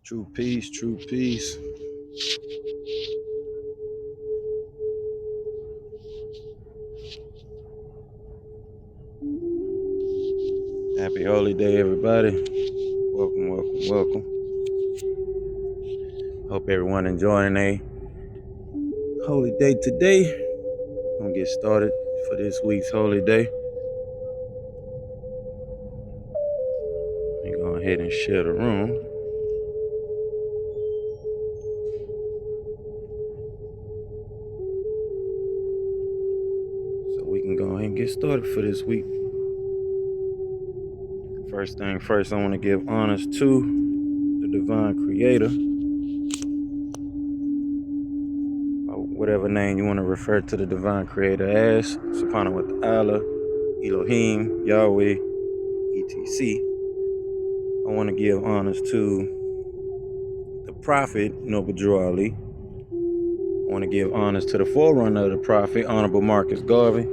True peace, true peace. Happy holy day, everybody. Welcome, welcome, welcome. Hope everyone enjoying a holy day today. Gonna get started for this week's holy day. Let me go ahead and share the room. So we can go ahead and get started for this week. First thing first, I want to give honors to the divine creator. Whatever name you want to refer to the divine creator as. Subhanahu wa ta'ala, Elohim, Yahweh, etc. I want to give honors to the prophet, Noble Drew Ali. I want to give honors to the forerunner of the prophet, Honorable Marcus Garvey.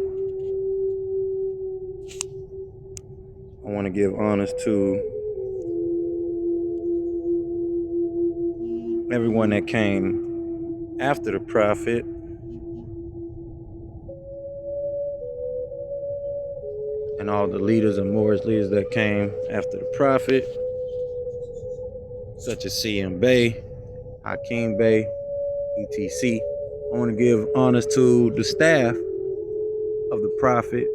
I want to give honors to everyone that came after the prophet. And all the leaders and Moorish leaders that came after the prophet, such as C.M. Bey, H.I.M Bey, etc. I want to give honors to the staff of the prophet,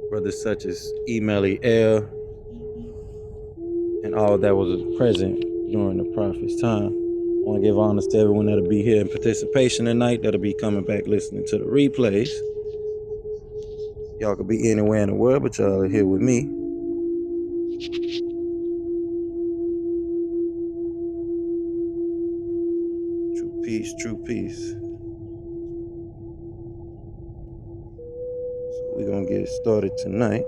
brothers such as Enuma Elish, and all that was present during the prophet's time. I want to give honors to everyone that'll be here in participation tonight, that'll be coming back listening to the replays. Y'all could be anywhere in the world, but y'all are here with me. True peace, true peace. So we're going to get started tonight.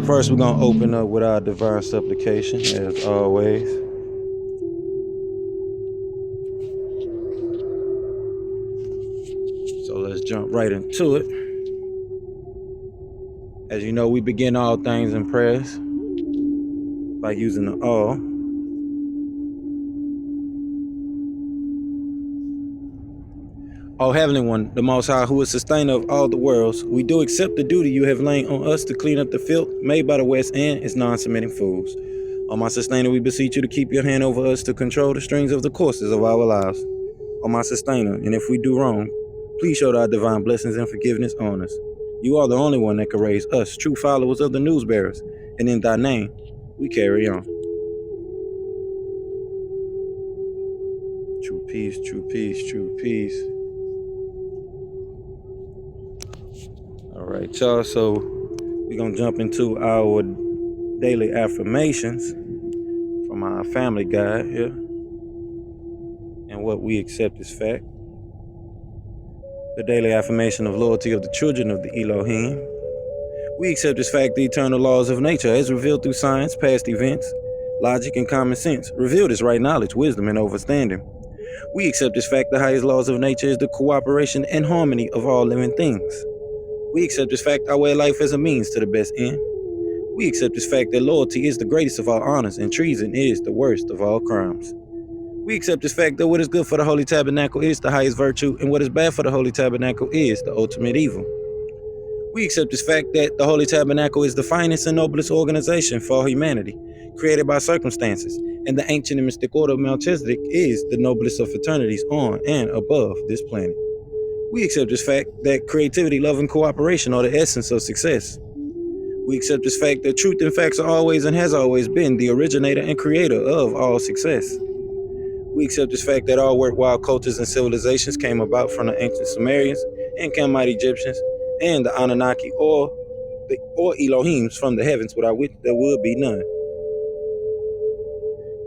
First, we're going to open up with our divine supplication, as always. So let's jump right into it. As you know, we begin all things in prayers by using the all. O Heavenly One, the Most High, who is sustainer of all the worlds, we do accept the duty you have laid on us to clean up the filth made by the West and its non-submitting fools. O my sustainer, we beseech you to keep your hand over us to control the strings of the courses of our lives. O my sustainer, and if we do wrong, please show our divine blessings and forgiveness on us. You are the only one that can raise us, true followers of the news bearers, and in thy name, we carry on. True peace, true peace, true peace. All right, y'all, so we're going to jump into our daily affirmations from our family guide here and what we accept as fact. The daily affirmation of loyalty of the children of the Elohim. We accept as fact the eternal laws of nature as revealed through science, past events, logic, and common sense, revealed as right knowledge, wisdom, and understanding. We accept as fact the highest laws of nature is the cooperation and harmony of all living things. We accept as fact our way of life as a means to the best end. We accept as fact that loyalty is the greatest of all honors and treason is the worst of all crimes. We accept as fact that what is good for the Holy Tabernacle is the highest virtue and what is bad for the Holy Tabernacle is the ultimate evil. We accept as fact that the Holy Tabernacle is the finest and noblest organization for humanity, created by circumstances, and the ancient and mystic order of Melchizedek is the noblest of fraternities on and above this planet. We accept this fact that creativity, love, and cooperation are the essence of success. We accept this fact that truth and facts are always and has always been the originator and creator of all success. We accept this fact that all worthwhile cultures and civilizations came about from the ancient Sumerians and Canaanite Egyptians and the Anunnaki or Elohims from the heavens, without which there would be none.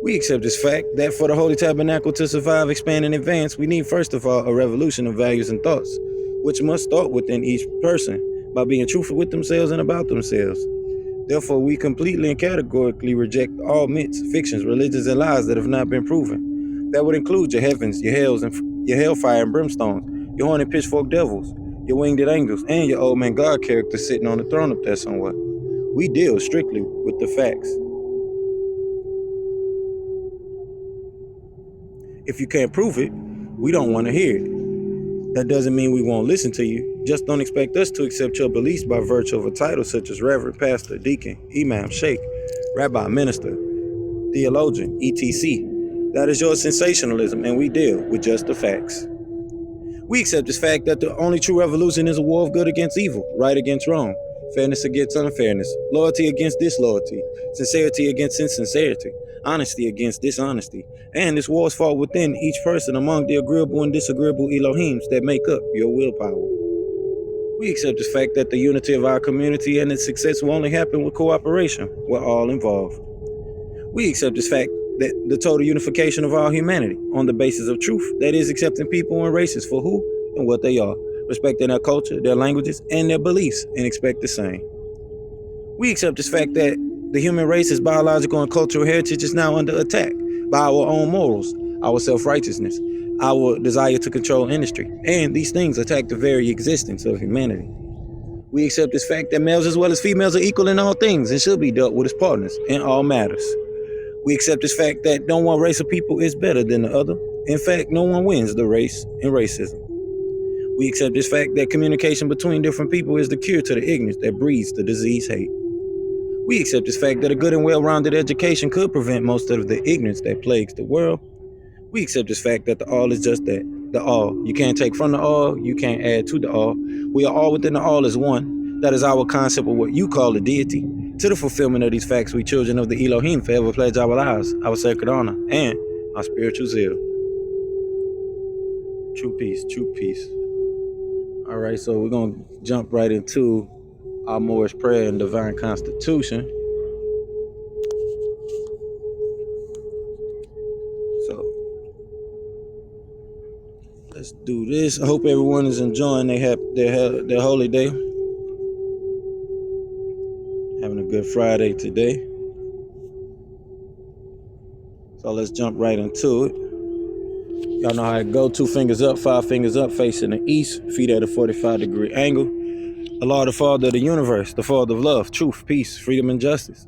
We accept this fact that for the Holy Tabernacle to survive, expand, and advance, we need first of all a revolution of values and thoughts, which must start within each person by being truthful with themselves and about themselves. Therefore, we completely and categorically reject all myths, fictions, religions, and lies that have not been proven. That would include your heavens, your hells, and your hellfire and brimstone, your horny pitchfork devils, your winged angels, and your old man God character sitting on the throne up there somewhere. We deal strictly with the facts. If you can't prove it, we don't want to hear it. That doesn't mean we won't listen to you. Just don't expect us to accept your beliefs by virtue of a title such as Reverend, Pastor, Deacon, Imam, Sheik, Rabbi, Minister, Theologian, etc. That is your sensationalism, and we deal with just the facts. We accept this fact that the only true revolution is a war of good against evil, right against wrong, fairness against unfairness, loyalty against disloyalty, sincerity against insincerity, honesty against dishonesty. And this war is fought within each person among the agreeable and disagreeable Elohims that make up your willpower. We accept this fact that the unity of our community and its success will only happen with cooperation. We're all involved. We accept this fact that the total unification of all humanity on the basis of truth, that is, accepting people and races for who and what they are, respecting their culture, their languages, and their beliefs, and expect the same. We accept this fact that the human race's biological and cultural heritage is now under attack by our own morals, our self-righteousness, our desire to control industry, and these things attack the very existence of humanity. We accept this fact that males as well as females are equal in all things and should be dealt with as partners in all matters. We accept this fact that no one race of people is better than the other. In fact, no one wins the race in racism. We accept this fact that communication between different people is the cure to the ignorance that breeds the disease hate. We accept this fact that a good and well-rounded education could prevent most of the ignorance that plagues the world. We accept this fact that the all is just that, the all. You can't take from the all, you can't add to the all. We are all within the all as one. That is our concept of what you call a deity. To the fulfillment of these facts, we children of the Elohim forever pledge our lives, our sacred honor, and our spiritual zeal. True peace, true peace. All right, so we're going to jump right into our Moorish prayer and divine constitution. So let's do this. I hope everyone is enjoying their holy day. Having a good Friday today. So let's jump right into it. Y'all know how it go. 2 fingers up, 5 fingers up, facing the east, feet at a 45-degree angle. Allah, the Father of the universe, the Father of love, truth, peace, freedom, and justice.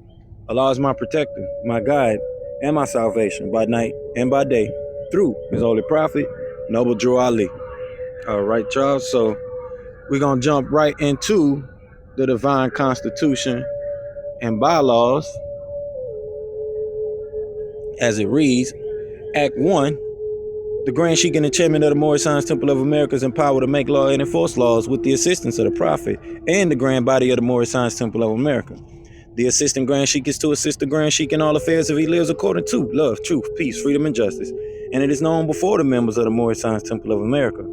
Allah is my protector, my guide, and my salvation by night and by day through His holy prophet, Noble Drew Ali. All right, y'all. So we're going to jump right into the divine constitution and bylaws as it reads. Act 1. The Grand Sheik and the Chairman of the Moorish Science Temple of America is empowered to make law and enforce laws with the assistance of the Prophet and the Grand Body of the Moorish Science Temple of America. The Assistant Grand Sheik is to assist the Grand Sheik in all affairs if he lives according to love, truth, peace, freedom, and justice. And it is known before the members of the Moorish Science Temple of America.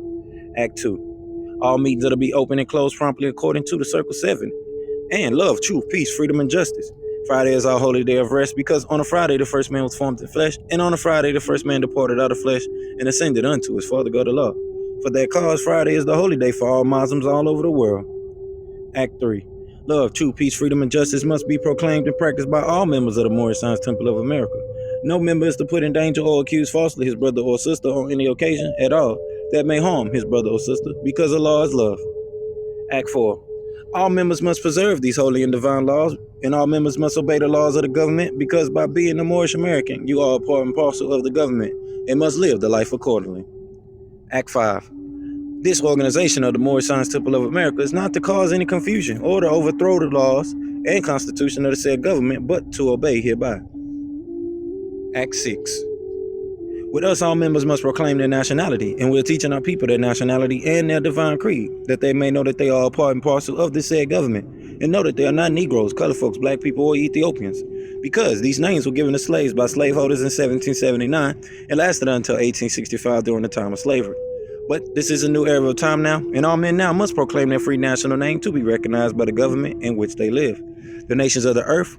Act 2. All meetings are to be open and closed promptly according to the Circle 7. And love, truth, peace, freedom, and justice. Friday is our holy day of rest because on a Friday the first man was formed in flesh, and on a Friday the first man departed out of flesh and ascended unto his Father God Allah. For that cause, Friday is the holy day for all Muslims all over the world. Act 3. Love, truth, peace, freedom, and justice must be proclaimed and practiced by all members of the Moorish Science Temple of America. No member is to put in danger or accuse falsely his brother or sister on any occasion at all that may harm his brother or sister, because Allah is love. Act 4. All members must preserve these holy and divine laws, and all members must obey the laws of the government, because by being a Moorish American, you are a part and parcel of the government and must live the life accordingly. Act 5. This organization of the Moorish Science Temple of America is not to cause any confusion or to overthrow the laws and constitution of the said government, but to obey hereby. Act 6. With us, all members must proclaim their nationality, and we're teaching our people their nationality and their divine creed, that they may know that they are a part and parcel of this said government, and know that they are not Negroes, colored folks, black people, or Ethiopians, because these names were given to slaves by slaveholders in 1779 and lasted until 1865 during the time of slavery. But this is a new era of time now, and all men now must proclaim their free national name to be recognized by the government in which they live, the nations of the earth,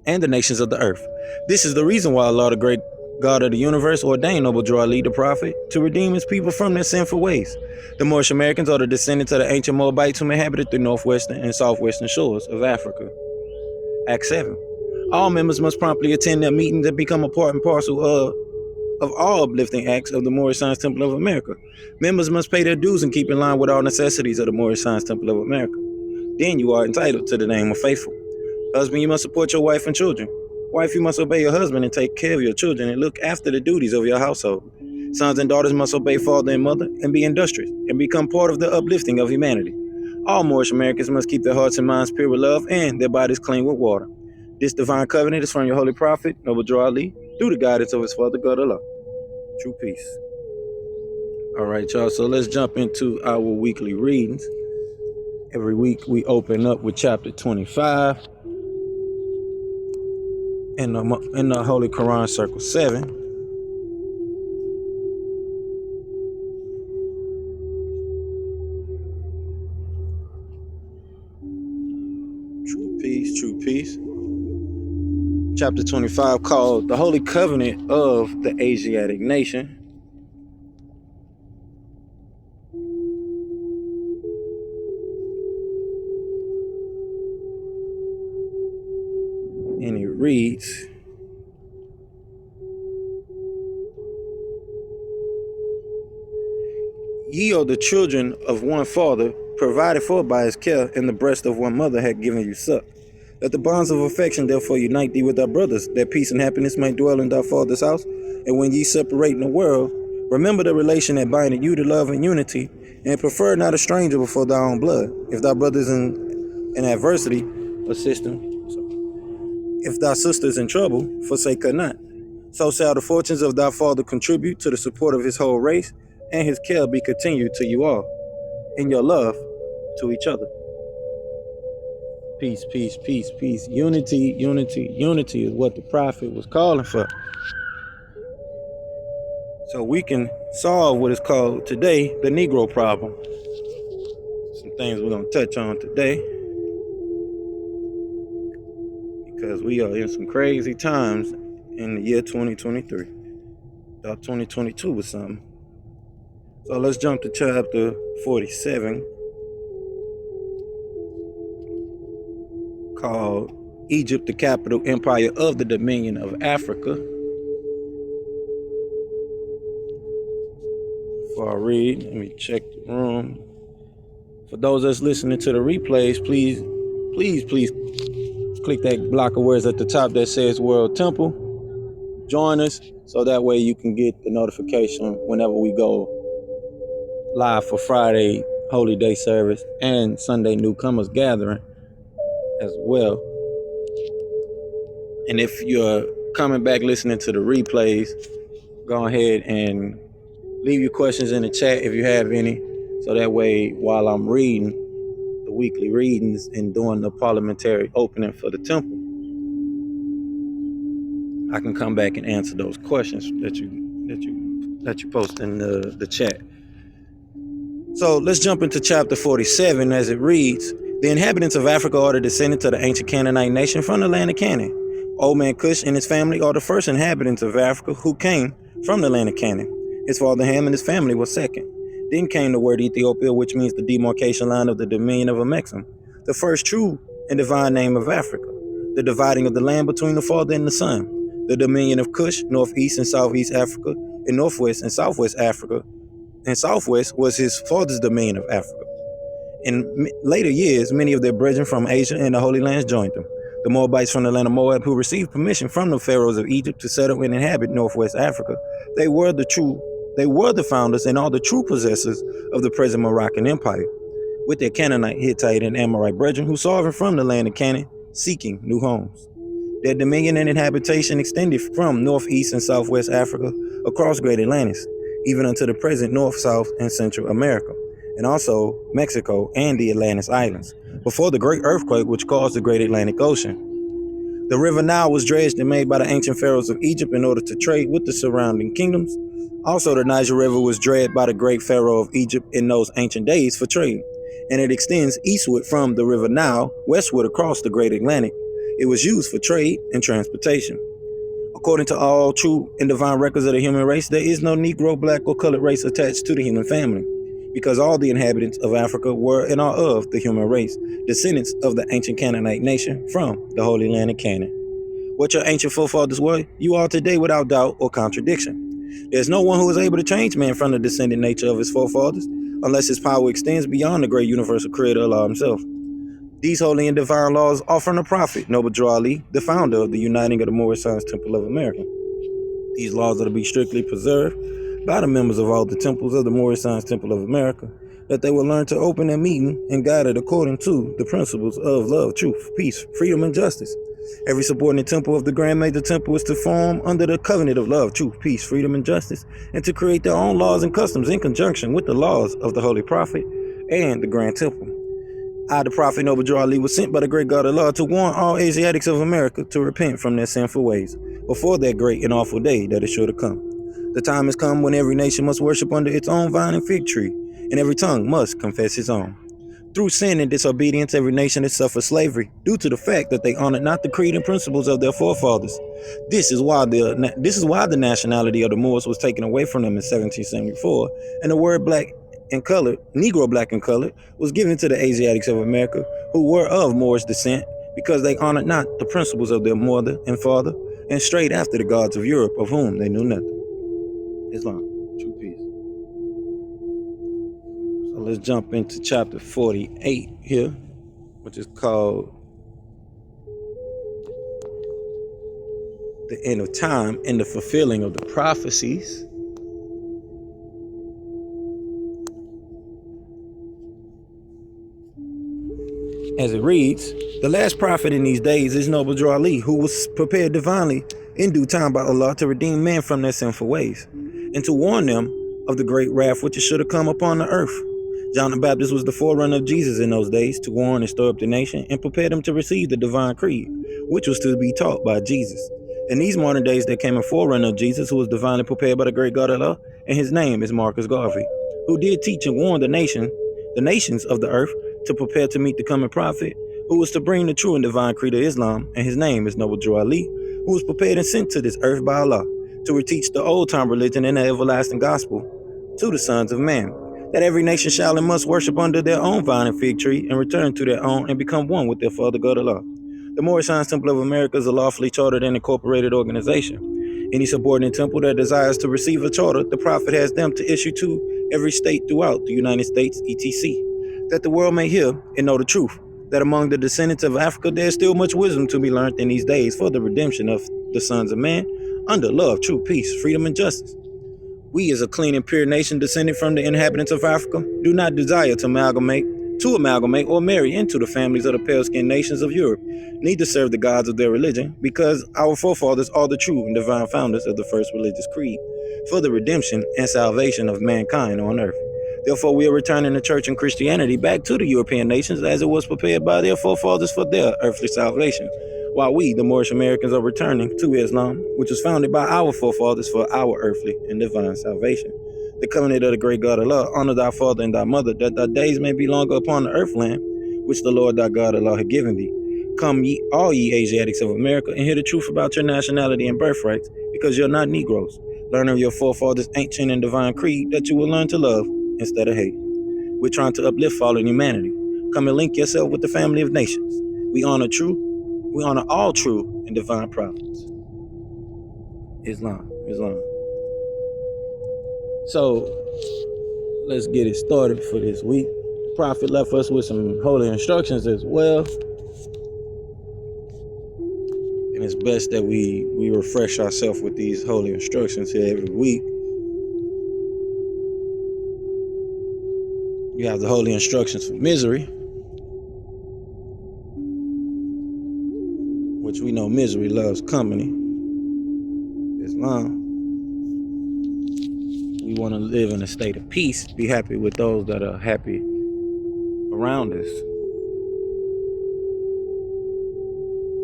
and the nations of the earth. This is the reason why Allah, the great God of the universe, ordained Noble Drew Ali, the prophet, to redeem his people from their sinful ways. The Moorish Americans are the descendants of the ancient Moabites who inhabited the northwestern and southwestern shores of Africa. Act 7. All members must promptly attend their meetings and become a part and parcel of of all uplifting acts of the Moorish Science Temple of America. Members must pay their dues and keep in line with all necessities of the Moorish Science Temple of America. Then you are entitled to the name of faithful. Husband, you must support your wife and children. Wife, you must obey your husband and take care of your children and look after the duties of your household. Sons and daughters must obey father and mother and be industrious and become part of the uplifting of humanity. All Moorish Americans must keep their hearts and minds pure with love and their bodies clean with water. This divine covenant is from your holy prophet, Noble Ali, through the guidance of his father, God Allah. True peace. All right, y'all, so let's jump into our weekly readings. Every week we open up with chapter 25 in the Holy Qur'an, Circle 7. True peace, true peace. Chapter 25 called The Holy Covenant of the Asiatic Nation. And it reads, Ye are the children of one father, provided for by his care, in the breast of one mother had given you suck. Let the bonds of affection therefore unite thee with thy brothers, that peace and happiness may dwell in thy father's house. And when ye separate in the world, remember the relation that bindeth you to love and unity, and prefer not a stranger before thy own blood. If thy brother's in adversity, assist him. If thy sister's in trouble, forsake her not. So shall the fortunes of thy father contribute to the support of his whole race, and his care be continued to you all, in your love to each other. Peace, peace, peace, peace. Unity, unity, unity is what the prophet was calling for. So we can solve what is called today the Negro problem. Some things we're going to touch on today, because we are in some crazy times in the year 2023. Thought 2022 was something. So let's jump to chapter 47, called Egypt, the Capital Empire of the Dominion of Africa. Before I read, let me check the room. For those that's listening to the replays, please click that block of words at the top that says World Temple. Join us so that way you can get the notification whenever we go live for Friday Holy Day service and Sunday Newcomers Gathering as well. And if you're coming back listening to the replays, go ahead and leave your questions in the chat if you have any, so that way while I'm reading the weekly readings and doing the parliamentary opening for the temple, I can come back and answer those questions that you post in the chat. So let's jump into chapter 47 as it reads. The inhabitants of Africa are the descendants of the ancient Canaanite nation from the land of Canaan. Old man Cush and his family are the first inhabitants of Africa who came from the land of Canaan. His father Ham and his family were second. Then came the word Ethiopia, which means the demarcation line of the dominion of Amexem, the first true and divine name of Africa, the dividing of the land between the father and the son, the dominion of Cush, northeast and southeast Africa, and northwest and southwest Africa, and southwest was his father's dominion of Africa. In later years, many of their brethren from Asia and the Holy Lands joined them. The Moabites from the land of Moab, who received permission from the pharaohs of Egypt to settle and inhabit northwest Africa, they were the founders and all the true possessors of the present Moroccan Empire, with their Canaanite, Hittite, and Amorite brethren who sovereign from the land of Canaan, seeking new homes. Their dominion and habitation extended from northeast and southwest Africa across Great Atlantis, even unto the present North, South, and Central America, and also Mexico and the Atlantis Islands, before the great earthquake which caused the Great Atlantic Ocean. The river Nile was dredged and made by the ancient pharaohs of Egypt in order to trade with the surrounding kingdoms. Also, the Niger River was dredged by the great pharaoh of Egypt in those ancient days for trade, and it extends eastward from the river Nile, westward across the Great Atlantic. It was used for trade and transportation. According to all true and divine records of the human race, there is no Negro, black, or colored race attached to the human family, because all the inhabitants of Africa were and are of the human race, descendants of the ancient Canaanite nation from the Holy Land of Canaan. What your ancient forefathers were, you are today without doubt or contradiction. There's no one who is able to change man from the descendant nature of his forefathers, unless his power extends beyond the great universal creator Allah himself. These holy and divine laws are from the prophet, Noble Drew Ali, the founder of the uniting of the Moorish Science Temple of America. These laws are to be strictly preserved by the members of all the temples of the Moorish Science Temple of America, that they will learn to open their meeting and guide it according to the principles of love, truth, peace, freedom, and justice. Every subordinate temple of the Grand Major Temple is to form under the covenant of love, truth, peace, freedom, and justice, and to create their own laws and customs in conjunction with the laws of the Holy Prophet and the Grand Temple. I, the Prophet Noble Drew Ali, was sent by the great God Allah to warn all Asiatics of America to repent from their sinful ways before that great and awful day that is sure to come. The time has come when every nation must worship under its own vine and fig tree, and every tongue must confess its own. Through sin and disobedience, every nation has suffered slavery due to the fact that they honored not the creed and principles of their forefathers. This is why the nationality of the Moors was taken away from them in 1774, and the word black and colored, Negro black and colored, was given to the Asiatics of America who were of Moorish descent, because they honored not the principles of their mother and father, and strayed after the gods of Europe, of whom they knew nothing. Islam, true peace. So let's jump into chapter 48 here, which is called The End of Time and the Fulfilling of the Prophecies. As it reads, the last prophet in these days is Noble Drew Ali, who was prepared divinely in due time by Allah to redeem men from their sinful ways, and to warn them of the great wrath which should have come upon the earth. John the Baptist was the forerunner of Jesus in those days, to warn and stir up the nation and prepare them to receive the divine creed, which was to be taught by Jesus. In these modern days there came a forerunner of Jesus who was divinely prepared by the great God Allah, and his name is Marcus Garvey, who did teach and warn the nations of the earth to prepare to meet the coming prophet, who was to bring the true and divine creed of Islam, and his name is Noble Drew Ali, who was prepared and sent to this earth by Allah to reteach the old time religion and the everlasting gospel to the sons of man, that every nation shall and must worship under their own vine and fig tree, and return to their own and become one with their Father God Allah. The Moorish Science Temple of America is a lawfully chartered and incorporated organization. Any subordinate temple that desires to receive a charter, the Prophet has them to issue to every state throughout the United States, etc., that the world may hear and know the truth, that among the descendants of Africa there is still much wisdom to be learned in these days for the redemption of the sons of man, under love, truth, peace, freedom, and justice. We, as a clean and pure nation descended from the inhabitants of Africa, do not desire to amalgamate or marry into the families of the pale-skinned nations of Europe, neither serve the gods of their religion, because our forefathers are the true and divine founders of the first religious creed, for the redemption and salvation of mankind on earth. Therefore, we are returning the church and Christianity back to the European nations as it was prepared by their forefathers for their earthly salvation, while we, the Moorish Americans, are returning to Islam, which was founded by our forefathers for our earthly and divine salvation. The covenant of the great God Allah, honor thy father and thy mother, that thy days may be longer upon the earth land, which the Lord thy God Allah had given thee. Come ye, all ye Asiatics of America, and hear the truth about your nationality and birthrights, because you're not Negroes. Learn of your forefathers' ancient and divine creed, that you will learn to love instead of hate. We're trying to uplift fallen humanity. Come and link yourself with the family of nations. We honor all true and divine prophets. Islam. So let's get it started for this week. The Prophet left us with some holy instructions as well. And it's best that we refresh ourselves with these holy instructions here every week. You have the holy instructions for misery, which we know misery loves company. Islam. We want to live in a state of peace, be happy with those that are happy around us.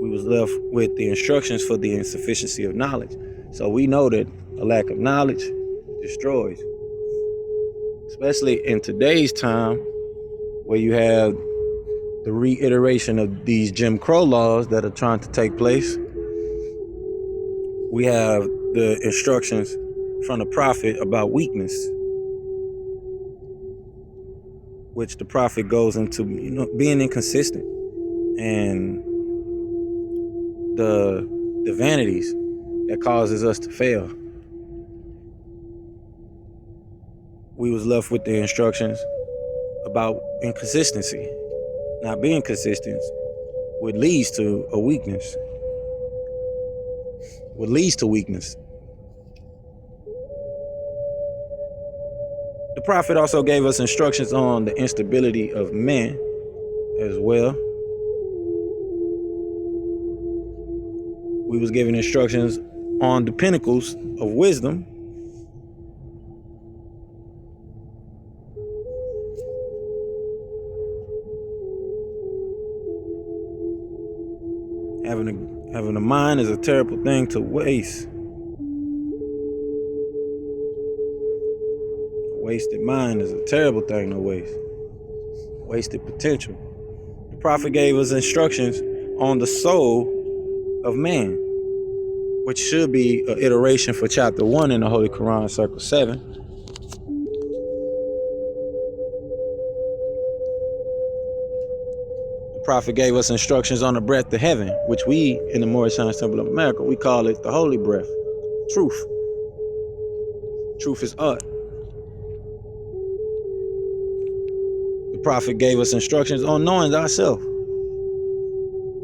We was left with the instructions for the insufficiency of knowledge. So we know that a lack of knowledge destroys. Especially in today's time, where you have the reiteration of these Jim Crow laws that are trying to take place. We have the instructions from the Prophet about weakness, which the Prophet goes into, being inconsistent and the vanities that causes us to fail. we was left with the instructions about inconsistency. Not being consistent would lead to a weakness. Would lead to weakness. The prophet also gave us instructions on the instability of men as well. We was given instructions on the pinnacles of wisdom. Having a mind is a terrible thing to waste. A wasted mind is a terrible thing to waste. Wasted potential. The prophet gave us instructions on the soul of man, which should be an iteration for chapter 1 in the Holy Qur'an, circle 7. The prophet gave us instructions on the breath of heaven, which we, in the Moorish Temple of America, we call it the holy breath. Truth. Truth is Art. The prophet gave us instructions on knowing thyself.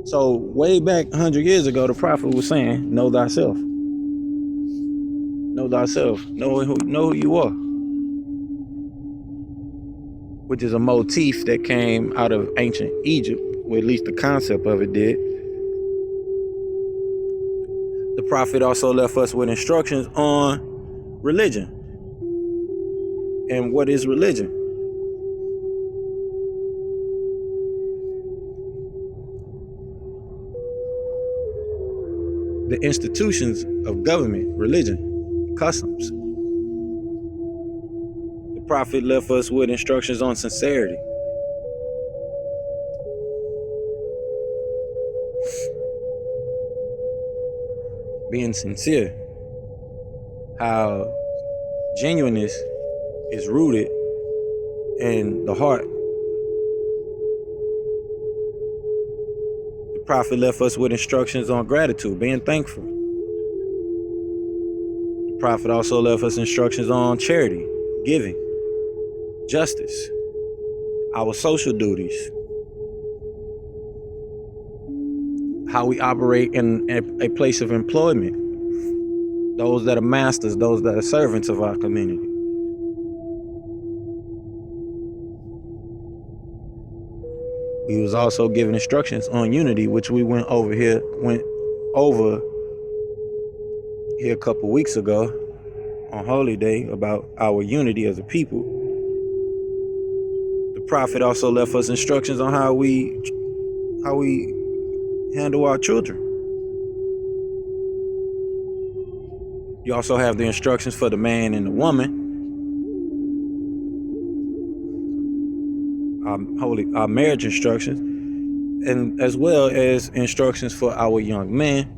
So way back 100 years ago, the prophet was saying, know thyself. Know thyself. Know who you are. Which is a motif that came out of ancient Egypt, or at least the concept of it did. The prophet also left us with instructions on religion. And what is religion? The institutions of government, religion, customs. The prophet left us with instructions on sincerity. Being sincere. How genuineness is rooted in the heart. The prophet left us with instructions on gratitude, being thankful. The prophet also left us instructions on charity, giving, justice, our social duties, how we operate in a place of employment, those that are masters, those that are servants of our community. We was also given instructions on unity, which we went over here a couple weeks ago on Holy Day about our unity as a people. The prophet also left us instructions on how we handle our children. You also have the instructions for the man and the woman. Our marriage instructions, and as well as instructions for our young men,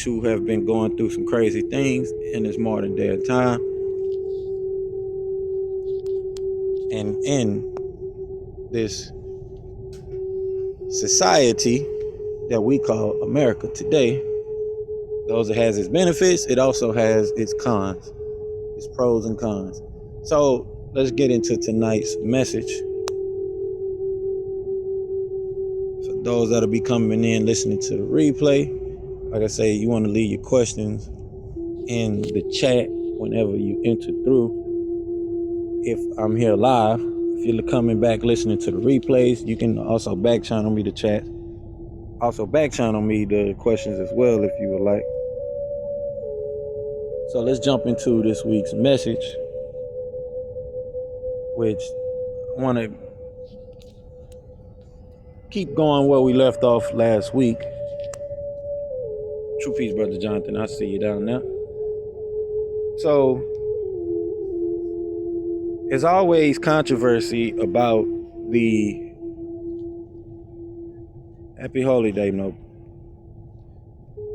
who have been going through some crazy things in this modern day of time, and in this society that we call America today. Those it has its benefits, it also has its cons, its pros and cons. So let's get into tonight's message. For those that'll be coming in listening to the replay, like I say, you want to leave your questions in the chat whenever you enter through. If I'm here live, if you're coming back listening to the replays, you can also back channel me the chat. Also back channel me the questions as well if you would like. So let's jump into this week's message, which I want to keep going where we left off last week. True peace, Brother Jonathan. I see you down there. So, there's always controversy about the Happy Holy Day, no.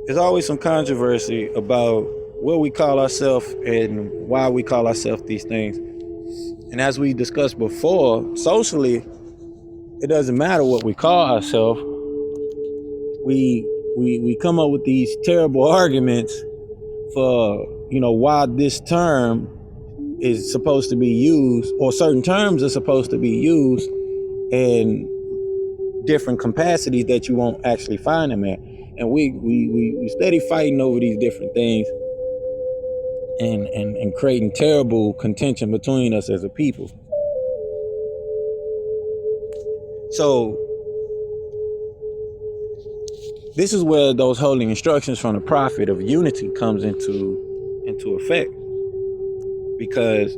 There's always some controversy about what we call ourselves and why we call ourselves these things. And as we discussed before, socially, it doesn't matter what we call ourselves. We come up with these terrible arguments for, why this term is supposed to be used, or certain terms are supposed to be used in different capacities that you won't actually find them at. And we steady fighting over these different things and creating terrible contention between us as a people. So this is where those holy instructions from the prophet of unity comes into effect, because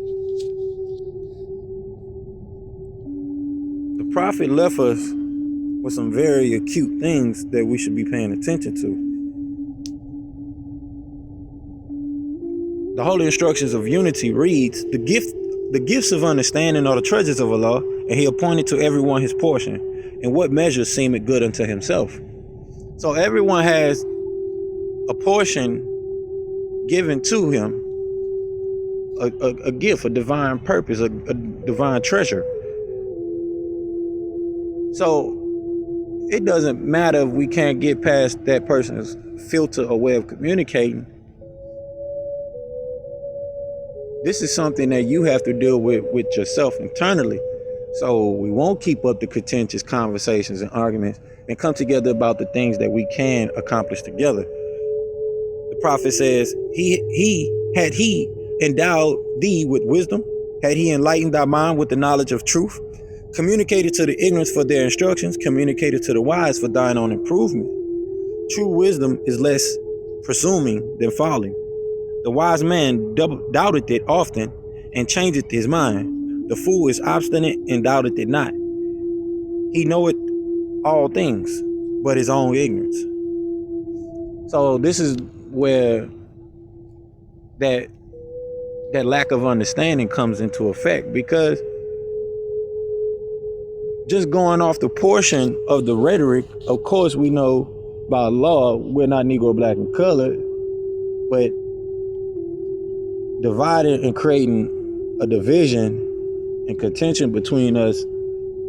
the prophet left us with some very acute things that we should be paying attention to. The holy instructions of unity reads, the gifts of understanding are the treasures of Allah, and He appointed to everyone his portion, and what measure seemeth good unto himself. So everyone has a portion given to him, a gift, a divine purpose, a divine treasure. So it doesn't matter if we can't get past that person's filter or way of communicating. This is something that you have to deal with yourself internally. So we won't keep up the contentious conversations and arguments and come together about the things that we can accomplish together. The prophet says, had he endowed thee with wisdom, had he enlightened thy mind with the knowledge of truth, communicated to the ignorant for their instructions, communicated to the wise for thine own improvement. True wisdom is less presuming than folly. The wise man doubteth it often and changeth his mind. The fool is obstinate and doubteth it not. He knoweth all things, but his own ignorance. So this is where that lack of understanding comes into effect, because just going off the portion of the rhetoric, of course we know by law we're not Negro, black, and colored, but dividing and creating a division and contention between us,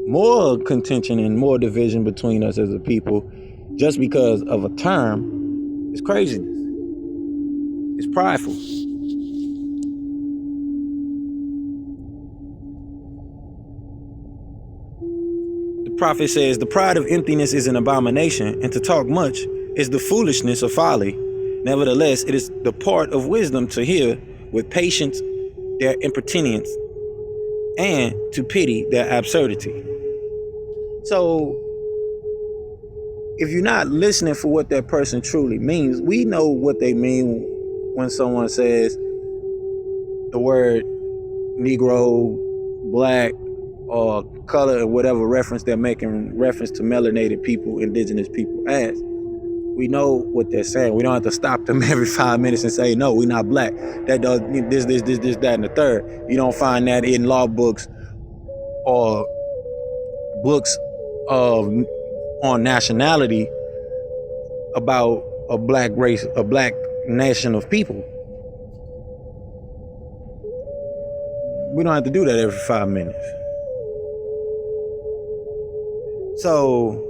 more contention and more division between us as a people, just because of a term, is craziness. It's prideful. The prophet says, the pride of emptiness is an abomination, and to talk much is the foolishness of folly. Nevertheless, it is the part of wisdom to hear with patience their impertinence, and to pity their absurdity. So if you're not listening for what that person truly means, we know what they mean when someone says the word Negro, black, or color, or whatever reference they're making reference to melanated people, indigenous people as. We know what they're saying. We don't have to stop them every 5 minutes and say, no, we're not black. That does this, that, and the third. You don't find that in law books or books on nationality about a black race, a black nation of people. We don't have to do that every 5 minutes. So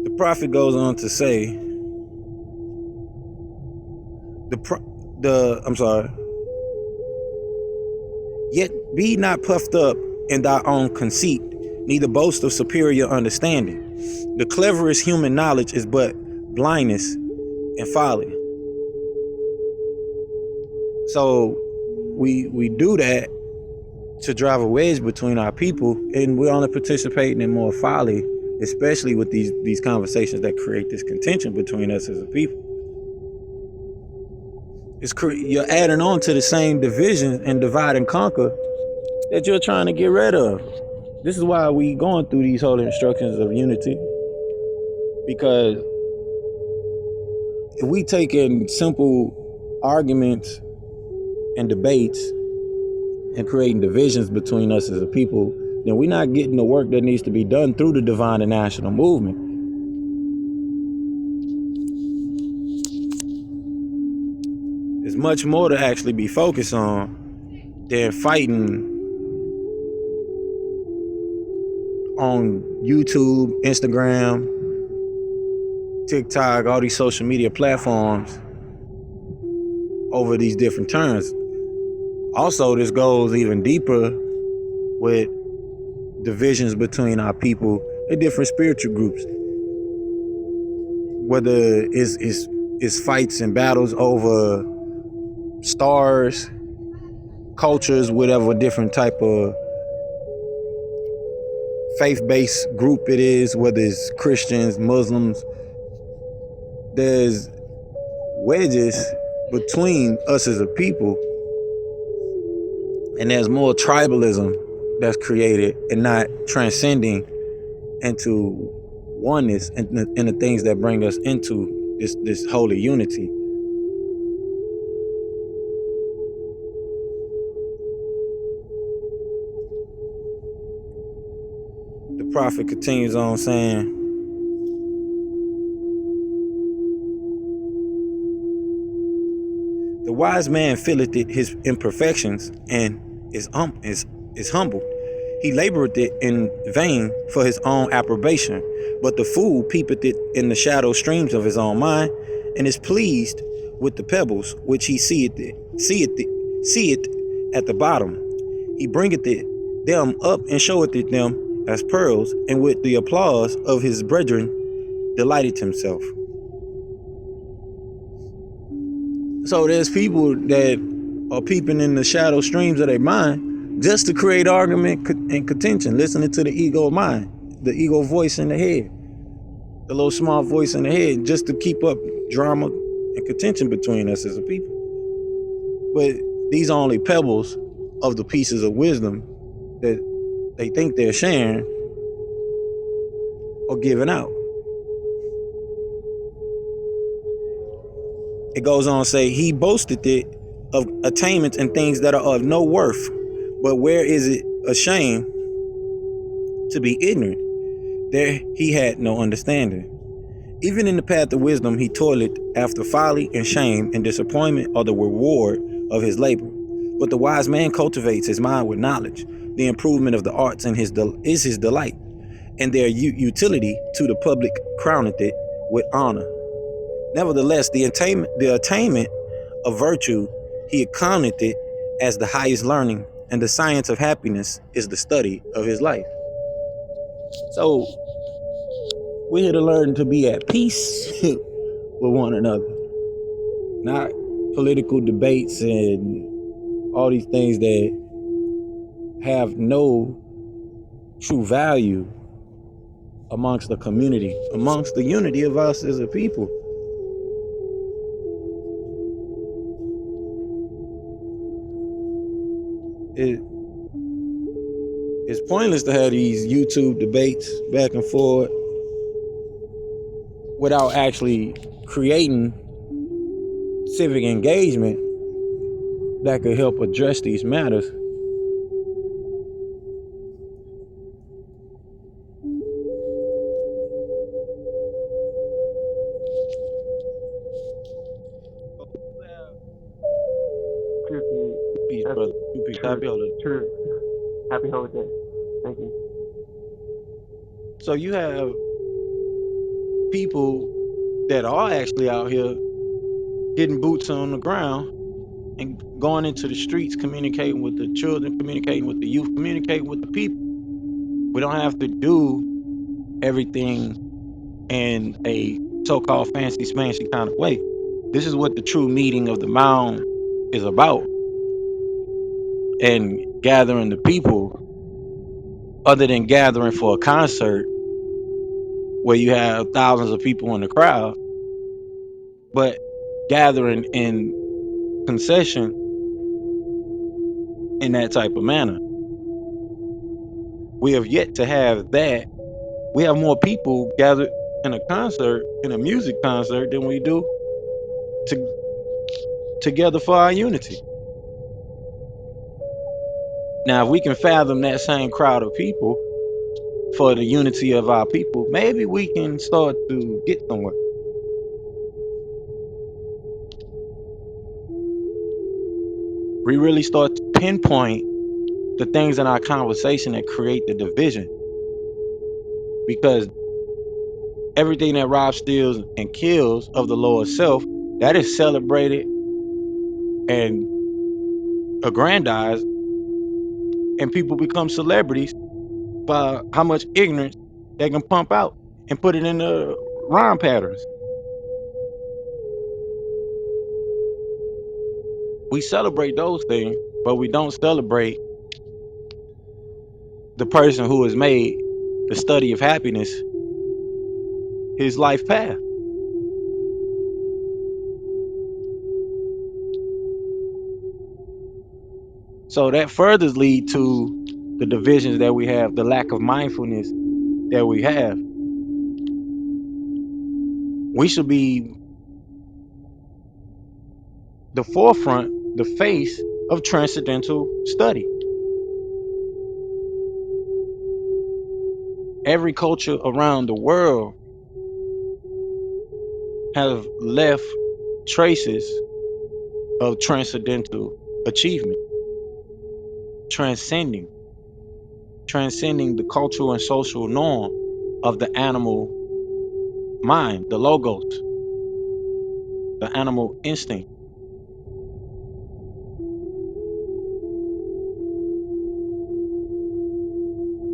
the prophet goes on to say, yet be not puffed up in thy own conceit, neither boast of superior understanding. The cleverest human knowledge is but blindness and folly. So we do that to drive a wedge between our people, and we're only participating in more folly, especially with these conversations that create this contention between us as a people. You're adding on to the same division and divide and conquer that you're trying to get rid of. This is why we going through these holy instructions of unity, because if we take in simple arguments and debates and creating divisions between us as a people, then we're not getting the work that needs to be done through the divine and national movement. There's much more to actually be focused on than fighting on YouTube, Instagram, TikTok, all these social media platforms over these different terms. Also, this goes even deeper with divisions between our people in different spiritual groups. Whether it's fights and battles over stars, cultures, whatever different type of faith-based group it is, whether it's Christians, Muslims, there's wedges between us as a people, and there's more tribalism that's created and not transcending into oneness and the things that bring us into this holy unity. The prophet continues on saying, the wise man feeleth it his imperfections and is humbled. He laboreth it in vain for his own approbation, but the fool peepeth it in the shadow streams of his own mind, and is pleased with the pebbles which he seeth at the bottom. He bringeth them up and showeth it them as pearls, and with the applause of his brethren delighteth himself. So there's people that are peeping in the shadow streams of their mind just to create argument and contention, listening to the ego mind, the ego voice in the head, the little small voice in the head, just to keep up drama and contention between us as a people. But these are only pebbles of the pieces of wisdom that they think they're sharing or giving out. It goes on to say, he boasted it of attainments and things that are of no worth. But where is it a shame to be ignorant? There he had no understanding. Even in the path of wisdom, he toiled after folly and shame, and disappointment are the reward of his labor. But the wise man cultivates his mind with knowledge. The improvement of the arts and is his delight, and their utility to the public crowneth it with honor. Nevertheless, the attainment of virtue, he accounteth it as the highest learning, and the science of happiness is the study of his life. So we're here to learn to be at peace with one another, not political debates and all these things that have no true value amongst the community, amongst the unity of us as a people. It's pointless to have these YouTube debates back and forth without actually creating civic engagement that could help address these matters. Peace, brother. Peace. Happy holiday. True. Happy holiday. Thank you. So you have people that are actually out here getting boots on the ground and going into the streets, communicating with the children, communicating with the youth, communicating with the people. We don't have to do everything in a so-called fancy smancy kind of way. This is what the true meeting of the mound is about. And gathering the people, other than gathering for a concert where you have thousands of people in the crowd, but gathering in concession in that type of manner. We have yet to have that. We have more people gathered in a concert, in a music concert, than we do together for our unity. Now, if we can fathom that same crowd of people for the unity of our people, maybe we can start to get somewhere. We really start to pinpoint the things in our conversation that create the division. Because everything that robs, steals, and kills of the Lord's self, that is celebrated and aggrandized, and people become celebrities by how much ignorance they can pump out and put it in the rhyme patterns. We celebrate those things, but we don't celebrate the person who has made the study of happiness his life path. So that further lead to the divisions that we have, the lack of mindfulness that we have. We should be the forefront, the face of transcendental study. Every culture around the world have left traces of transcendental achievement, transcending the cultural and social norm of the animal mind, the logos, the animal instinct.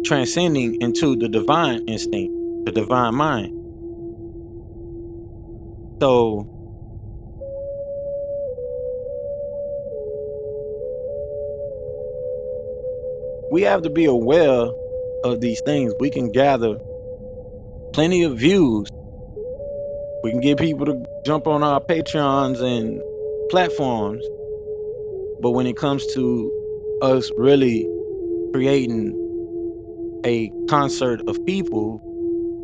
Transcending into the divine instinct, the divine mind. So we have to be aware of these things. We can gather plenty of views. We can get people to jump on our Patreons and platforms. But when it comes to us really creating a concert of people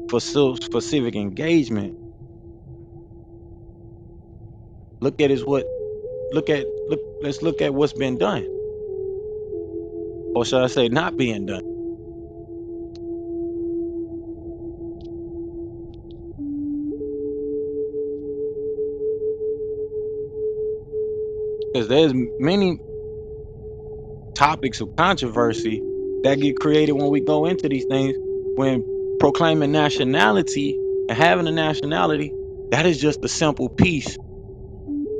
for civic engagement, let's look at what's been done. Or should I say not being done? Because there's many topics of controversy that get created when we go into these things. When proclaiming nationality and having a nationality, that is just a simple piece.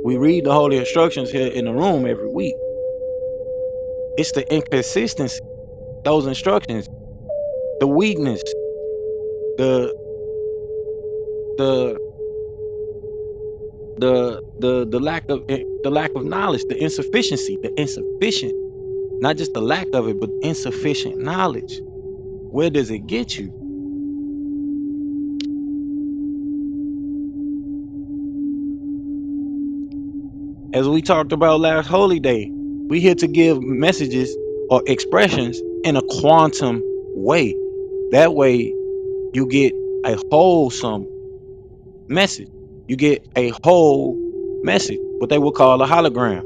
We read the holy instructions here in the room every week. It's the inconsistency, those instructions, the weakness, the lack of knowledge, the insufficient, not just the lack of it, but insufficient knowledge. Where does it get you? As we talked about last holy day, we here to give messages or expressions in a quantum way. That way you get a wholesome message. You get a whole message, what they would call a hologram.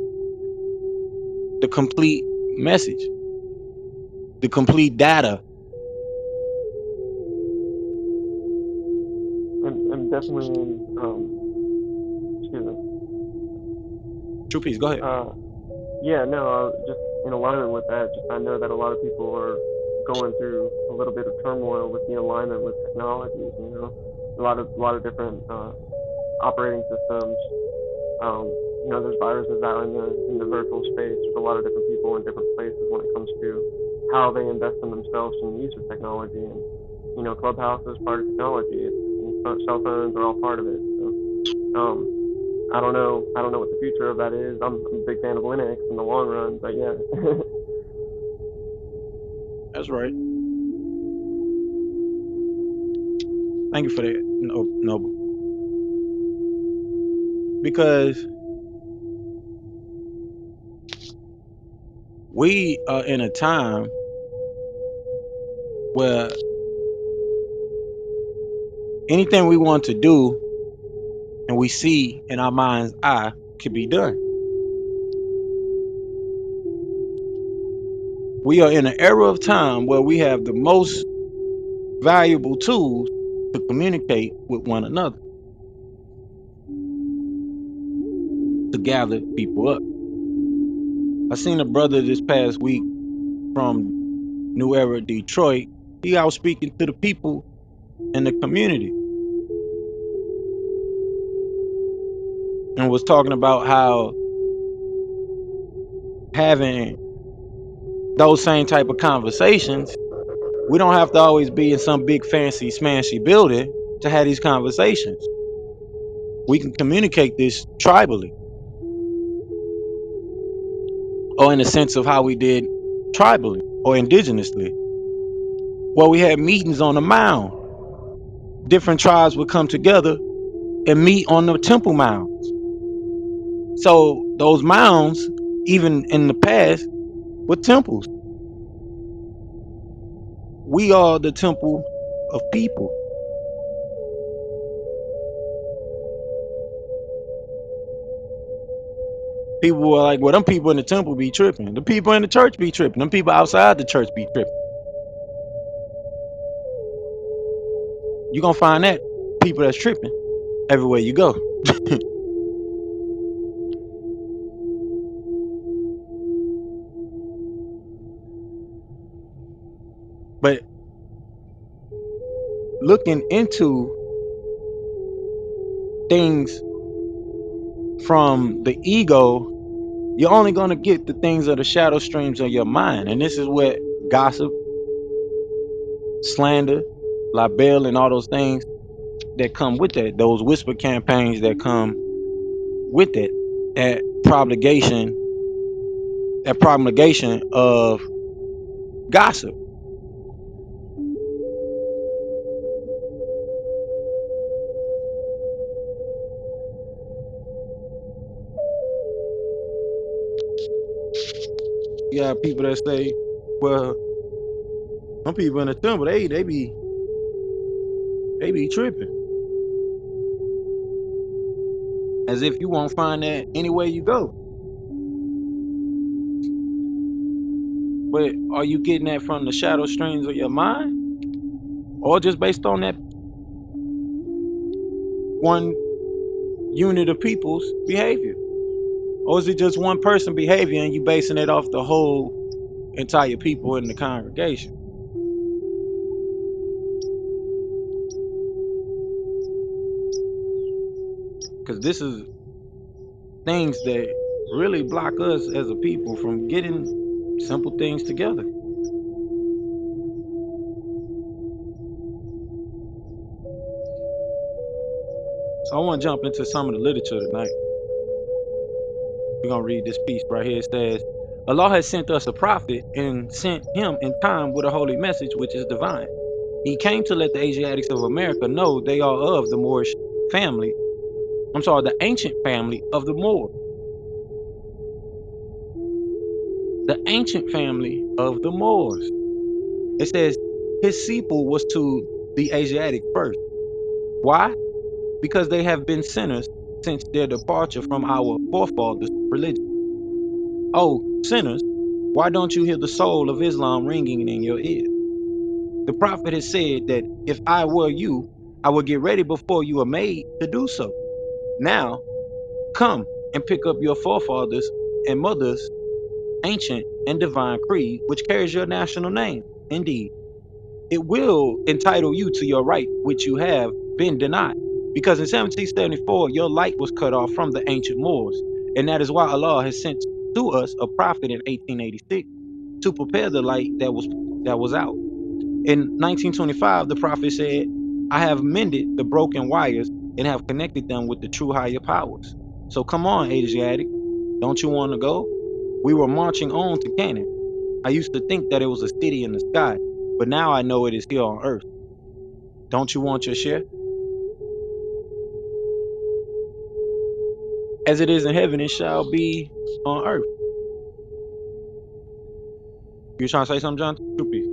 The complete message, the complete data. And definitely, excuse me. True Peace, go ahead. Yeah, no, just in alignment with that, just I know that a lot of people are going through a little bit of turmoil with the alignment with technologies. You know, a lot of different operating systems. You know, there's viruses out in the virtual space. There's a lot of different people in different places when it comes to how they invest in themselves and use of technology. And you know, Clubhouse is part of technology. Cell phones are all part of it. So, I don't know what the future of that is. I'm a big fan of Linux in the long run, but yeah. That's right. Thank you for that, Noble. Because we are in a time where anything we want to do and we see in our mind's eye can be done. We are in an era of time where we have the most valuable tools to communicate with one another, to gather people up. I seen a brother this past week from New Era, Detroit. He out speaking to the people in the community. and was talking about how having those same type of conversations, we don't have to always be in some big fancy smashy building to have these conversations. We can communicate this tribally, or in the sense of how we did tribally or indigenously, where we had meetings on a mound. Different tribes would come together and meet on the temple mound. So those mounds, even in the past, were temples. We are the temple of people. People were like, well, them people in the temple be tripping. The people in the church be tripping. Them people outside the church be tripping. You're going to find that people that's tripping everywhere you go. But looking into things from the ego, you're only going to get the things of the shadow streams of your mind. And this is what gossip, slander, libel, and all those things that come with that, those whisper campaigns that come with it, that promulgation, of gossip. You got people that say, well, some people in the temple, they be tripping. As if you won't find that anywhere you go. But are you getting that from the shadow streams of your mind? Or just based on that one unit of people's behavior? Or is it just one person behavior and you basing it off the whole entire people in the congregation? Because this is things that really block us as a people from getting simple things together. So I want to jump into some of the literature tonight. We're going to read this piece right here. It says, Allah has sent us a prophet and sent him in time with a holy message, which is divine. He came to let the Asiatics of America know they are of the Moorish family. The ancient family of the Moor. The ancient family of the Moors. It says his sequel was to the Asiatic first. Why? Because they have been sinners since their departure from our forefathers' religion. Oh, sinners, why don't you hear the soul of Islam ringing in your ears? The prophet has said that if I were you, I would get ready before you are made to do so. Now, come and pick up your forefathers and mothers' ancient and divine creed, which carries your national name. Indeed, it will entitle you to your right, which you have been denied. Because in 1774, your light was cut off from the ancient Moors, and that is why Allah has sent to us a prophet in 1886 to prepare the light that was out. In 1925, the prophet said, I have mended the broken wires and have connected them with the true higher powers. So come on, Asiatic, don't you want to go? We were marching on to Canaan. I used to think that it was a city in the sky, but now I know it is here on earth. Don't you want your share? As it is in heaven, it shall be on earth. You trying to say something, John? True peace.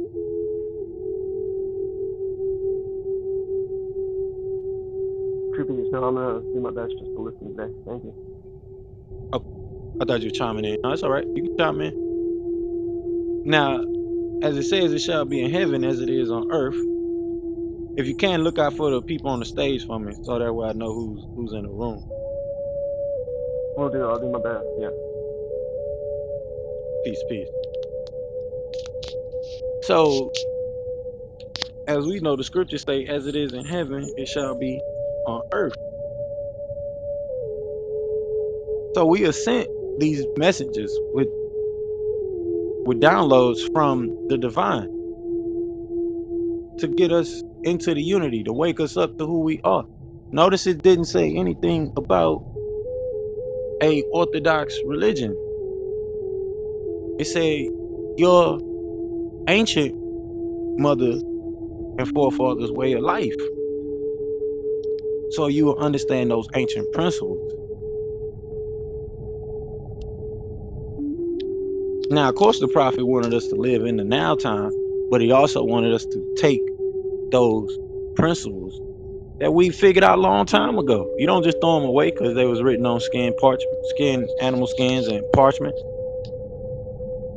True peace. No, I'm gonna do my best just to listen today. Thank you. Oh, I thought you were chiming in. No, that's all right. You can chime in. Now, as it says, it shall be in heaven as it is on earth. If you can, look out for the people on the stage for me, so that way I know who's in the room. Will do. I'll do my best. Yeah. Peace, peace. So, as we know, the scriptures say, as it is in heaven, it shall be on earth. So we are sent these messages with downloads from the divine to get us into the unity, to wake us up to who we are. Notice it didn't say anything about a orthodox religion. It said your ancient mother and forefathers' way of life, so you will understand those ancient principles. Now, of course, the prophet wanted us to live in the now time, but he also wanted us to take those principles that we figured out a long time ago. You don't just throw them away because they was written on animal skins and parchment.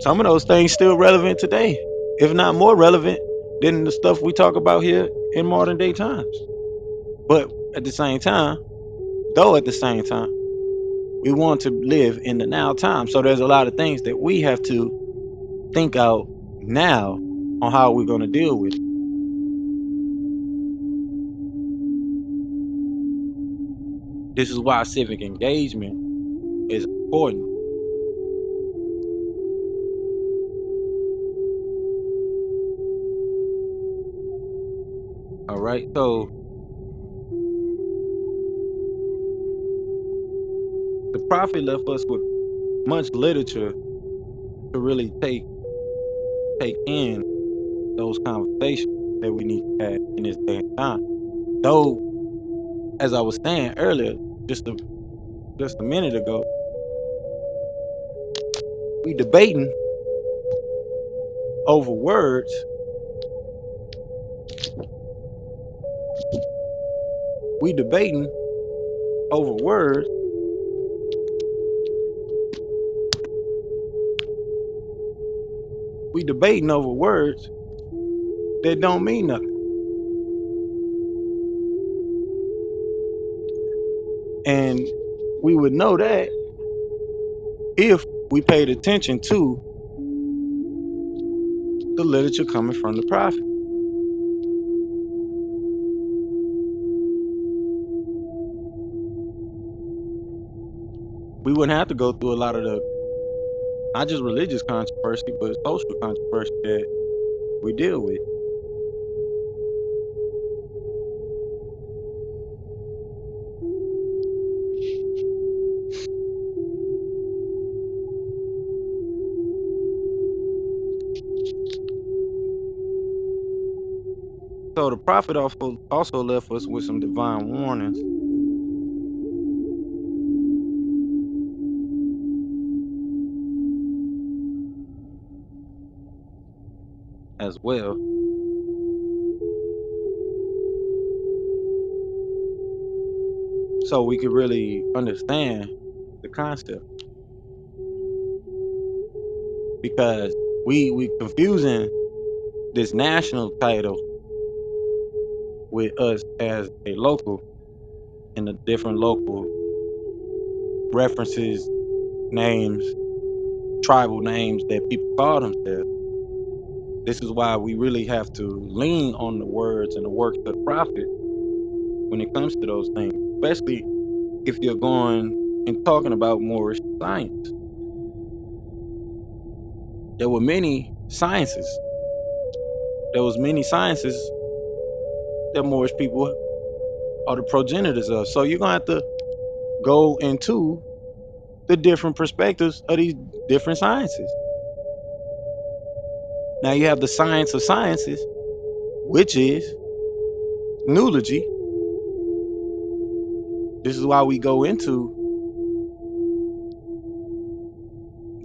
Some of those things still relevant today, if not more relevant than the stuff we talk about here in modern day times. But at the same time, we want to live in the now time. So there's a lot of things that we have to think out now on how we're going to deal with it. This is why civic engagement is important. All right. So the prophet left us with much literature to really take in those conversations that we need to have in this day and time. Though, as I was saying earlier, just a minute ago, we debating over words. We debating over words that don't mean nothing. And we would know that if we paid attention to the literature coming from the prophet. We wouldn't have to go through a lot of the, not just religious controversy, but social controversy that we deal with. So the prophet also left us with some divine warnings as well. So we could really understand the concept. Because we confusing this national title with us as a local, and the different local references, names, tribal names that people call themselves. This is why we really have to lean on the words and the works of the prophet when it comes to those things, especially if you're going and talking about Moorish science. There were many sciences. That Moorish people are the progenitors of. So you're gonna have to go into the different perspectives of these different sciences. Now you have the science of sciences, which is newlogy. This is why we go into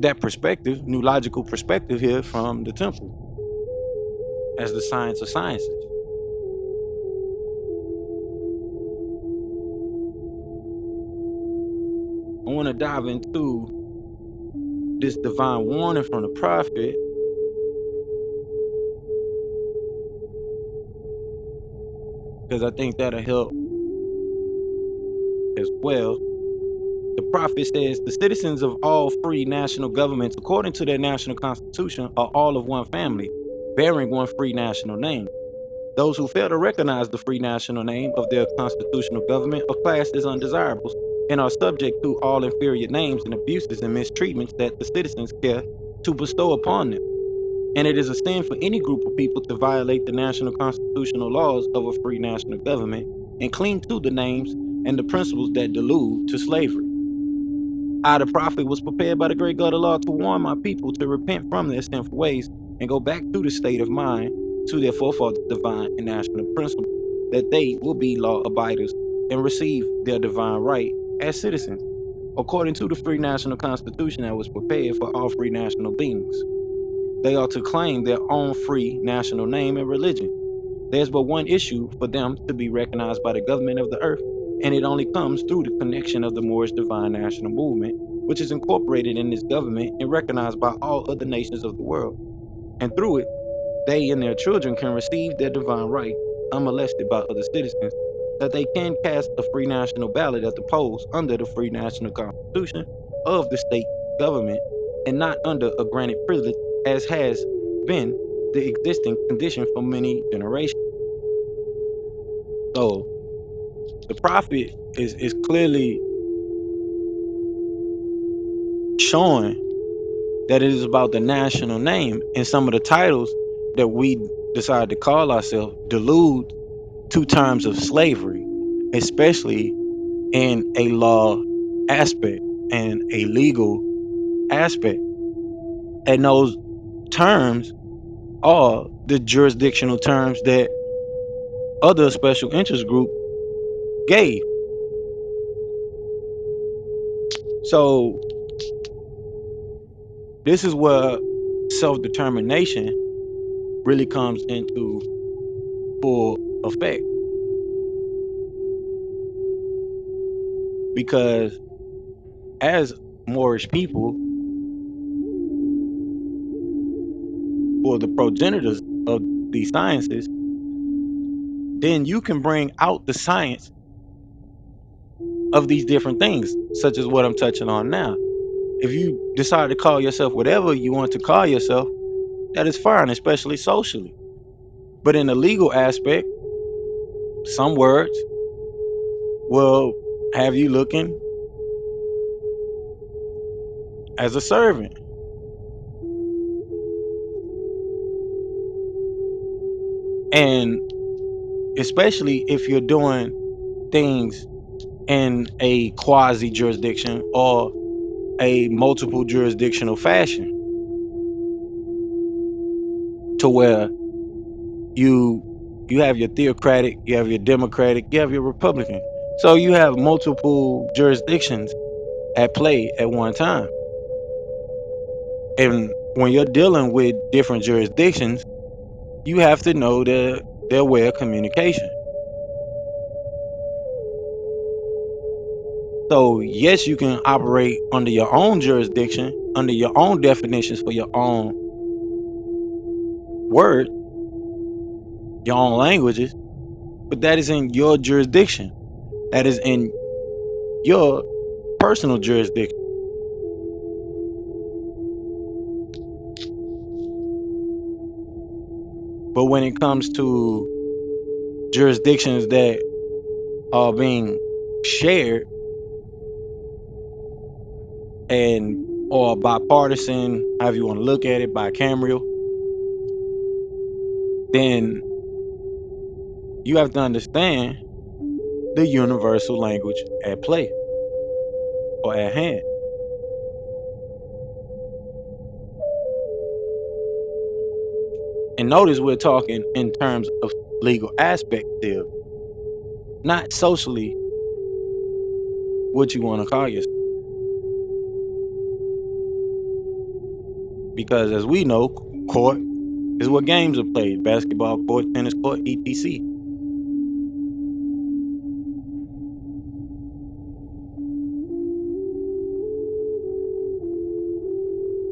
that perspective, new logical perspective here from the temple as the science of sciences. I want to dive into this divine warning from the prophet because I think that'll help as well. The prophet says the citizens of all free national governments, according to their national constitution, are all of one family, bearing one free national name. Those who fail to recognize the free national name of their constitutional government are classed as undesirables and are subject to all inferior names and abuses and mistreatments that the citizens care to bestow upon them. And it is a sin for any group of people to violate the national constitutional laws of a free national government and cling to the names and the principles that delude to slavery. I, the prophet, was prepared by the great God of law to warn my people to repent from their sinful ways and go back to the state of mind to their forefathers' divine and national principle, that they will be law abiders and receive their divine right as citizens, according to the free national constitution that was prepared for all free national beings. They are to claim their own free national name and religion. There's but one issue for them to be recognized by the government of the earth, and it only comes through the connection of the Moorish divine national movement, which is incorporated in this government and recognized by all other nations of the world. And through it, they and their children can receive their divine right unmolested by other citizens, that they can cast a free national ballot at the polls under the free national constitution of the state government and not under a granted privilege as has been the existing condition for many generations. So the prophet is clearly showing that it is about the national name, and some of the titles that we decide to call ourselves delude to terms of slavery, especially in a law aspect and a legal aspect. And those terms are the jurisdictional terms that other special interest group gave. So this is where self-determination really comes into full effect, because as Moorish people, or the progenitors of these sciences, then you can bring out the science of these different things, such as what I'm touching on now. If you decide to call yourself whatever you want to call yourself, that is fine, especially socially. But in the legal aspect, some words will have you looking as a servant. And especially if you're doing things in a quasi jurisdiction or a multiple jurisdictional fashion, to where you you have your theocratic, you have your democratic, you have your republican. So you have multiple jurisdictions at play at one time. And when you're dealing with different jurisdictions, you have to know their way of communication. So yes, you can operate under your own jurisdiction, under your own definitions for your own word, your own languages, but that is in your jurisdiction. That is in your personal jurisdiction. But when it comes to jurisdictions that are being shared and or bipartisan, however you want to look at it, bicameral, then you have to understand the universal language at play or at hand. And notice we're talking in terms of legal aspect still, not socially what you want to call yourself. Because as we know, court is where games are played: basketball court, tennis court, etc.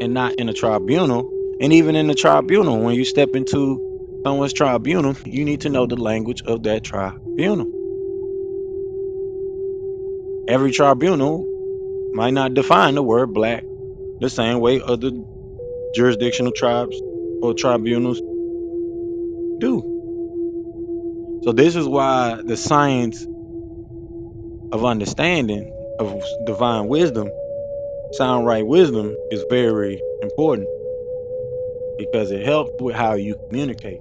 And not in a tribunal. And even in the tribunal, when you step into someone's tribunal, you need to know the language of that tribunal. Every tribunal might not define the word black the same way other jurisdictional tribes or tribunals do. So this is why the science of understanding of divine wisdom, sound right wisdom is very important because it helps with how you communicate.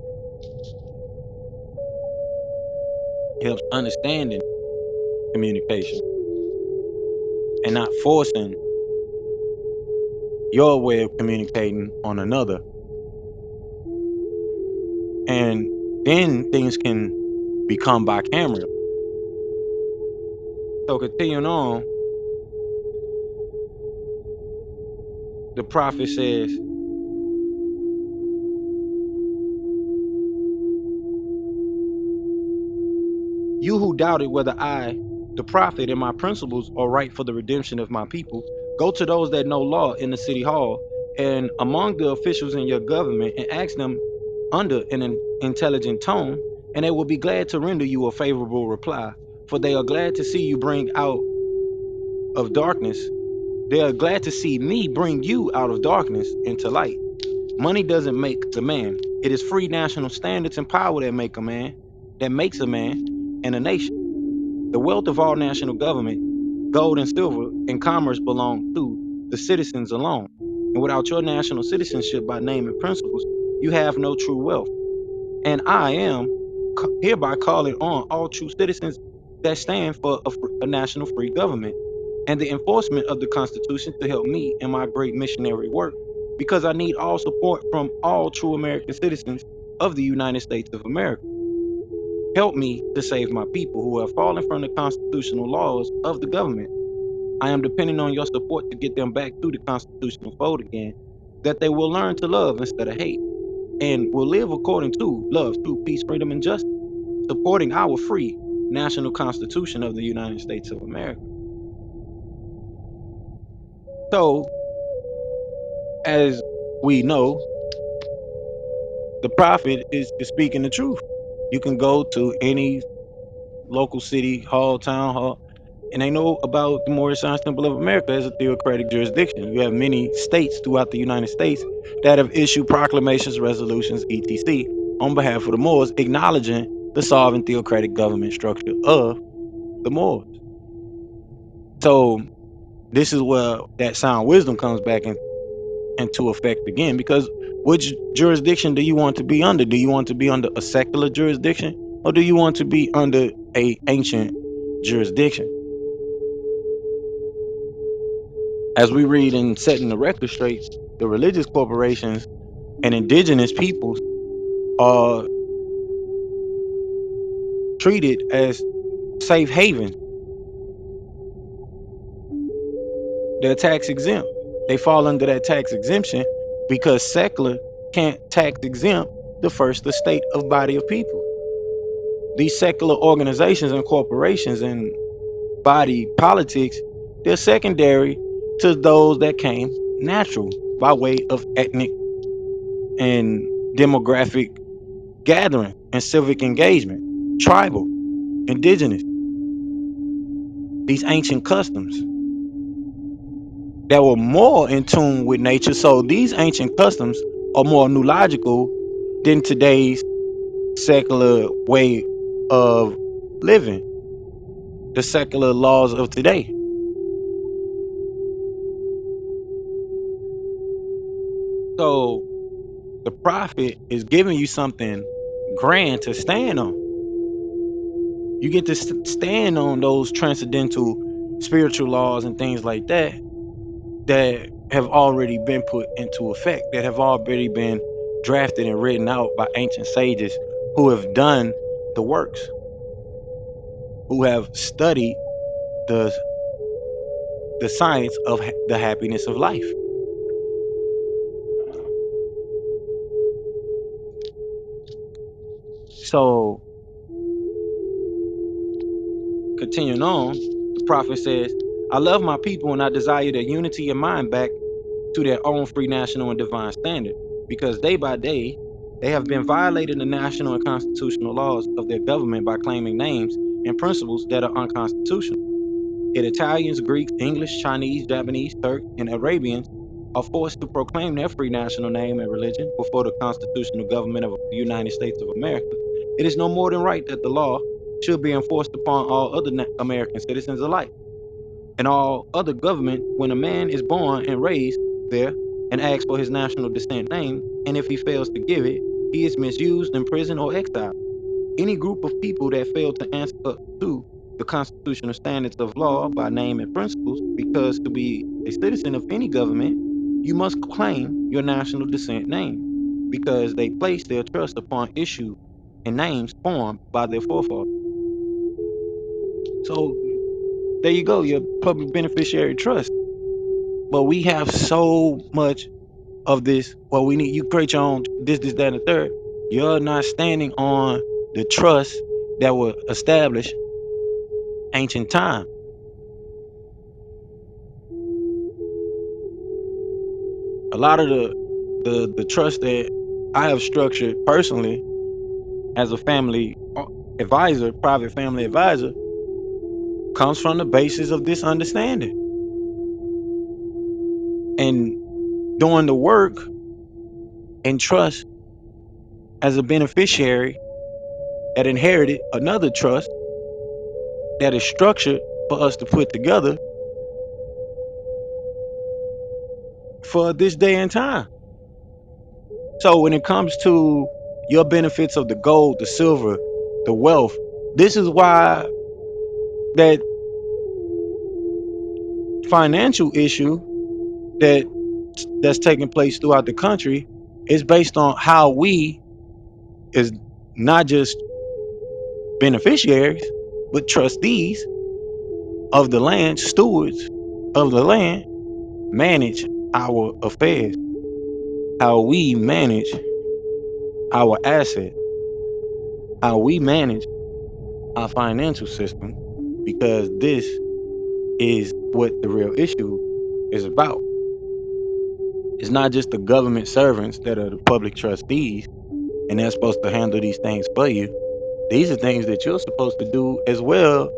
It helps understanding communication and not forcing your way of communicating on another. And then things can become bicameral. So continuing on, the prophet says, "You who doubted whether I, the prophet, and my principles are right for the redemption of my people, go to those that know law in the city hall and among the officials in your government and ask them under an intelligent tone, and they will be glad to render you a favorable reply. For they are glad to see you bring out of darkness. They are glad to see me bring you out of darkness into light. Money doesn't make the man. It is free national standards and power that make a man, that makes a man and a nation. The wealth of all national government, gold and silver, and commerce belong to the citizens alone. And without your national citizenship by name and principles, you have no true wealth. And I am hereby calling on all true citizens that stand for a national free government and the enforcement of the Constitution to help me in my great missionary work, because I need all support from all true American citizens of the United States of America. Help me to save my people who have fallen from the constitutional laws of the government. I am depending on your support to get them back to the constitutional fold again, that they will learn to love instead of hate, and will live according to love, true peace, freedom, and justice, supporting our free national constitution of the United States of America." So, as we know, the prophet is speaking the truth. You can go to any local city hall, town hall, and they know about the Moorish Science Temple of America as a theocratic jurisdiction. You have many states throughout the United States that have issued proclamations, resolutions, etc., on behalf of the Moors, acknowledging the sovereign theocratic government structure of the Moors. So this is where that sound wisdom comes back into effect again, because which jurisdiction do you want to be under? Do you want to be under a secular jurisdiction, or do you want to be under a ancient jurisdiction? As we read in Setting the Record Straight, the religious corporations and indigenous peoples are treated as safe havens. They're tax exempt. They fall under that tax exemption because secular can't tax exempt the first estate of body of people. These secular organizations and corporations and body politics, they're secondary to those that came natural by way of ethnic and demographic gathering and civic engagement, tribal, indigenous, these ancient customs that were more in tune with nature. So these ancient customs are more neurological than today's secular way of living, the secular laws of today. So the prophet is giving you something grand to stand on. You get to stand on those transcendental spiritual laws and things like that that have already been put into effect, that have already been drafted and written out by ancient sages who have done the works, who have studied the science of the happiness of life. So, continuing on, the prophet says, "I love my people and I desire their unity and mind back to their own free national and divine standard, because day by day they have been violating the national and constitutional laws of their government by claiming names and principles that are unconstitutional. Yet Italians, Greeks, English, Chinese, Japanese, Turks, and Arabians are forced to proclaim their free national name and religion before the constitutional government of the United States of America. It is no more than right that the law should be enforced upon all other American citizens alike. and all other government when a man is born and raised there and asks for his national descent name, and if he fails to give it, he is misused, imprisoned, or exiled. Any group of people that fail to answer up to the constitutional standards of law by name and principles, because to be a citizen of any government, you must claim your national descent name, because they place their trust upon issues and names formed by their forefathers. So there you go, your public beneficiary trust. But we have so much of this. Well, we need you create your own this, that, and the third. You're not standing on the trust that were established ancient time. A lot of the trust that I have structured personally as a family advisor, private family advisor, comes from the basis of this understanding and doing the work and trust as a beneficiary that inherited another trust that is structured for us to put together for this day and time. So when it comes to your benefits of the gold, the silver, the wealth, this is why that financial issue that's taking place throughout the country is based on how we is not just beneficiaries but trustees of the land, stewards of the land, manage our affairs, how we manage our assets, how we manage our financial system, because this is what the real issue is about. It's not just the government servants that are the public trustees and they're supposed to handle these things for you. These are things that you're supposed to do as well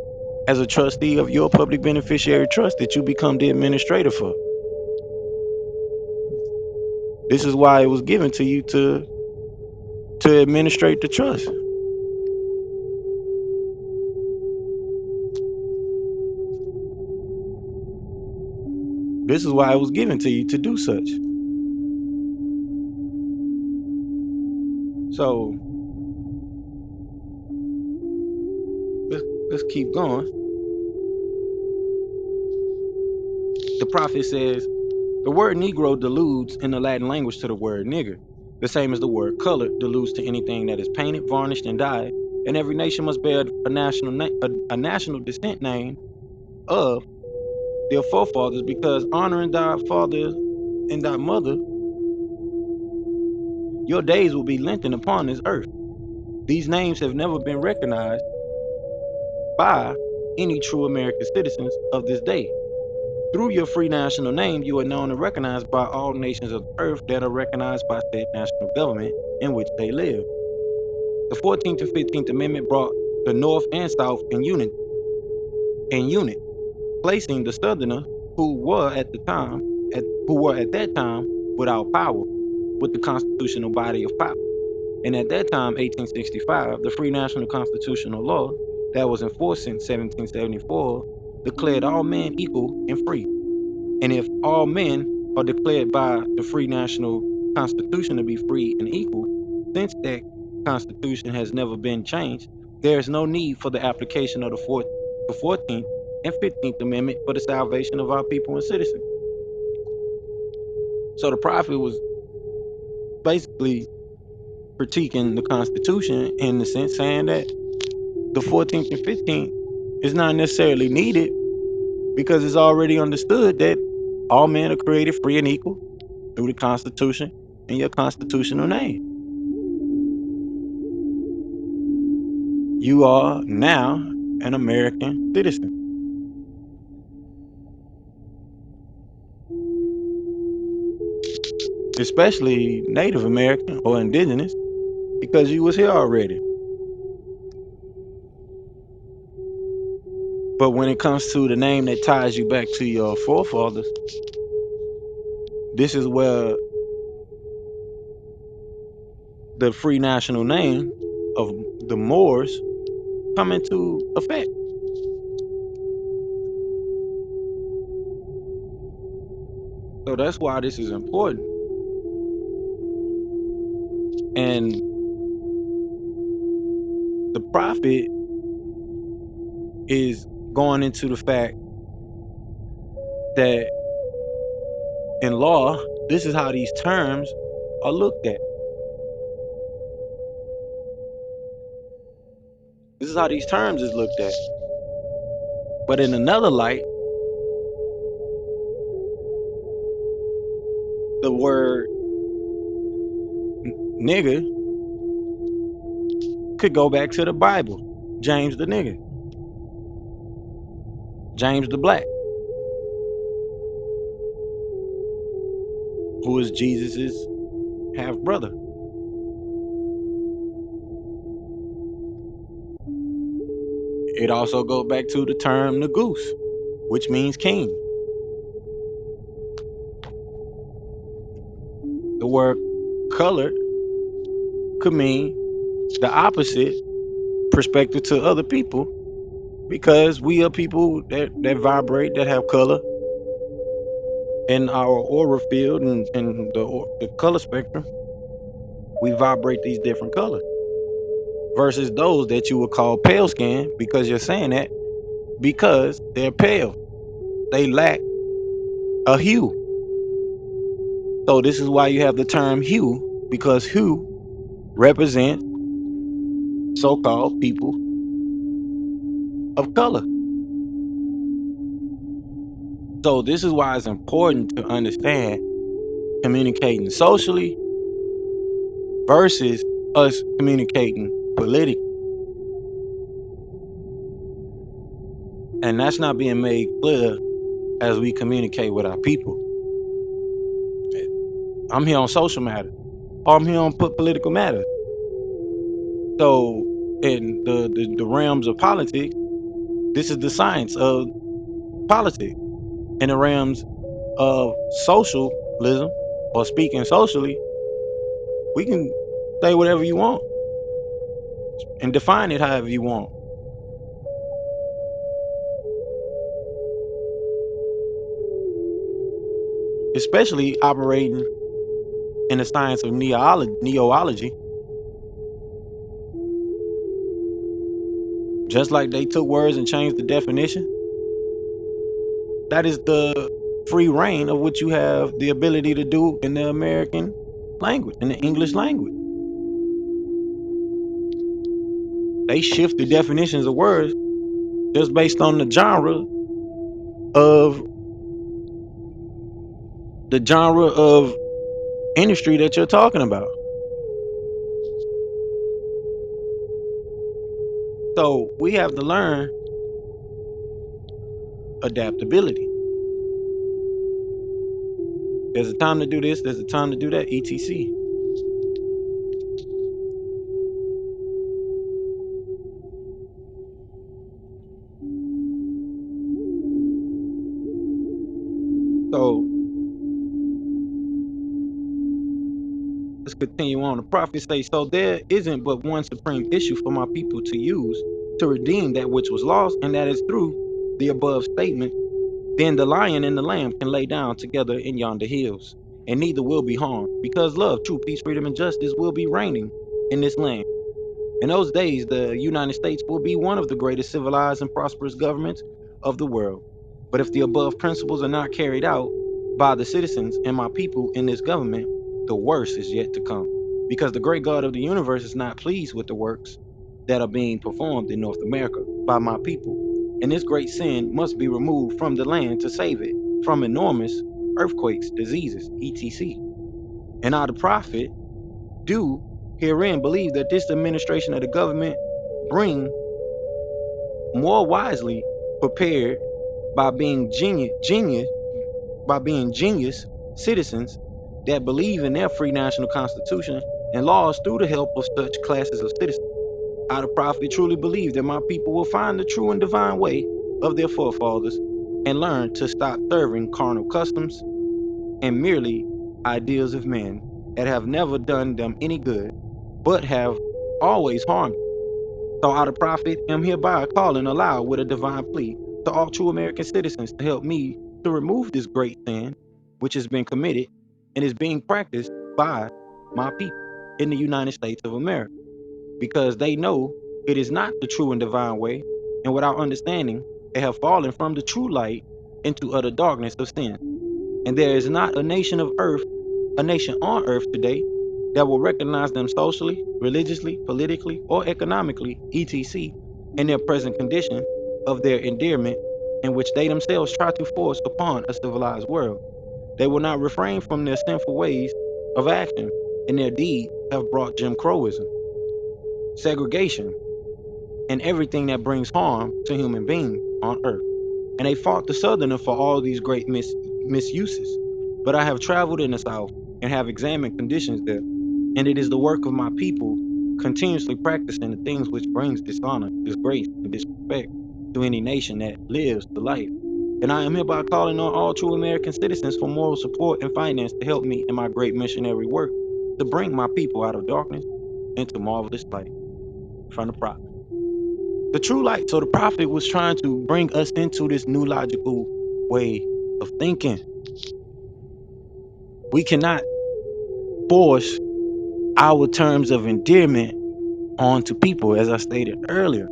as a trustee of your public beneficiary trust that you become the administrator for. This is why it was given to you to administrate the trust. This is why it was given to you to do such. So let's keep going. The prophet says, the word Negro deludes in the Latin language to the word nigger, the same as the word colored deludes to anything that is painted, varnished, and dyed. And every nation must bear a national descent name of their forefathers, because honoring thy father and thy mother, your days will be lengthened upon this earth. These names have never been recognized by any true American citizens of this day. Through your free national name, you are known and recognized by all nations of the earth that are recognized by said national government in which they live. The 14th and 15th Amendment brought the North and South in unit, placing the Southerners who were at that time without power, with the constitutional body of power. And at that time, 1865, the free national constitutional law that was enforced in 1774 declared all men equal and free. And if all men are declared by the free national constitution to be free and equal, since that constitution has never been changed, there is no need for the application of the 14th and 15th Amendment for the salvation of our people and citizens. So the prophet was basically critiquing the Constitution in the sense saying that the 14th and 15th is not necessarily needed, because it's already understood that all men are created free and equal through the Constitution and your constitutional name. You are now an American citizen. Especially Native American or indigenous, because you was here already. But when it comes to the name that ties you back to your forefathers, this is where the free national name of the Moors come into effect. So that's why this is important. And the prophet is going into the fact that in law, this is how these terms are looked at. This is how these terms is looked at. But in another light, the word nigger could go back to the Bible. James the nigger. James the black. Who is Jesus's half brother. It also goes back to the term Nagus, which means king. The word colored could mean the opposite perspective to other people, because we are people that vibrate, that have color in our aura field and the color spectrum. We vibrate these different colors versus those that you would call pale skin, because you're saying that because they're pale. They lack a hue. So this is why you have the term hue, because hue represents so-called people of color. So this is why it's important to understand communicating socially versus us communicating politically. And that's not being made clear as we communicate with our people. I'm here on social matter, or I'm here on political matter. So in the realms of politics, this is the science of politics. In the realms of socialism, or speaking socially, we can say whatever you want and define it however you want. Especially operating in the science of neology. Just like they took words and changed the definition, that is the free reign of what you have the ability to do in the American language, in the English language. They shift the definitions of words just based on the genre of industry that you're talking about. So we have to learn adaptability. There's a time to do this, there's a time to do that, etc. So let's continue on. The prophet says, so there isn't but one supreme issue for my people to use to redeem that which was lost, and that is through the above statement. Then the lion and the lamb can lay down together in yonder hills, and neither will be harmed, because love, true peace, freedom, and justice will be reigning in this land. In those days, the United States will be one of the greatest civilized and prosperous governments of the world. But if the above principles are not carried out by the citizens and my people in this government, the worst is yet to come. Because the great God of the universe is not pleased with the works that are being performed in North America by my people. And this great sin must be removed from the land to save it from enormous earthquakes, diseases, etc. And I, the prophet, do herein believe that this administration of the government bring more wisely prepared by being genius citizens that believe in their free national constitution and laws through the help of such classes of citizens. I, the prophet, truly believe that my people will find the true and divine way of their forefathers and learn to stop serving carnal customs and merely ideals of men that have never done them any good, but have always harmed. So I, the prophet, am hereby calling aloud with a divine plea to all true American citizens to help me to remove this great sin which has been committed and is being practiced by my people in the United States of America, because they know it is not the true and divine way, and without understanding, they have fallen from the true light into utter darkness of sin. And there is not a nation on earth today that will recognize them socially, religiously, politically, or economically, etc., in their present condition of their endearment, in which they themselves try to force upon a civilized world. They will not refrain from their sinful ways of action, and their deeds have brought Jim Crowism, segregation, and everything that brings harm to human beings on earth. And they fought the Southerner for all these great misuses. But I have traveled in the South and have examined conditions there, and it is the work of my people continuously practicing the things which brings dishonor, disgrace, and disrespect to any nation that lives the life. And I am hereby calling on all true American citizens for moral support and finance to help me in my great missionary work to bring my people out of darkness into marvelous light. From the prophet. The true light. So the prophet was trying to bring us into this new logical way of thinking. We cannot force our terms of endearment onto people, as I stated earlier.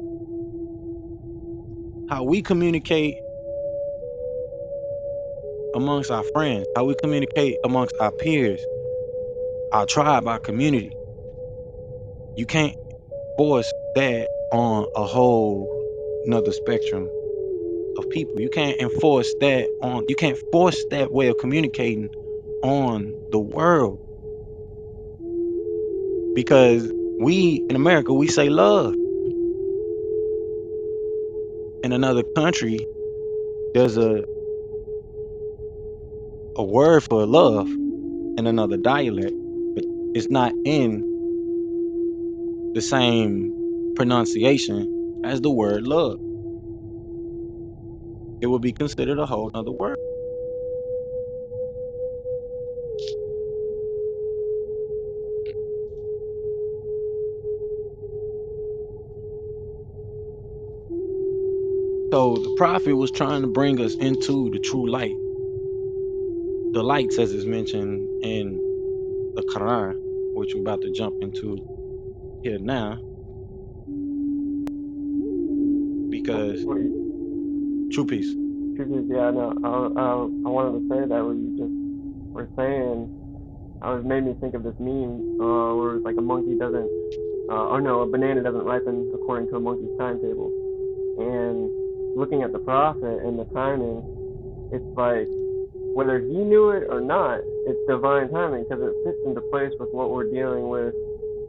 How we communicate amongst our friends, how we communicate amongst our peers, our tribe, our community. You can't force that on a whole another spectrum of people. You can't you can't force that way of communicating on the world. Because we in America, we say love. In another country, there's a word for love in another dialect, but it's not in the same pronunciation as the word love. It would be considered a whole other word. So the prophet was trying to bring us into the true light. The lights, as is mentioned in the Qur'aan, which we're about to jump into here now. Because true peace. Yeah, no, I wanted to say that what you just were saying, it made me think of this meme where it's like a banana doesn't ripen according to a monkey's timetable. And looking at the prophet and the timing, it's like whether he knew it or not, it's divine timing because it fits into place with what we're dealing with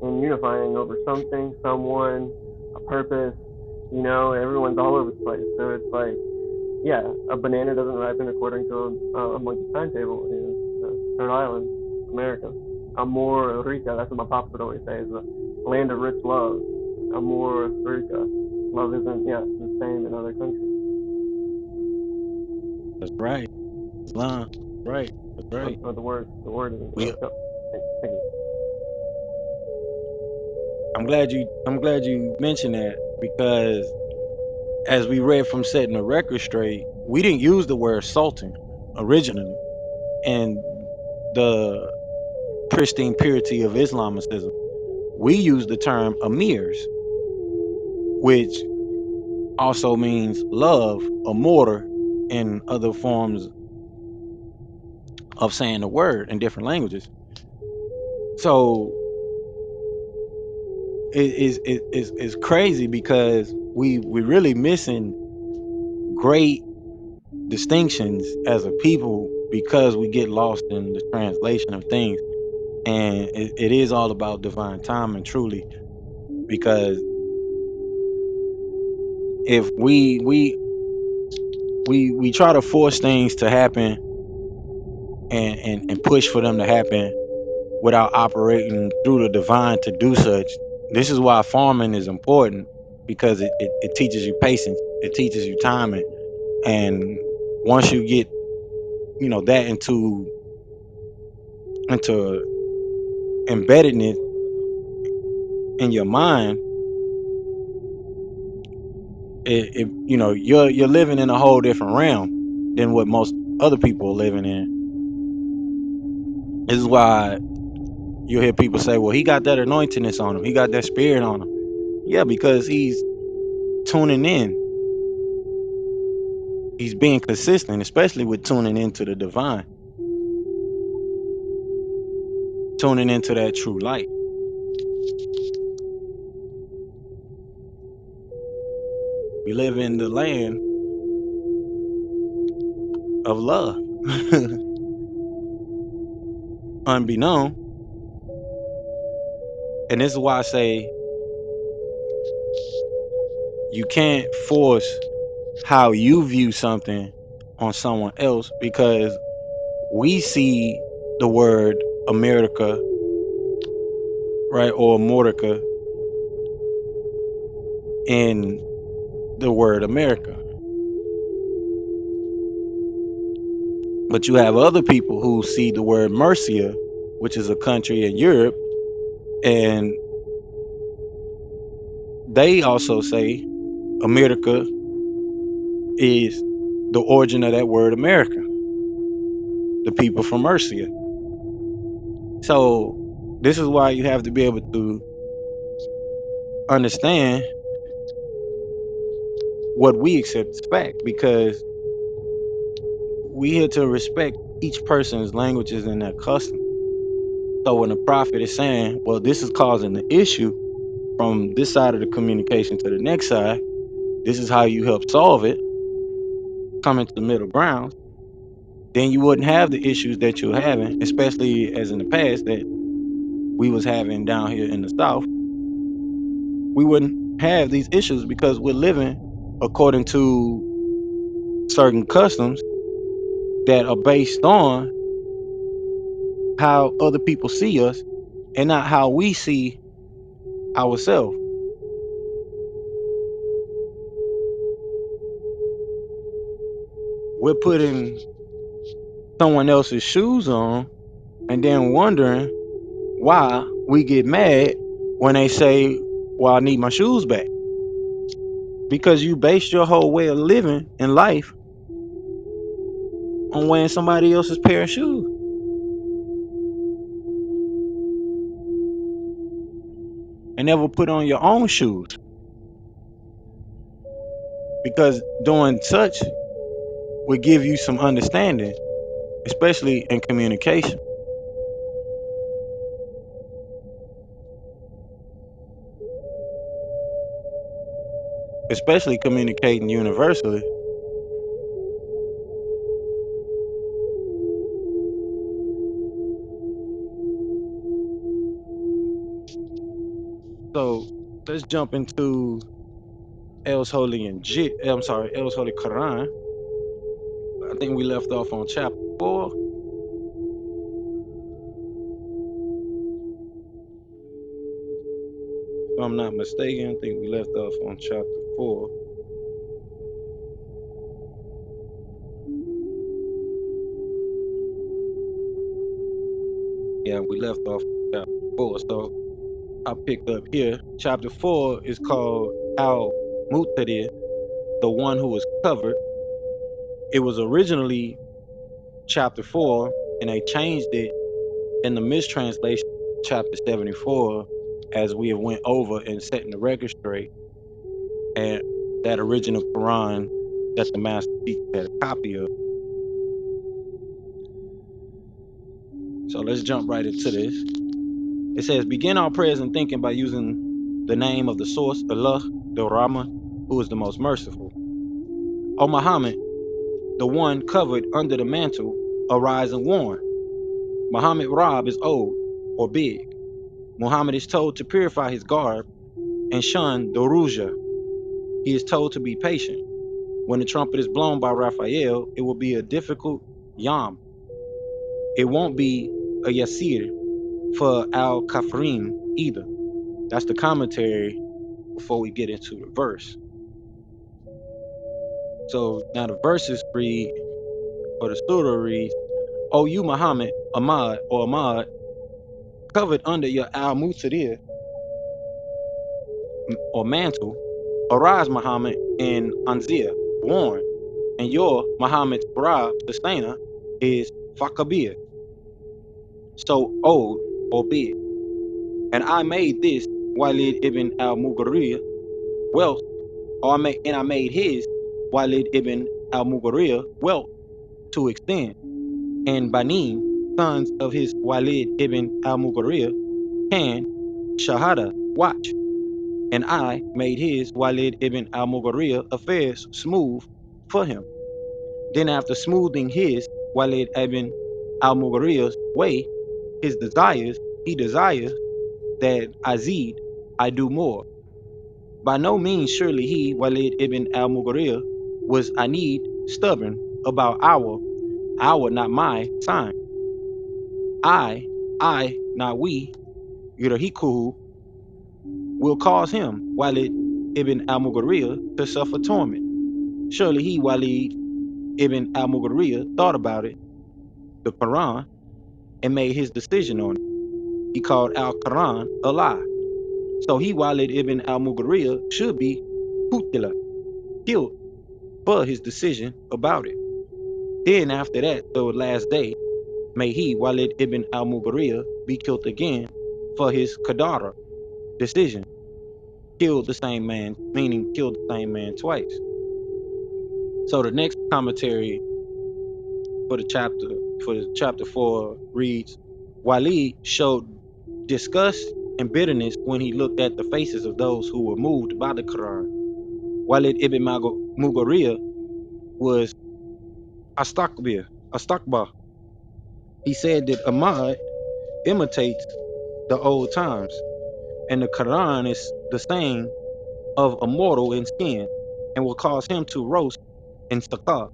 and unifying over something, someone, a purpose. Everyone's all over the place. So it's like, yeah, a banana doesn't ripen according to a monkey's timetable in Rhode Island, America. Amor Rica, that's what my papa would always say, is the land of rich love. Amor Rica. Love isn't, the same in other countries. That's right. Islam. Right. That's right. Or the word isn't. Thank you. I'm glad you mentioned that, because as we read from Setting the Record Straight, we didn't use the word sultan originally, and the pristine purity of Islamicism. We use the term emirs, which also means love, amor, in other forms of saying the word in different languages. So it's crazy because we really missing great distinctions as a people because we get lost in the translation of things. And it is all about divine timing, truly, because if we try to force things to happen and push for them to happen without operating through the divine to do such. This is why farming is important, because it teaches you patience, it teaches you timing. And once you get that into embeddedness in your mind, you're living in a whole different realm than what most other people are living in. This is why you'll hear people say, well, he got that anointingness on him. He got that spirit on him. Yeah, because he's tuning in. He's being consistent, especially with tuning into the divine, tuning into that true light. We live in the land of love. Unbeknown. And this is why I say you can't force how you view something on someone else, because we see the word America, right, or Mordecai in the word America. But you have other people who see the word Mercia, which is a country in Europe, and they also say America is the origin of that word America, the people from Mercia. So this is why you have to be able to understand what we accept as fact, because we here to respect each person's languages and their customs. So when the prophet is saying, well, this is causing the issue from this side of the communication to the next side, this is how you help solve it, come into the middle ground, then you wouldn't have the issues that you're having, especially as in the past that we was having down here in the South. We wouldn't have these issues because we're living according to certain customs that are based on how other people see us and not how we see ourselves. We're putting someone else's shoes on and then wondering why we get mad when they say, well, I need my shoes back. Because you based your whole way of living in life on wearing somebody else's pair of shoes and never put on your own shoes. Because doing such would give you some understanding, especially in communication, especially communicating universally. So let's jump into El's Holy Injiyl. I'm sorry, El's Holy Qur'aan. I think we left off on chapter 4. If I'm not mistaken, I think we left off on chapter 4. Yeah, we left off chapter 4. So I'll pick up here. Chapter 4 is called Al Mutadir, the one who was covered. It was originally chapter 4, and they changed it in the mistranslation chapter 74, as we have went over and setting the record straight. And that original Quran that the master teacher had a copy of. So let's jump right into this. It says, begin our prayers and thinking by using the name of the source, Allah, the Rahman, who is the most merciful. O Muhammad, the one covered under the mantle, arise and warn. Muhammad Rab is old or big. Muhammad is told to purify his garb and shun the Ruja. He is told to be patient. When the trumpet is blown by Raphael, it will be a difficult Yam. It won't be a Yasir for Al Kafrim either. That's the commentary before we get into the verse. So now the verses read, or the surah reads, O you Muhammad, Ahmad or Ahmad, covered under your Al Mutadir or mantle, arise Muhammad and Anzir, warn, and your Muhammad's Rab, sustainer, is Fakabir. so old or big. And I made this Walid ibn al-Mughirah wealth, and I made his Walid ibn al-Mughirah wealth to extend. And Banim, sons of his Walid ibn al-Mughirah, can Shahada watch. And I made his Walid ibn al-Mughirah affairs smooth for him. Then after smoothing his Walid ibn al-Mughirah's way, his desires, he desires that I do more. By no means surely he, Walid ibn al-Mughirah, was stubborn about our not my sign. I, not we, Yurahikuhu, will cause him, Walid ibn al-Mughirah, to suffer torment. Surely he, Walid ibn al-Mughirah, thought about it, the Qur'an, and made his decision on it. He called al-Qur'an a lie. So he, Walid ibn al-Mughirah, should be Qutila, killed, for his decision about it. Then after that, the last day, may he, Walid ibn al-Mughirah, be killed again for his Qadara decision. Killed the same man, meaning killed the same man twice. So the next commentary for chapter 4 reads, Walid showed disgust and bitterness when he looked at the faces of those who were moved by the Quran. Walid ibn Mughirah was Astakbar. He said that Ahmad imitates the old times, and the Quran is the saying of a mortal in skin, and will cause him to roast in Sakar.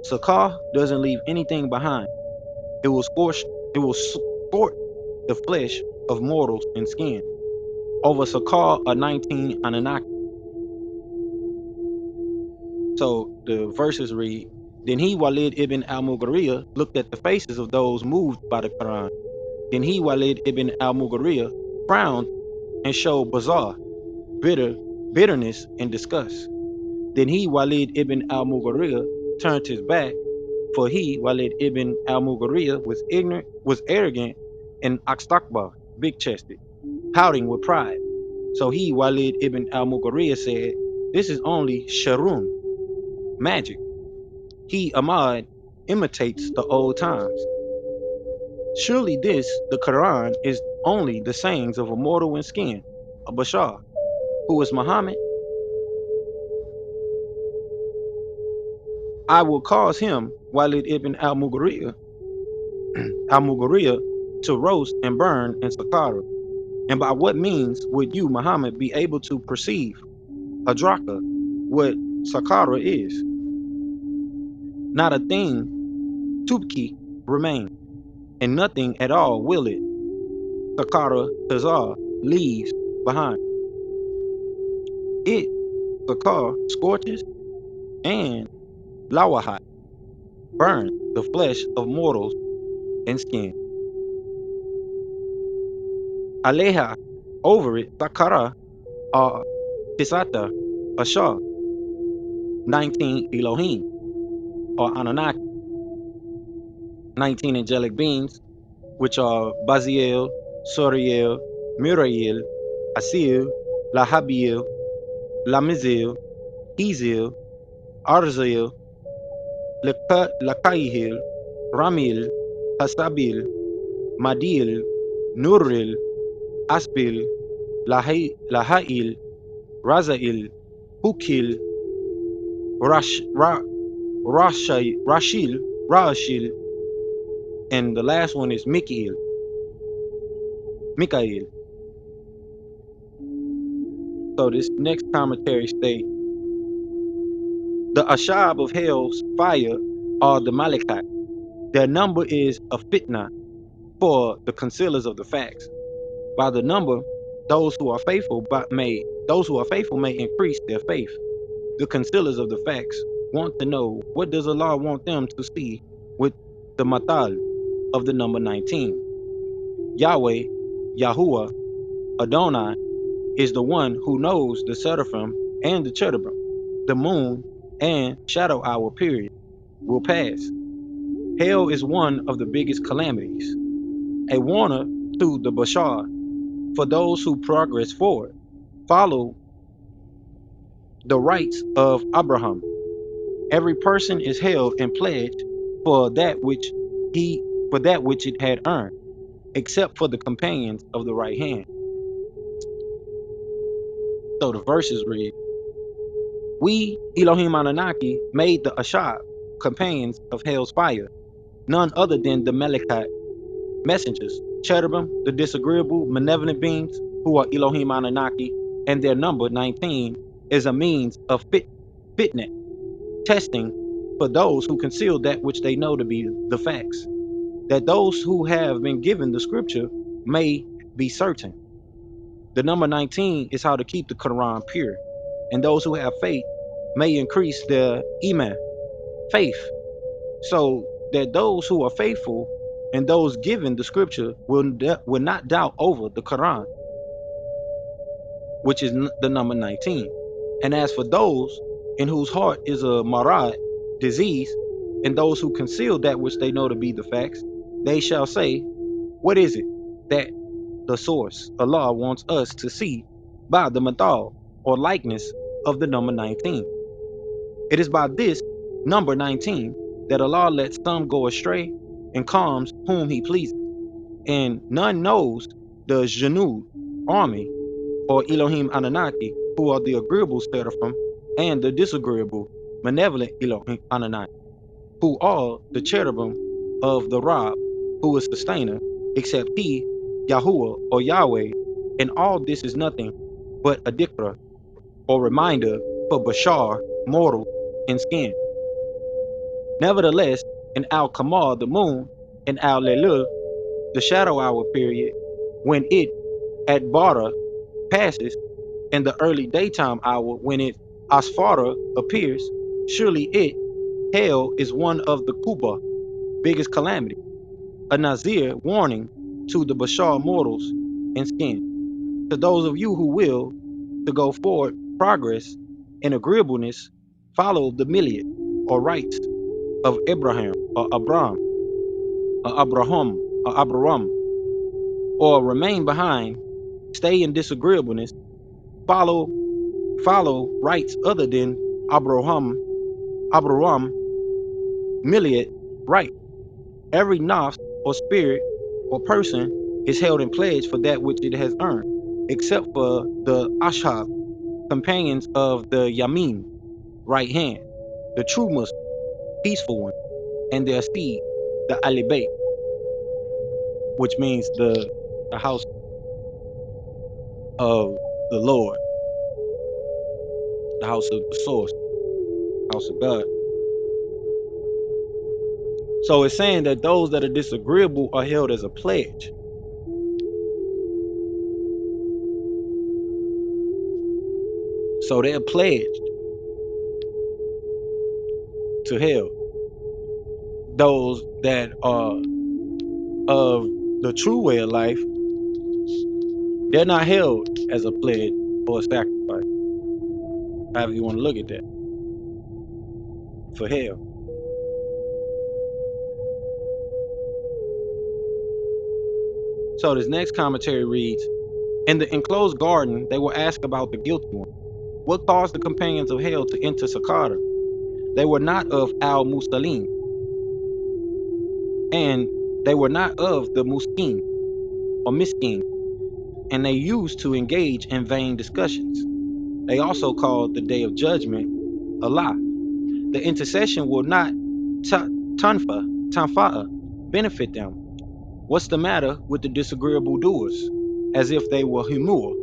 Sakar doesn't leave anything behind. It will sport the flesh of mortals in skin. Over Sakar are 19 Anunnaki. So the verses read, then he, Walid ibn al-Mughirah, looked at the faces of those moved by the Quran. Then he, Walid ibn al-Mughirah, frowned and showed bitterness and disgust. Then he, Walid ibn al-Mughirah, turned his back, for he, Walid ibn al-Mughirah, was arrogant and Astakbar, big-chested, pouting with pride. So he, Walid ibn al-Mughirah, said, this is only Sharun, magic. He, Ahmad, imitates the old times. Surely this, the Quran, is only the sayings of a mortal in skin, a Bashar, who is Muhammad. I will cause him, Walid ibn al-Mughirah, to roast and burn in Saqqara. And by what means would you, Muhammad, be able to perceive, Adraka, what Saqqara is? Not a thing, Tubki, remain, and nothing at all will it, Saqqara Tazar, leaves behind. It, Saqqar, scorches, and Lawahat, burns the flesh of mortals and skin. Aleha, over it, Saqqara, are Tisata, Ashar, 19 Elohim, or Anunnaki, 19 angelic beings, which are Baziel, Soriel, Muriel, Asil, Lahabiel, Lamizel, Ezil, Arzel, Lakaihil, Ramil, Hasabil, Madil, Nuril, Asbil, Lahail, Razail, Hukil, Rashil, and the last one is Mikael. So this next commentary states, the Ashab of hell's fire are the Malakat. Their number is a fitna for the concealers of the facts. By the number, those who are faithful may increase their faith. The concealers of the facts want to know, what does Allah want them to see with the matal of the number 19? Yahweh, Yahuwah, Adonai, is the one who knows the seraphim and the cherubim, the moon and shadow hour period will pass. Hell is one of the biggest calamities. a warner to the Bashar for those who progress forward, follow the rights of Abraham. Every person is held in pledge for that which it had earned, except for the companions of the right hand. So the verses read, we, Elohim Anunnaki, made the Ashab, companions of hell's fire, none other than the Melechite messengers, cherubim, the disagreeable, malevolent beings, who are Elohim Anunnaki, and their number 19 is a means of fitness, testing for those who conceal that which they know to be the facts, that those who have been given the scripture may be certain. The number 19 is how to keep the Quran pure, and those who have faith may increase their iman, faith, so that those who are faithful and those given the scripture will not doubt over the Quran, which is the number 19. And as for those in whose heart is a marad, disease, and those who conceal that which they know to be the facts, they shall say, what is it that the source, Allah, wants us to see by the mathal, or likeness of the number 19? It is by this number 19 that Allah lets some go astray and calms whom He pleases. And none knows the Janud army, or Elohim Anunnaki, who are the agreeable seraphim, and the disagreeable, malevolent Elohim Anunnaki, who are the cherubim of the Rab, who is sustainer, except He, Yahuwah or Yahweh, and all this is nothing but a dikra, or reminder for Bashar, mortal, and skin. Nevertheless, in Al-Kamar, the moon, and Al-Lelul, the shadow hour period, when it at Bara passes, and the early daytime hour when it Asfara appears, surely it, hell, is one of the Kuba, biggest calamity, a Nazir warning to the Bashar mortals and skin. To those of you who will to go forward, progress, and agreeableness, follow the million or rights of Abraham or Abram or Abraham, or remain behind, stay in disagreeableness, follow rights other than Abraham, million right. Every nafs or spirit or person is held in pledge for that which it has earned, except for the Ashab, companions of the Yamin, right hand, the true Muslim, peaceful one, and their seed, the Ali Bayt, which means the house of the Lord, the house of the source, house of God. So it's saying that those that are disagreeable are held as a pledge. So they're pledged to hell. Those that are of the true way of life, they're not held as a pledge or a sacrifice, however you want to look at that, for hell. So this next commentary reads, in the enclosed garden, they will ask about the guilty one. What caused the companions of hell to enter Sakara? They were not of Al-Mustalim, and they were not of the Muskin or Miskin, and they used to engage in vain discussions. They also called the day of judgment Allah. The intercession will not tanfa'a, benefit them. What's the matter with the disagreeable doers? As if they were humur.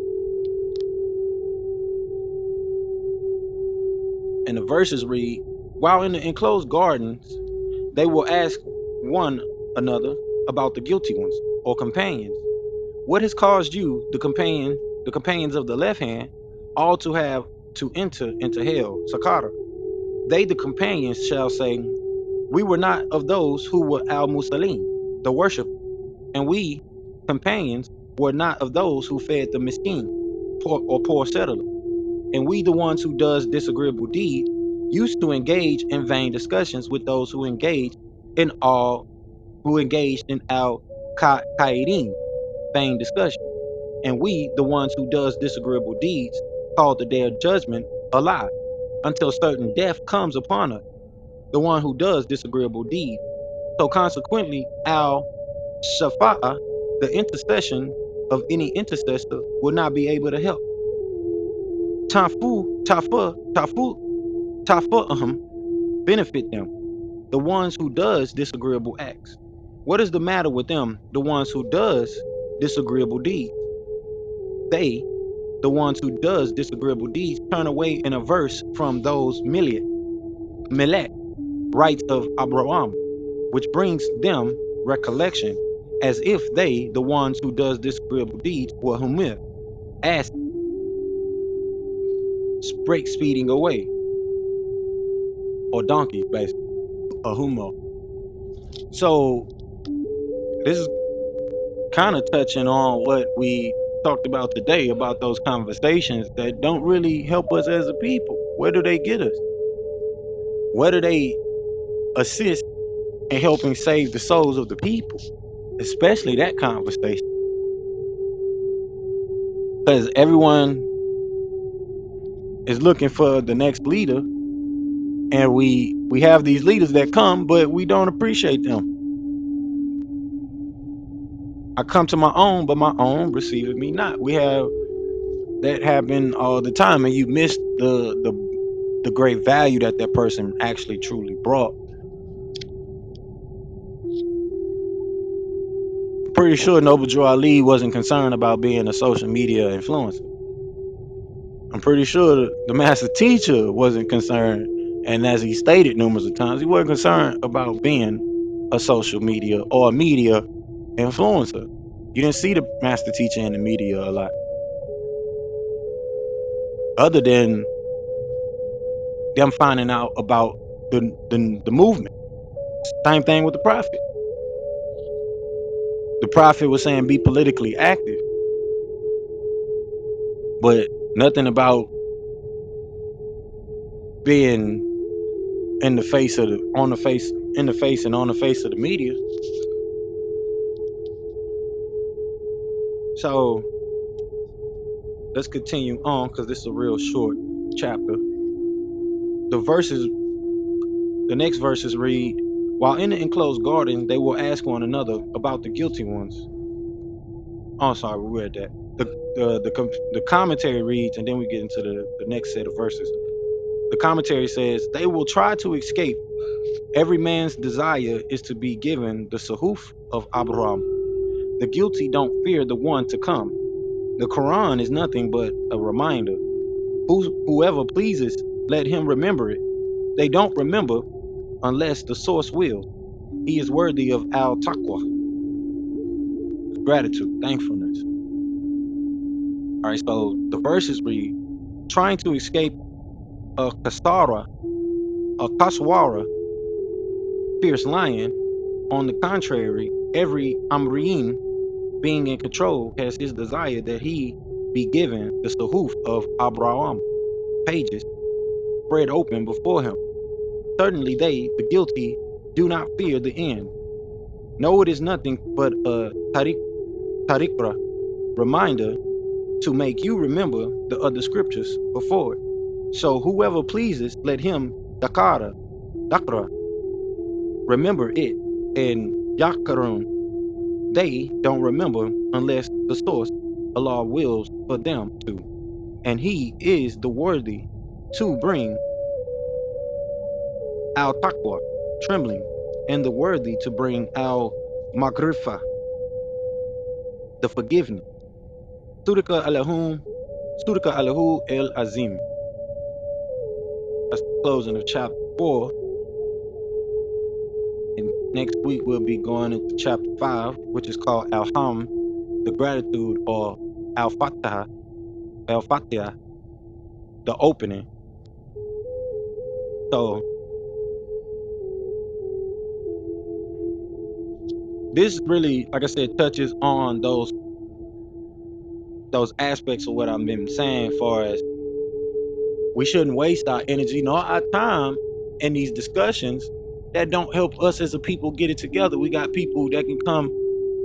And the verses read, while in the enclosed gardens, they will ask one another about the guilty ones or companions. What has caused you, the companions of the left hand, all to have to enter into hell, Sakara? They, the companions, shall say, we were not of those who were al-Musalim, the worship, and we, companions, were not of those who fed the miskin, poor settler. And we, the ones who does disagreeable deed, used to engage in vain discussions with those who engaged in al Kairin, vain discussion. And we, the ones who does disagreeable deeds, call the day of judgment a lie, until certain death comes upon us, the one who does disagreeable deeds. So consequently, al shafa'ah, the intercession of any intercessor, will not be able to help. Tafu'ahum benefit them, the ones who does disagreeable acts. What is the matter with them, the ones who does disagreeable deeds? They, the ones who does disagreeable deeds, turn away in a verse from those millet rights of Abraham, which brings them recollection, as if they, the ones who does disagreeable deeds, were humir, ass break speeding away, or donkeys, basically, a humo. So this is kind of touching on what we talked about today, about those conversations that don't really help us as a people. Where do they get us? Where do they assist in helping save the souls of the people? Especially that conversation. Because everyone is looking for the next leader, and we have these leaders that come, but we don't appreciate them. I come to my own, but my own receiveth me not. We have that happen all the time, and you miss the great value that that person actually truly brought. Pretty sure Noble Drew Ali wasn't concerned about being a social media influencer. I'm pretty sure the master teacher wasn't concerned, and as he stated numerous of times, he wasn't concerned about being a social media or a media influencer. You didn't see the master teacher in the media a lot, other than them finding out about the movement. Same thing with the prophet. The prophet was saying be politically active, but nothing about being in the face of the on the face in the face and on the face of the media. So let's continue on, because this is a real short chapter. The next verses read, while in the enclosed garden, they will ask one another about the guilty ones. Oh, sorry, we read that. The commentary reads, and then we get into the next set of verses. The commentary says, they will try to escape. Every man's desire is to be given the Suhuf of Abraham. The guilty don't fear the one to come. The Qur'an is nothing but a reminder. Whoever pleases, let him remember it. They don't remember unless the source wills. He is worthy of al-taqwa, gratitude, thankfulness. All right, so the verses read, trying to escape a kaswara, fierce lion. On the contrary, every Amri'in, being in control, has his desire that he be given the Suhuf of Abraham, pages spread open before him. Certainly they, the guilty, do not fear the end. No, it is nothing but a tariqra, reminder to make you remember the other scriptures before it. So whoever pleases, let him dakra, remember it, and yakarun, they don't remember unless the source, Allah, wills for them to. And he is the worthy to bring al-taqwa, trembling, and the worthy to bring al-maghrifa, the forgiveness. Surika alahu el azim. That's the closing of chapter 4. And next week we'll be going into chapter 5, which is called Al-Ham, the gratitude, or Al-Fatiha, the opening. So this really, like I said, touches on those aspects of what I've been saying, far as we shouldn't waste our energy nor our time in these discussions that don't help us as a people get it together. We got people that can come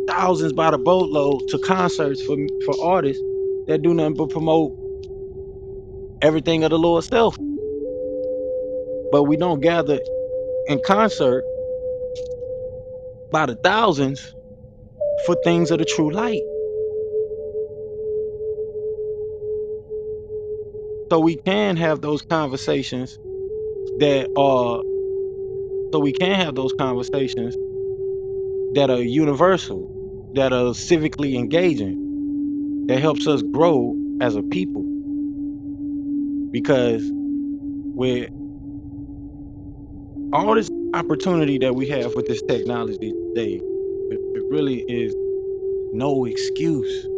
thousands by the boatload to concerts for artists that do nothing but promote everything of the Lord's self. But we don't gather in concert by the thousands for things of the true light. So we can have those conversations that are so we can have those conversations that are universal, that are civically engaging, that helps us grow as a people. Because with all this opportunity that we have with this technology today, it really is no excuse.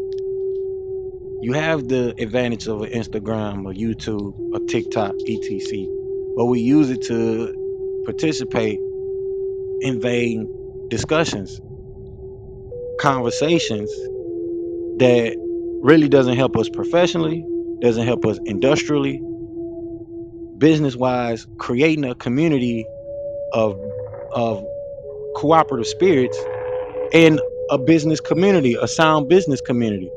You have the advantage of an Instagram or YouTube or TikTok, etc. But we use it to participate in vain discussions, conversations that really doesn't help us professionally, doesn't help us industrially, business wise, creating a community of of cooperative spirits and a business community, a sound business community,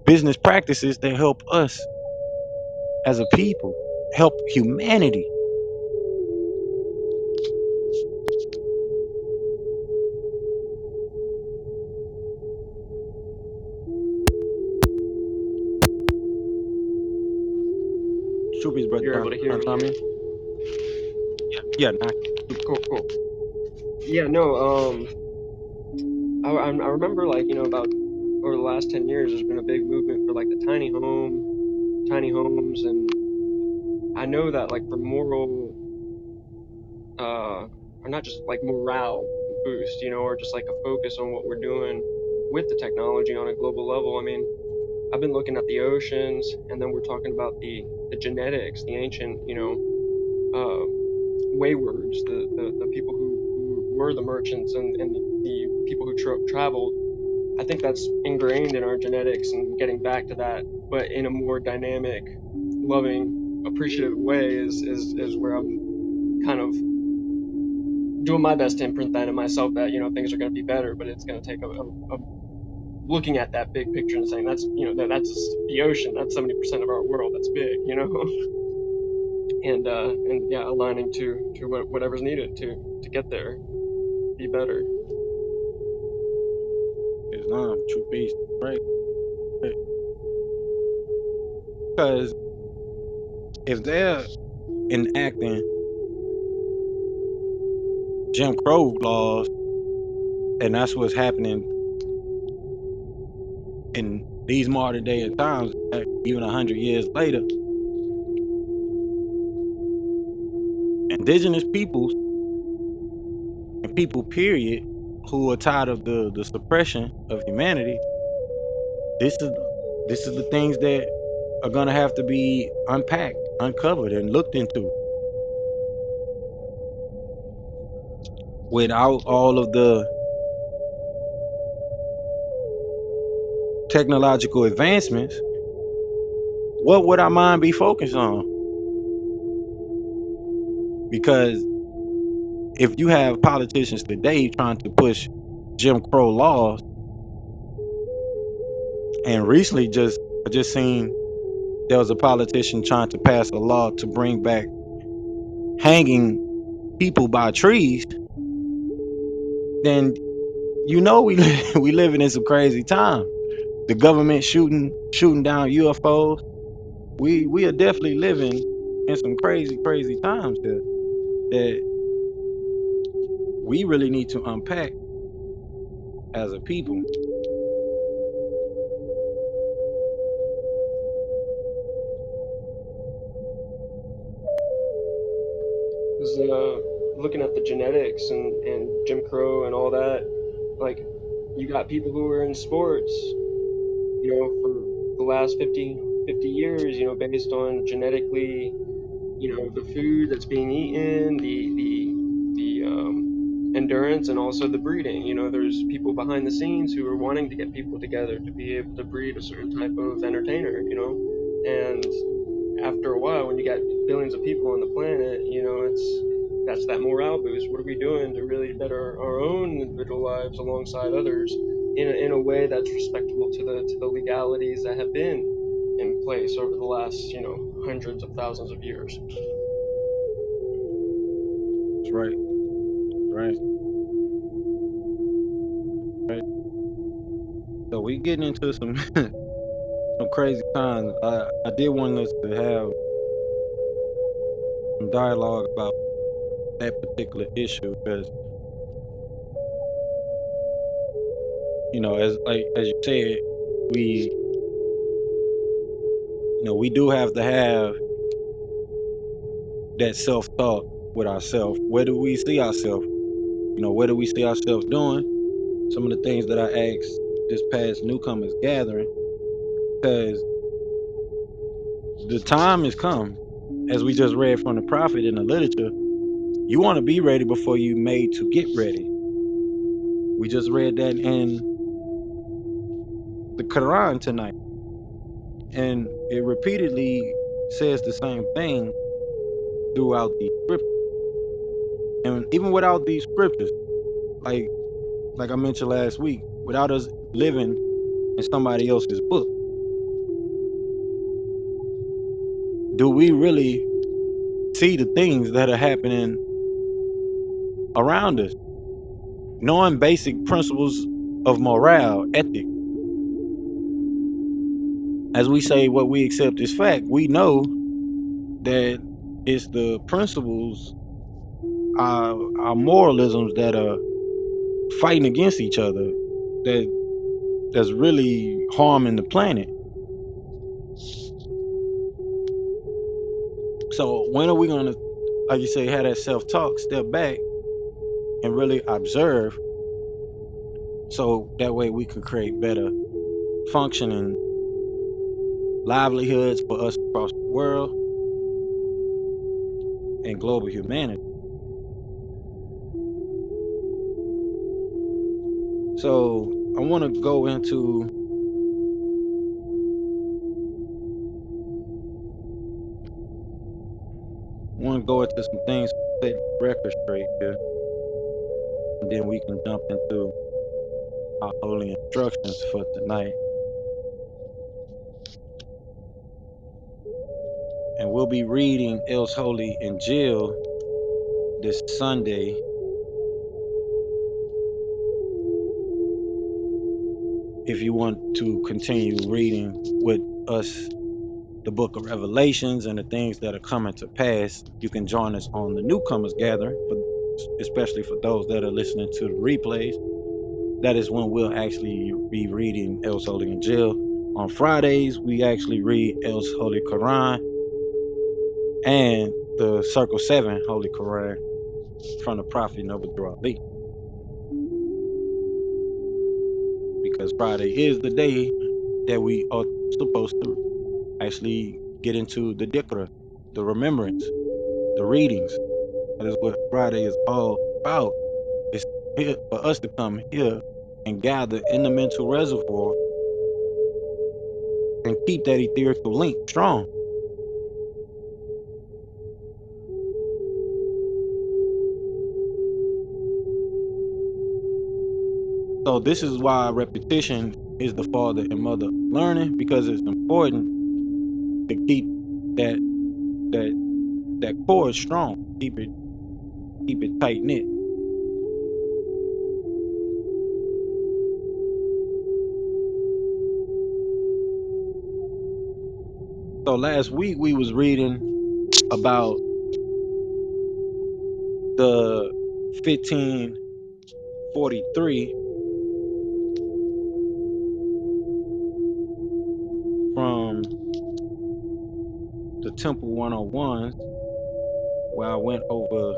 business practices that help us as a people, help humanity. Shoopies, brother You're John, able to hear trying to me chime here. in? Yeah, nah. Cool. Yeah, no. I remember, like, about over the last 10 years, there's been a big movement for like the tiny homes, and I know that, like, for moral, or not just like morale boost, or just like a focus on what we're doing with the technology on a global level. I mean, I've been looking at the oceans, and then we're talking about the genetics, the ancient, uh, waywards, the people who were the merchants, and the people who traveled. I think that's ingrained in our genetics, and getting back to that, but in a more dynamic, loving, appreciative way is where I'm kind of doing my best to imprint that in myself, that things are going to be better, but it's going to take a looking at that big picture and saying that's that's the ocean, that's 70% of our world, that's big, and yeah, aligning to whatever's needed to get there, be better. Islam, true peace, right? Because if they're enacting Jim Crow laws, and that's what's happening in these modern day times, even 100 years later, indigenous peoples and people, period, who are tired of the suppression of humanity, this is this is the things that are gonna have to be unpacked, uncovered, and looked into. Without all of the technological advancements, what would our mind be focused on? Because if you have politicians today trying to push Jim Crow laws, and recently I just seen there was a politician trying to pass a law to bring back hanging people by trees, then we we living in some crazy times. The government shooting down UFOs. We are definitely living in some crazy times here that we really need to unpack as a people. Because looking at the genetics and Jim Crow and all that, like, you got people who are in sports, for the last 50 years, based on genetically, the food that's being eaten, the endurance, and also the breeding. There's people behind the scenes who are wanting to get people together to be able to breed a certain type of entertainer, and after a while, when you got billions of people on the planet, that's that morale boost. What are we doing to really better our own individual lives alongside others? in a way that's respectable to the legalities that have been in place over the last, hundreds of thousands of years. That's right. Right. Right. So we getting into some some crazy times. I did want us to have some dialogue about that particular issue because as you said, we we do have to have that self talk with ourselves. Where do we see ourselves? Where do we see ourselves doing? Some of the things that I asked this past newcomers gathering, because the time has come, as we just read from the prophet in the literature. You want to be ready before you made to get ready. We just read that in the Qur'an tonight, and it repeatedly says the same thing throughout these scriptures. And even without these scriptures, like I mentioned last week, without us living in somebody else's book, do we really see the things that are happening around us? Knowing basic principles of morale, ethic, as we say, what we accept as fact, we know that it's the principles, our moralisms that are fighting against each other, that's really harming the planet. So when are we gonna, like you say, have that self-talk, step back, and really observe, so that way we can create better functioning livelihoods for us across the world and global humanity. So I want to go into some things, set the record straight here, and then we can jump into our holy instructions for tonight. And we'll be reading El's Holy Injiyl this Sunday. If you want to continue reading with us the book of Revelations and the things that are coming to pass, you can join us on the newcomers gathering, especially for those that are listening to the replays. That is when we'll actually be reading El's Holy Injiyl. On Fridays, we actually read El's Holy Quran and the Circle 7 Holy Quran from the Prophet Zabuwr, because Friday is the day that we are supposed to actually get into the Dhikr, the remembrance, the readings. That is what Friday is all about. It's here for us to come here and gather in the mental reservoir and keep that etherical link strong. So this is why repetition is the father and mother of learning, because it's important to keep that that cord strong, keep it tight knit. So last week we was reading about the 1543 from the Temple 101s, where I went over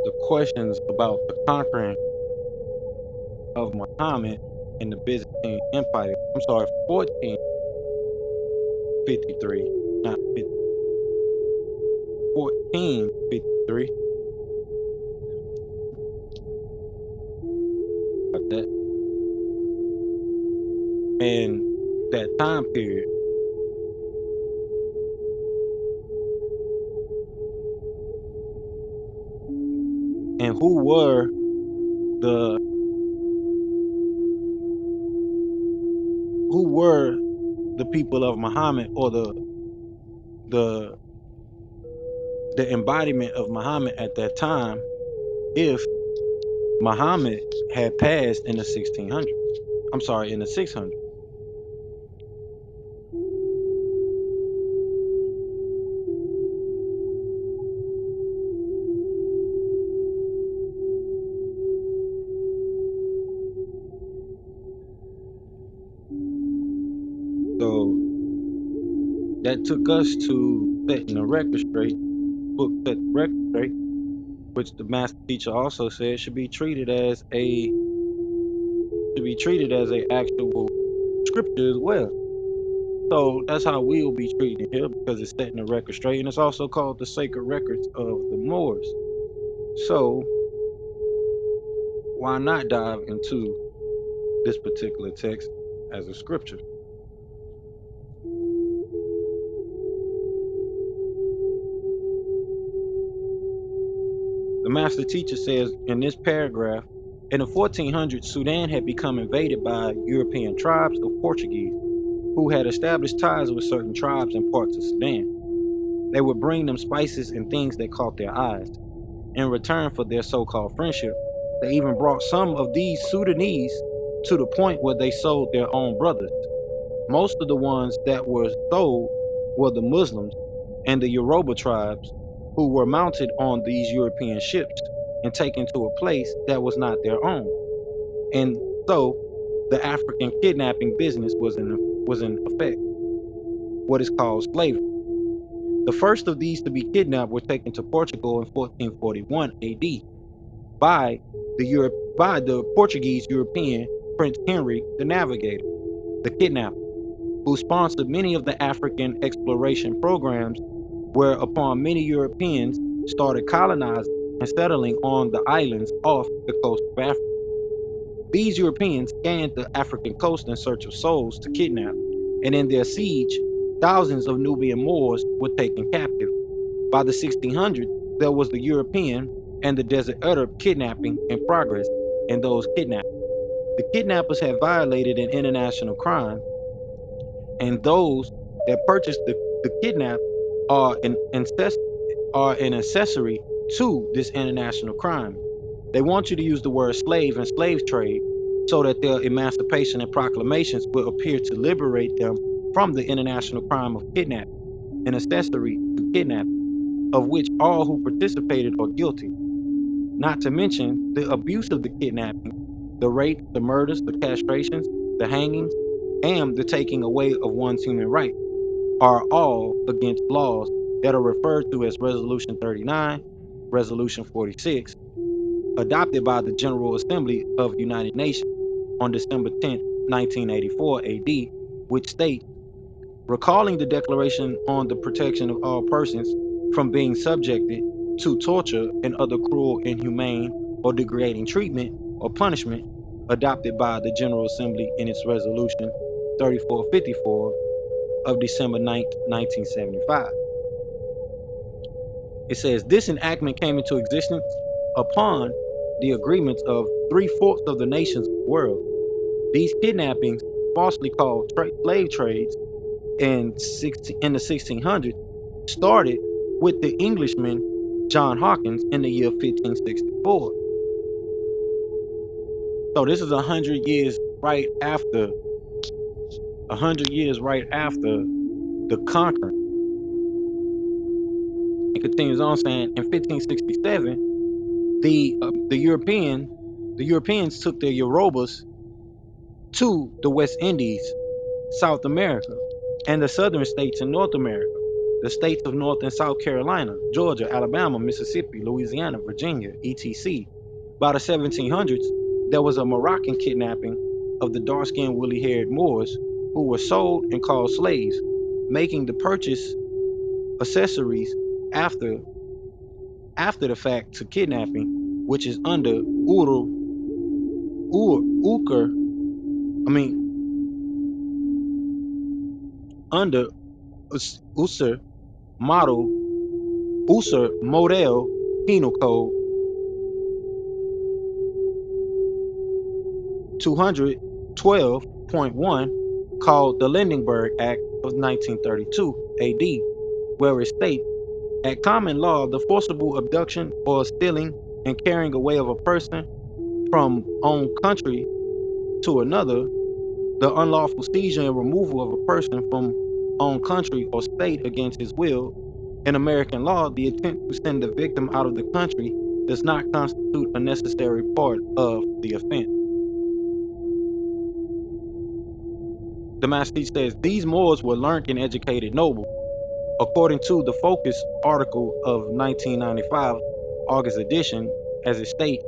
the questions about the conquering of Muhammad in the Byzantine Empire. I'm sorry, 1453, not 1453. About that. And that time period. And who were the who were the people of Muhammad, or the embodiment of Muhammad at that time, if Muhammad had passed in the 1600s. I'm sorry, in the 600s. So that took us to setting the record straight, book set the record straight, which the master teacher also said should be treated as a actual scripture as well. So that's how we will be treating it here, because it's setting the record straight, and it's also called the sacred records of the Moors. So why not dive into this particular text as a scripture? The master teacher says in this paragraph, in the 1400s, Sudan had become invaded by European tribes of Portuguese who had established ties with certain tribes in parts of Sudan. They would bring them spices and things that caught their eyes. In return for their so-called friendship, they even brought some of these Sudanese to the point where they sold their own brothers. Most of the ones that were sold were the Muslims and the Yoruba tribes, who were mounted on these European ships and taken to a place that was not their own. And so the African kidnapping business was in effect, what is called slavery. The first of these to be kidnapped were taken to Portugal in 1441 AD by the Portuguese European Prince Henry the Navigator, the kidnapper, who sponsored many of the African exploration programs, whereupon many Europeans started colonizing and settling on the islands off the coast of Africa. These Europeans scanned the African coast in search of souls to kidnap, and in their siege, thousands of Nubian Moors were taken captive. By the 1600s, there was the European and the Desert Arab kidnapping in progress, and those kidnapped. The kidnappers had violated an international crime, and those that purchased the kidnap are an accessory to this international crime. They want you to use the word slave and slave trade so that their emancipation and proclamations will appear to liberate them from the international crime of kidnapping, an accessory to kidnapping, of which all who participated are guilty, not to mention the abuse of the kidnapping, the rape, the murders, the castrations, the hangings, and the taking away of one's human rights are all against laws that are referred to as Resolution 39, Resolution 46, adopted by the General Assembly of the United Nations on December 10, 1984 AD, which states, recalling the Declaration on the Protection of All Persons from being subjected to torture and other cruel, inhumane, or degrading treatment or punishment, adopted by the General Assembly in its Resolution 3454 of December 9th, 1975. It says this enactment came into existence upon the agreements of 3/4 of the nations of the world. These kidnappings, falsely called slave trades, in the 1600s, started with the Englishman John Hawkins in the year 1564. So this is 100 years right after the conquering. It continues on saying in 1567, the Europeans took their Yorubas to the West Indies, South America, and the southern states in North America, the states of North and South Carolina, Georgia, Alabama, Mississippi, Louisiana, Virginia, etc. By the 1700s, there was a Moroccan kidnapping of the dark-skinned, woolly-haired Moors who were sold and called slaves, making the purchase accessories after the fact to kidnapping, which is under under Usur Model Penal Code 212.1 called the Lindenberg Act of 1932 AD, where it states, at common law, the forcible abduction or stealing and carrying away of a person from own country to another, the unlawful seizure and removal of a person from own country or state against his will. In American law, the attempt to send the victim out of the country does not constitute a necessary part of the offense. The Master says these Moors were learned and educated nobles. According to the Focus article of 1995, August edition, as it states,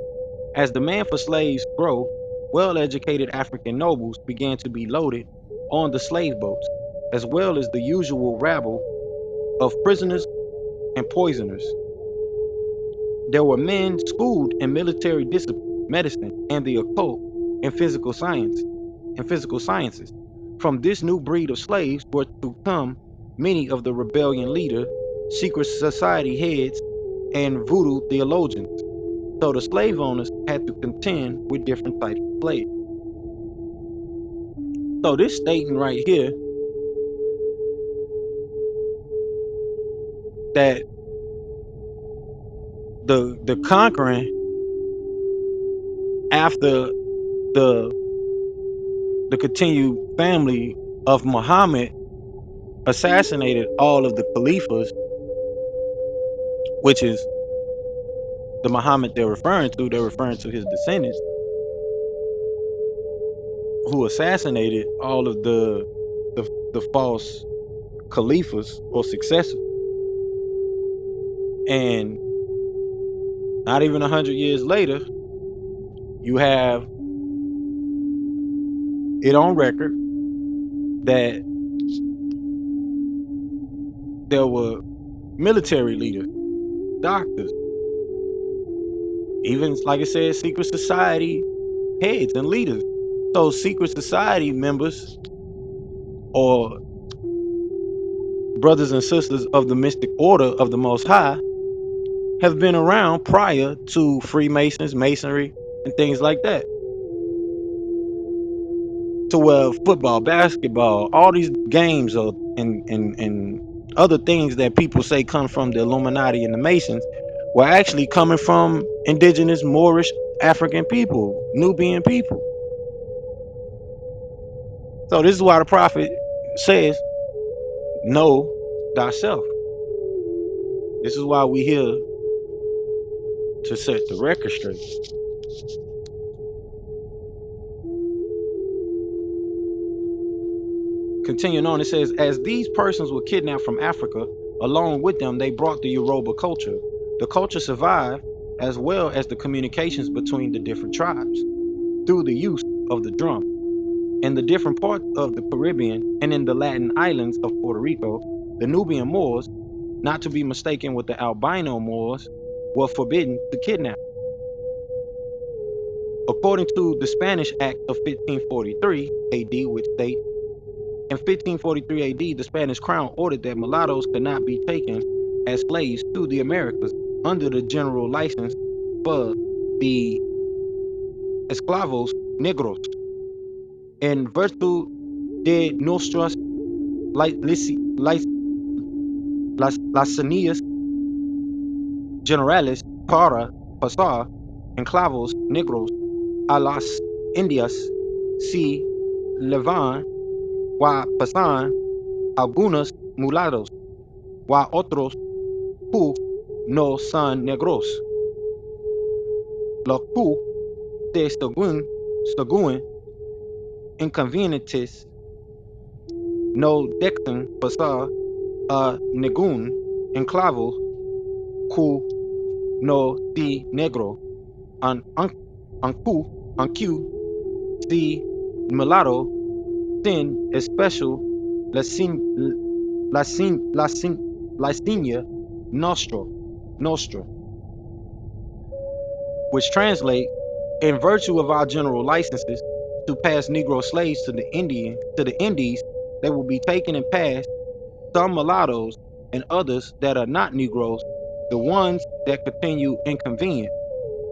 as demand for slaves grow, well-educated African nobles began to be loaded on the slave boats, as well as the usual rabble of prisoners and poisoners. There were men schooled in military discipline, medicine, and the occult, and physical sciences. From this new breed of slaves were to come many of the rebellion leaders, secret society heads, and voodoo theologians. So the slave owners had to contend with different types of slaves. So this stating right here that the conquering after the continued family of Muhammad assassinated all of the caliphs, which is the Muhammad they're referring to his descendants, who assassinated all of the false caliphs or successors. And not even 100 years later, you have it on record that there were military leaders, doctors, even like I said, secret society heads and leaders. So secret society members or brothers and sisters of the mystic order of the Most High have been around prior to Freemasons, Masonry, and things like that. To where football, basketball, all these games are, and other things that people say come from the Illuminati and the Masons were actually coming from indigenous Moorish African people, Nubian people. So this is why the prophet says, know thyself. This is why we here to set the record straight. Continuing on, it says, as these persons were kidnapped from Africa, along with them, they brought the Yoruba culture. The culture survived, as well as the communications between the different tribes, through the use of the drum. In the different parts of the Caribbean and in the Latin islands of Puerto Rico, the Nubian Moors, not to be mistaken with the albino Moors, were forbidden to kidnap. According to the Spanish Act of 1543 AD, which states, in 1543 AD, the Spanish crown ordered that mulattoes could not be taken as slaves to the Americas under the general license for the esclavos negros. In virtue de nuestras licencias generales para pasar esclavos negros a las Indias, si levan wa pasan algunos mulatos wa otros who no son negros, los que de según inconvenientes no dejan pasar a ningún enclavo que no de negro, aunque si mulatto sin especial licencia nostra, which translate, in virtue of our general licenses to pass Negro slaves to the Indies, they will be taken and passed, some mulattoes and others that are not Negroes. The ones that continue inconvenient,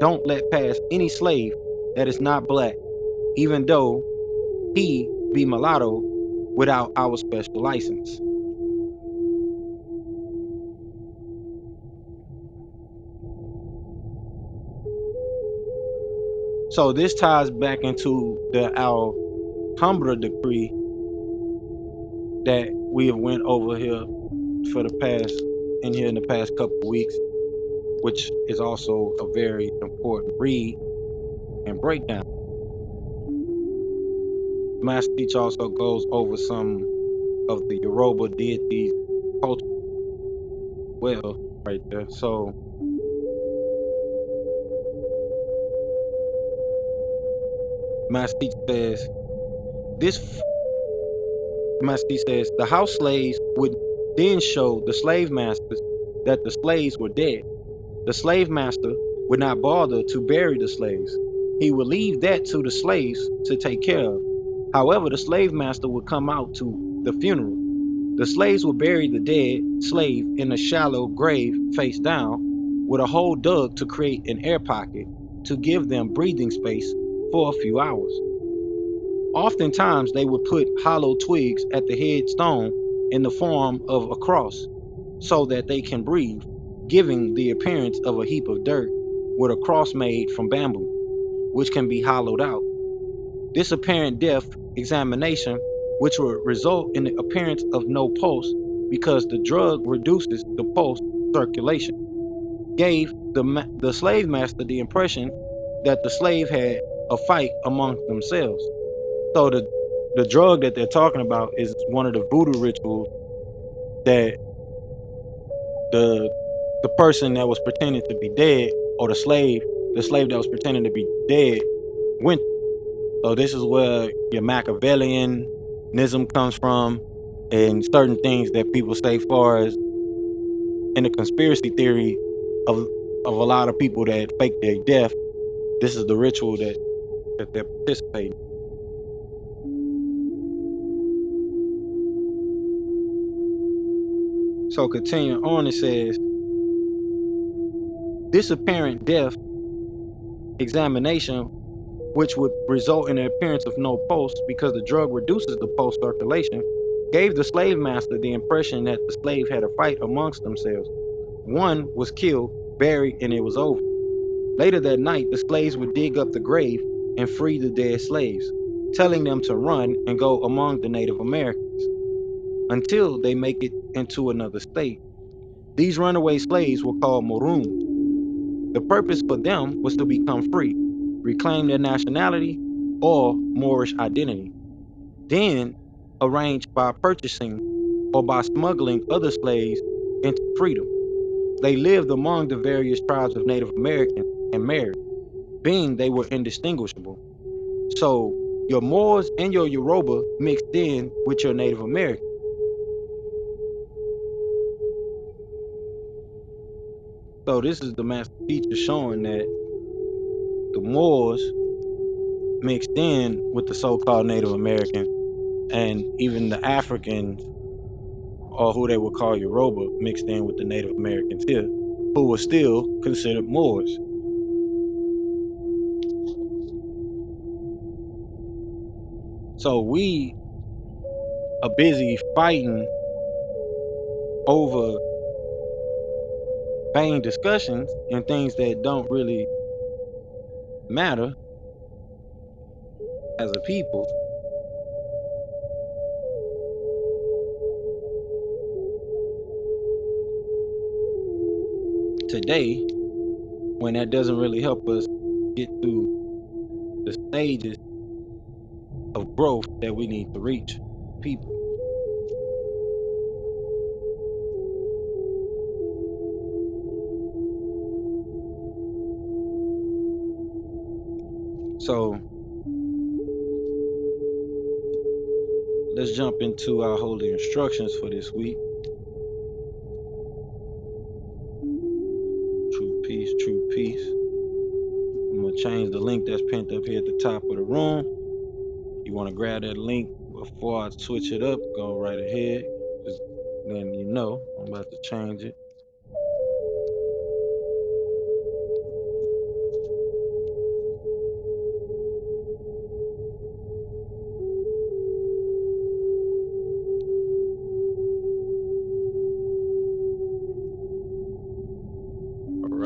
don't let pass any slave that is not black, even though he be mulatto, without our special license. So this ties back into the Alhambra decree that we have went over here for the past in the past couple of weeks, which is also a very important read and breakdown. Master Teacher also goes over some of the Yoruba deities culture well right there. So Master Teacher says this Master Teacher says the house slaves would then show the slave masters that the slaves were dead. The slave master would not bother to bury the slaves. He would leave that to the slaves to take care of. However, the slave master would come out to the funeral. The slaves would bury the dead slave in a shallow grave face down with a hole dug to create an air pocket to give them breathing space for a few hours. Oftentimes, they would put hollow twigs at the headstone in the form of a cross so that they can breathe, giving the appearance of a heap of dirt with a cross made from bamboo, which can be hollowed out. This apparent death examination, which will result in the appearance of no pulse because the drug reduces the pulse circulation, gave the slave master the impression that the slave had a fight among themselves. So the drug that they're talking about is one of the voodoo rituals that the the person that was pretending to be dead, or the slave that was pretending to be dead, went. So this is where your Machiavellianism comes from, and certain things that people say, far as in the conspiracy theory of a lot of people that fake their death. This is the ritual that they're participating. So continuing on, it says this apparent death examination, which would result in the appearance of no pulse because the drug reduces the pulse circulation, gave the slave master the impression that the slave had a fight amongst themselves. One was killed, buried, and it was over. Later that night, the slaves would dig up the grave and free the dead slaves, telling them to run and go among the Native Americans until they make it into another state. These runaway slaves were called Maroons. The purpose for them was to become free, reclaim their nationality or Moorish identity, then arranged by purchasing or by smuggling other slaves into freedom. They lived among the various tribes of Native Americans and married, being they were indistinguishable. So your Moors and your Yoruba mixed in with your Native American. So this is the master teacher showing that the Moors mixed in with the so-called Native Americans, and even the Africans, or who they would call Yoruba, mixed in with the Native Americans here, who were still considered Moors. So we are busy fighting over vain discussions and things that don't really matter as a people today, when that doesn't really help us get through the stages of growth that we need to reach people. So let's jump into our holy instructions for this week. True peace, true peace. I'm gonna change the link that's pinned up here at the top of the room. You want to grab that link before I switch it up, go right ahead. Just letting you know I'm about to change it.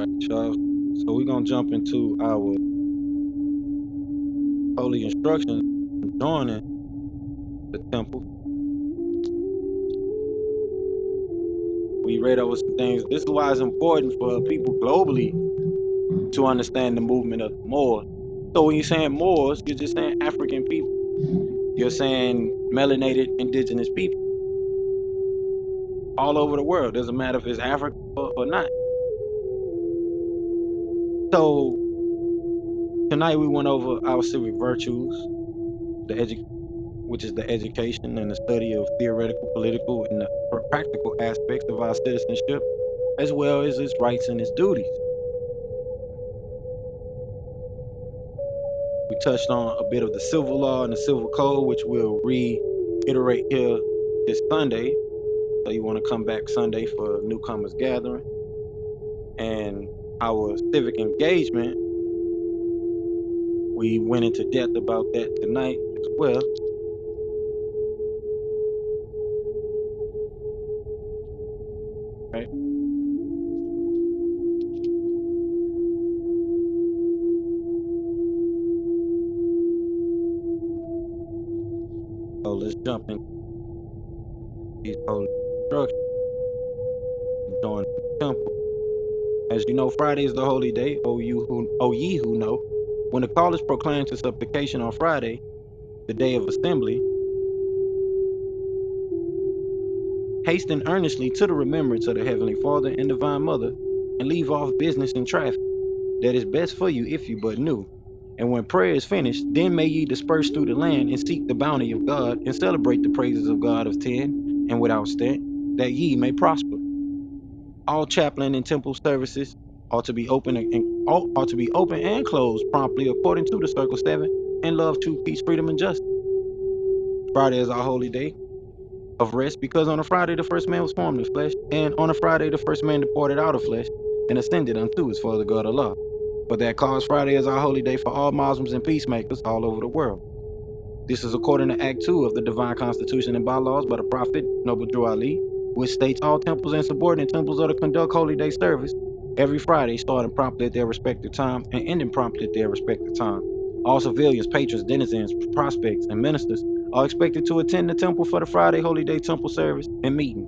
right, y'all. So we're gonna jump into our holy instructions joining the temple. We read over some things. This is why it's important for people globally to understand the movement of the Moors. So when you're saying Moors, you're just saying African people. You're saying melanated indigenous people all over the world. Doesn't matter if it's Africa or not. So tonight we went over our civic virtues, which is the education and the study of theoretical, political, and the practical aspects of our citizenship, as well as its rights and its duties. We touched on a bit of the civil law and the civil code, which we'll reiterate here this Sunday. So you want to come back Sunday for newcomers gathering. And our civic engagement, we went into depth about that tonight as well. Right? So let's jump into these holy instructions and join the temple. As you know, Friday is the holy day. O ye who know. When the call is proclaimed to supplication on Friday, the day of assembly, hasten earnestly to the remembrance of the Heavenly Father and Divine Mother, and leave off business and traffic. That is best for you if you but knew. And when prayer is finished, then may ye disperse through the land and seek the bounty of God, and celebrate the praises of God of 10 and without stint, that ye may prosper. All chaplain and temple services ought to be open and closed promptly according to the Circle 7, and love, truth, peace, freedom, and justice. Friday is our holy day of rest, because on a Friday the first man was formed in flesh, and on a Friday the first man departed out of flesh, and ascended unto his Father God Allah. But that caused Friday as our holy day for all Muslims and peacemakers all over the world. This is according to Act 2 of the Divine Constitution and Bylaws by the Prophet Noble Drew Ali, which states all temples and subordinate temples are to conduct holy day service every Friday, starting promptly at their respective time and ending promptly at their respective time. All civilians, patrons, denizens, prospects, and ministers are expected to attend the temple for the Friday holy day temple service and meeting.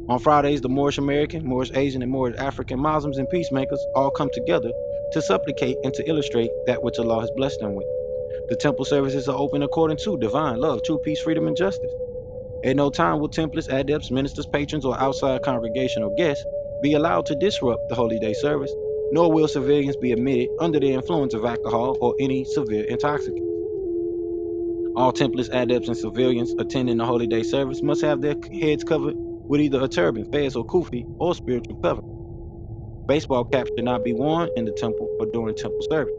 On Fridays, the Moorish American, Moorish Asian, and Moorish African Muslims and peacemakers all come together to supplicate and to illustrate that which Allah has blessed them with. The temple services are open according to divine love, true peace, freedom, and justice. At no time will templars, adepts, ministers, patrons, or outside congregational guests be allowed to disrupt the holy day service, nor will civilians be admitted under the influence of alcohol or any severe intoxicant. All templars, adepts, and civilians attending the holy day service must have their heads covered with either a turban, fez, or kufi, or spiritual cover. Baseball caps should not be worn in the temple or during temple service.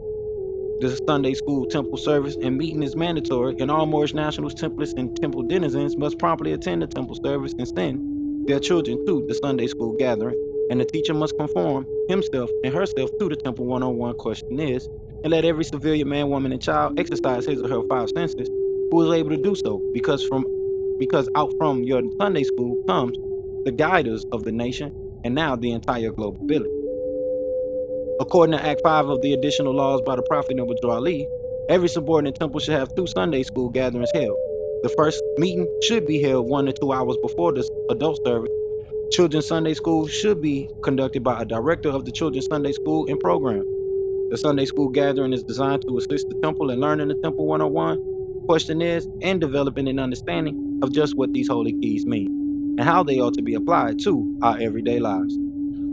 The Sunday school temple service and meeting is mandatory, and all Moorish nationals, templates, and temple denizens must promptly attend the temple service and send their children to the Sunday school gathering, and the teacher must conform himself and herself to the temple one-on-one questionnaires, and let every civilian man, woman, and child exercise his or her five senses who is able to do so, because out from your Sunday school comes the guiders of the nation, and now the entire global village. According to Act 5 of the additional laws by the Prophet Noble Drew Ali, every subordinate temple should have 2 Sunday school gatherings held. The first meeting should be held 1 to 2 hours before the adult service. Children's Sunday school should be conducted by a director of the Children's Sunday school and program. The Sunday school gathering is designed to assist the temple in learning the temple 101 questionnaires and developing an understanding of just what these holy keys mean and how they ought to be applied to our everyday lives.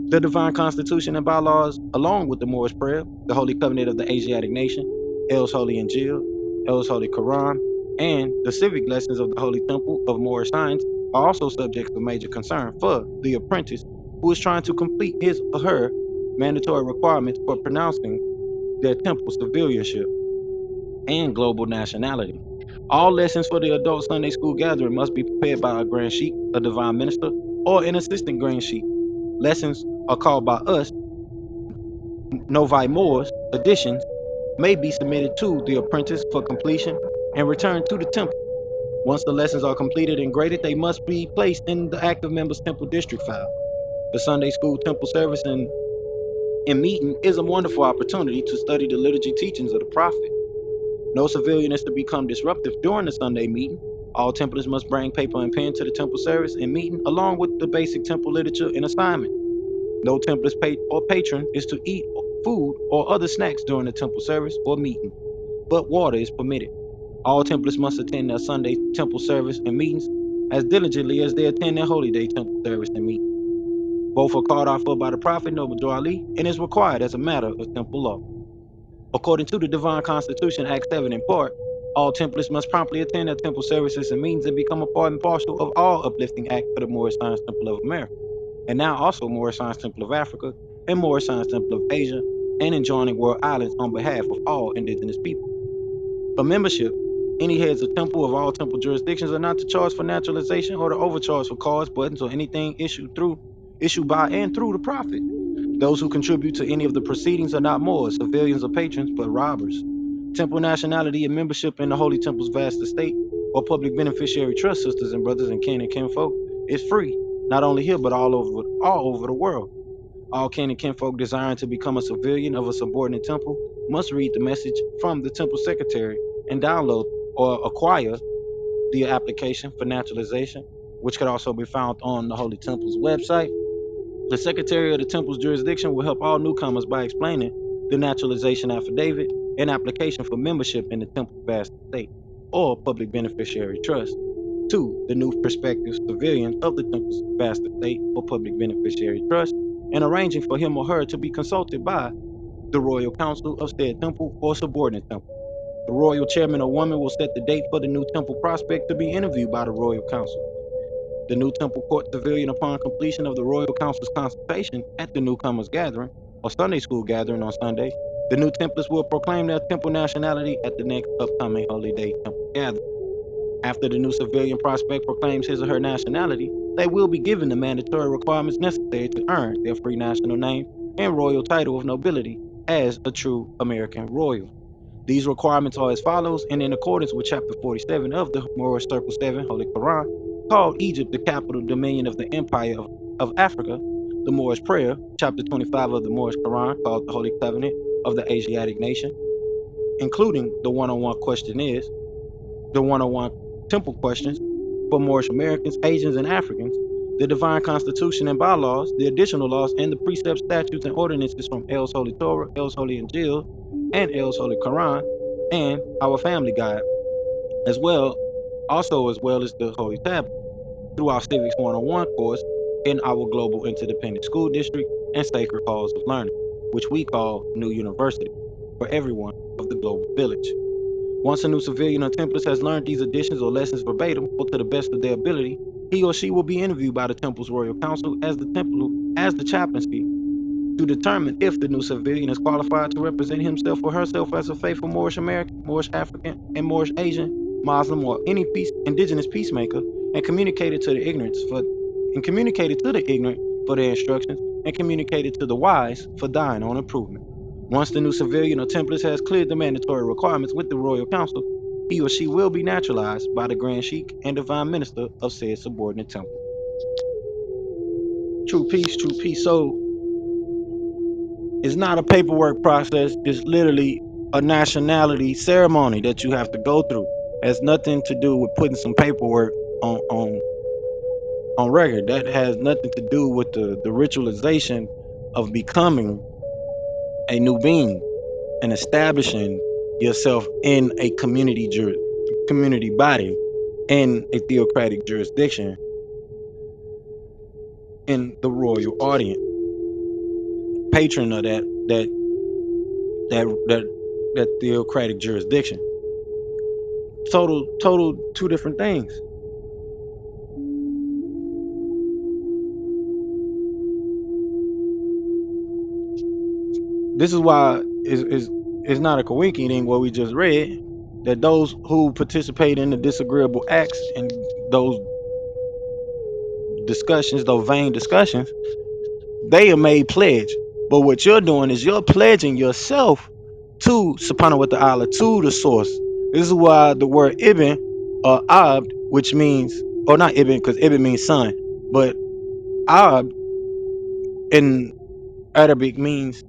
The Divine Constitution and Bylaws, along with the Moorish Prayer, the Holy Covenant of the Asiatic Nation, El's Holy Injiyl, El's Holy Qur'aan, and the civic lessons of the Holy Temple of Moorish Science are also subjects of major concern for the apprentice who is trying to complete his or her mandatory requirements for pronouncing their temple civilianship and global nationality. All lessons for the adult Sunday school gathering must be prepared by a Grand Sheik, a divine minister, or an assistant Grand Sheik. Lessons are called by us Novi Moors editions may be submitted to the apprentice for completion and returned to the temple. Once the lessons are completed and graded, they must be placed in the active members temple district file. The Sunday school temple service and And meeting is a wonderful opportunity to study the liturgy teachings of the prophet. No civilian is to become disruptive during the Sunday meeting. All Templars must bring paper and pen to the temple service and meeting, along with the basic temple literature and assignment. No Templar's or patron is to eat food or other snacks during the temple service or meeting, but water is permitted. All Templars must attend their Sunday temple service and meetings as diligently as they attend their holy day temple service and meeting. Both are called out for by the prophet Noble Ali and is required as a matter of temple law. According to the Divine Constitution, Act 7 in part, all Templars must promptly attend their temple services and meetings and become a part and parcel of all uplifting acts for the Moorish Science Temple of America, and now also Moorish Science Temple of Africa and Moorish Science Temple of Asia, and adjoining world islands on behalf of all indigenous people. For membership, any heads of temple of all temple jurisdictions are not to charge for naturalization or to overcharge for cards, buttons, or anything issued by and through the prophet. Those who contribute to any of the proceedings are not Moors, civilians, or patrons, but robbers. Temple nationality and membership in the Holy Temple's vast estate or public beneficiary trust, sisters and brothers and kin and kinfolk, is free, not only here but all over the world. All kin and kinfolk desiring to become a civilian of a subordinate temple must read the message from the temple secretary and download or acquire the application for naturalization, which could also be found on the Holy Temple's website. The Secretary of the Temple's jurisdiction will help all newcomers by explaining the naturalization affidavit and application for membership in the Temple's vast estate or public beneficiary trust to the new prospective civilian of the Temple's vast estate or public beneficiary trust, and arranging for him or her to be consulted by the Royal Council of said temple or subordinate temple. The Royal Chairman or woman will set the date for the new temple prospect to be interviewed by the Royal Council. The new temple court civilian, upon completion of the Royal Council's consultation at the newcomers' gathering or Sunday school gathering on Sunday, the new Templars will proclaim their temple nationality at the next upcoming Holy Day temple gathering. After the new civilian prospect proclaims his or her nationality, they will be given the mandatory requirements necessary to earn their free national name and royal title of nobility as a true American royal. These requirements are as follows, and in accordance with Chapter 47 of the Moorish Circle 7 Holy Qur'an, called Egypt the capital dominion of the Empire of Africa, the Moorish Prayer, Chapter 25 of the Moorish Qur'an, called the Holy Covenant of the Asiatic Nation, including the one-on-one questionnaires, the one-on-one temple questions for Moorish Americans, Asians, and Africans, the Divine Constitution and bylaws, the additional laws, and the precepts, statutes, and ordinances from El's Holy Torah, El's Holy Injiyl, and El's Holy Qur'an, and our family guide, as well as the Holy Tablet, through our Civics 101 course in our Global Interdependent School District and Sacred Halls of Learning, which we call New University, for everyone of the Global Village. Once a new civilian or Templars has learned these additions or lessons verbatim or to the best of their ability, he or she will be interviewed by the Temple's Royal Council as the chaplaincy to determine if the new civilian is qualified to represent himself or herself as a faithful Moorish American, Moorish African, and Moorish Asian, Muslim, or any indigenous peacemaker, and communicated to the ignorant for their instructions, and communicated to the wise for thine own improvement. Once the new civilian or Templars has cleared the mandatory requirements with the Royal Council, he or she will be naturalized by the Grand Sheik and Divine Minister of said subordinate temple. True peace, true peace. So it's not a paperwork process. It's literally a nationality ceremony that you have to go through. It has nothing to do with putting some paperwork on record. That has nothing to do with the ritualization of becoming a new being and establishing yourself in a community body in a theocratic jurisdiction in the royal audience, patron of that theocratic jurisdiction. Total two different things. This is why it's not a coinky thing what we just read, that those who participate in the disagreeable acts and those discussions, those vain discussions, they are made pledge. But what you're doing is you're pledging yourself to Subhanahu wa Ta'ala, to the source. This is why the word Ibn or Abd, which means, or not Ibn, because Ibn means son, but Abd in Arabic means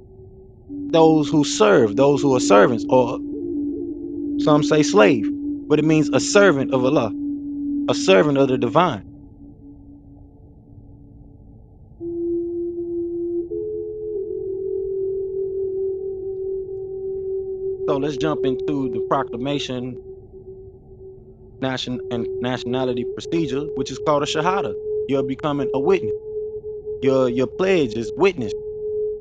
those who serve, those who are servants, or some say slave, but it means a servant of Allah, a servant of the divine. So let's jump into the proclamation and nationality procedure, which is called a shahada. You're becoming a witness. Your pledge is witness.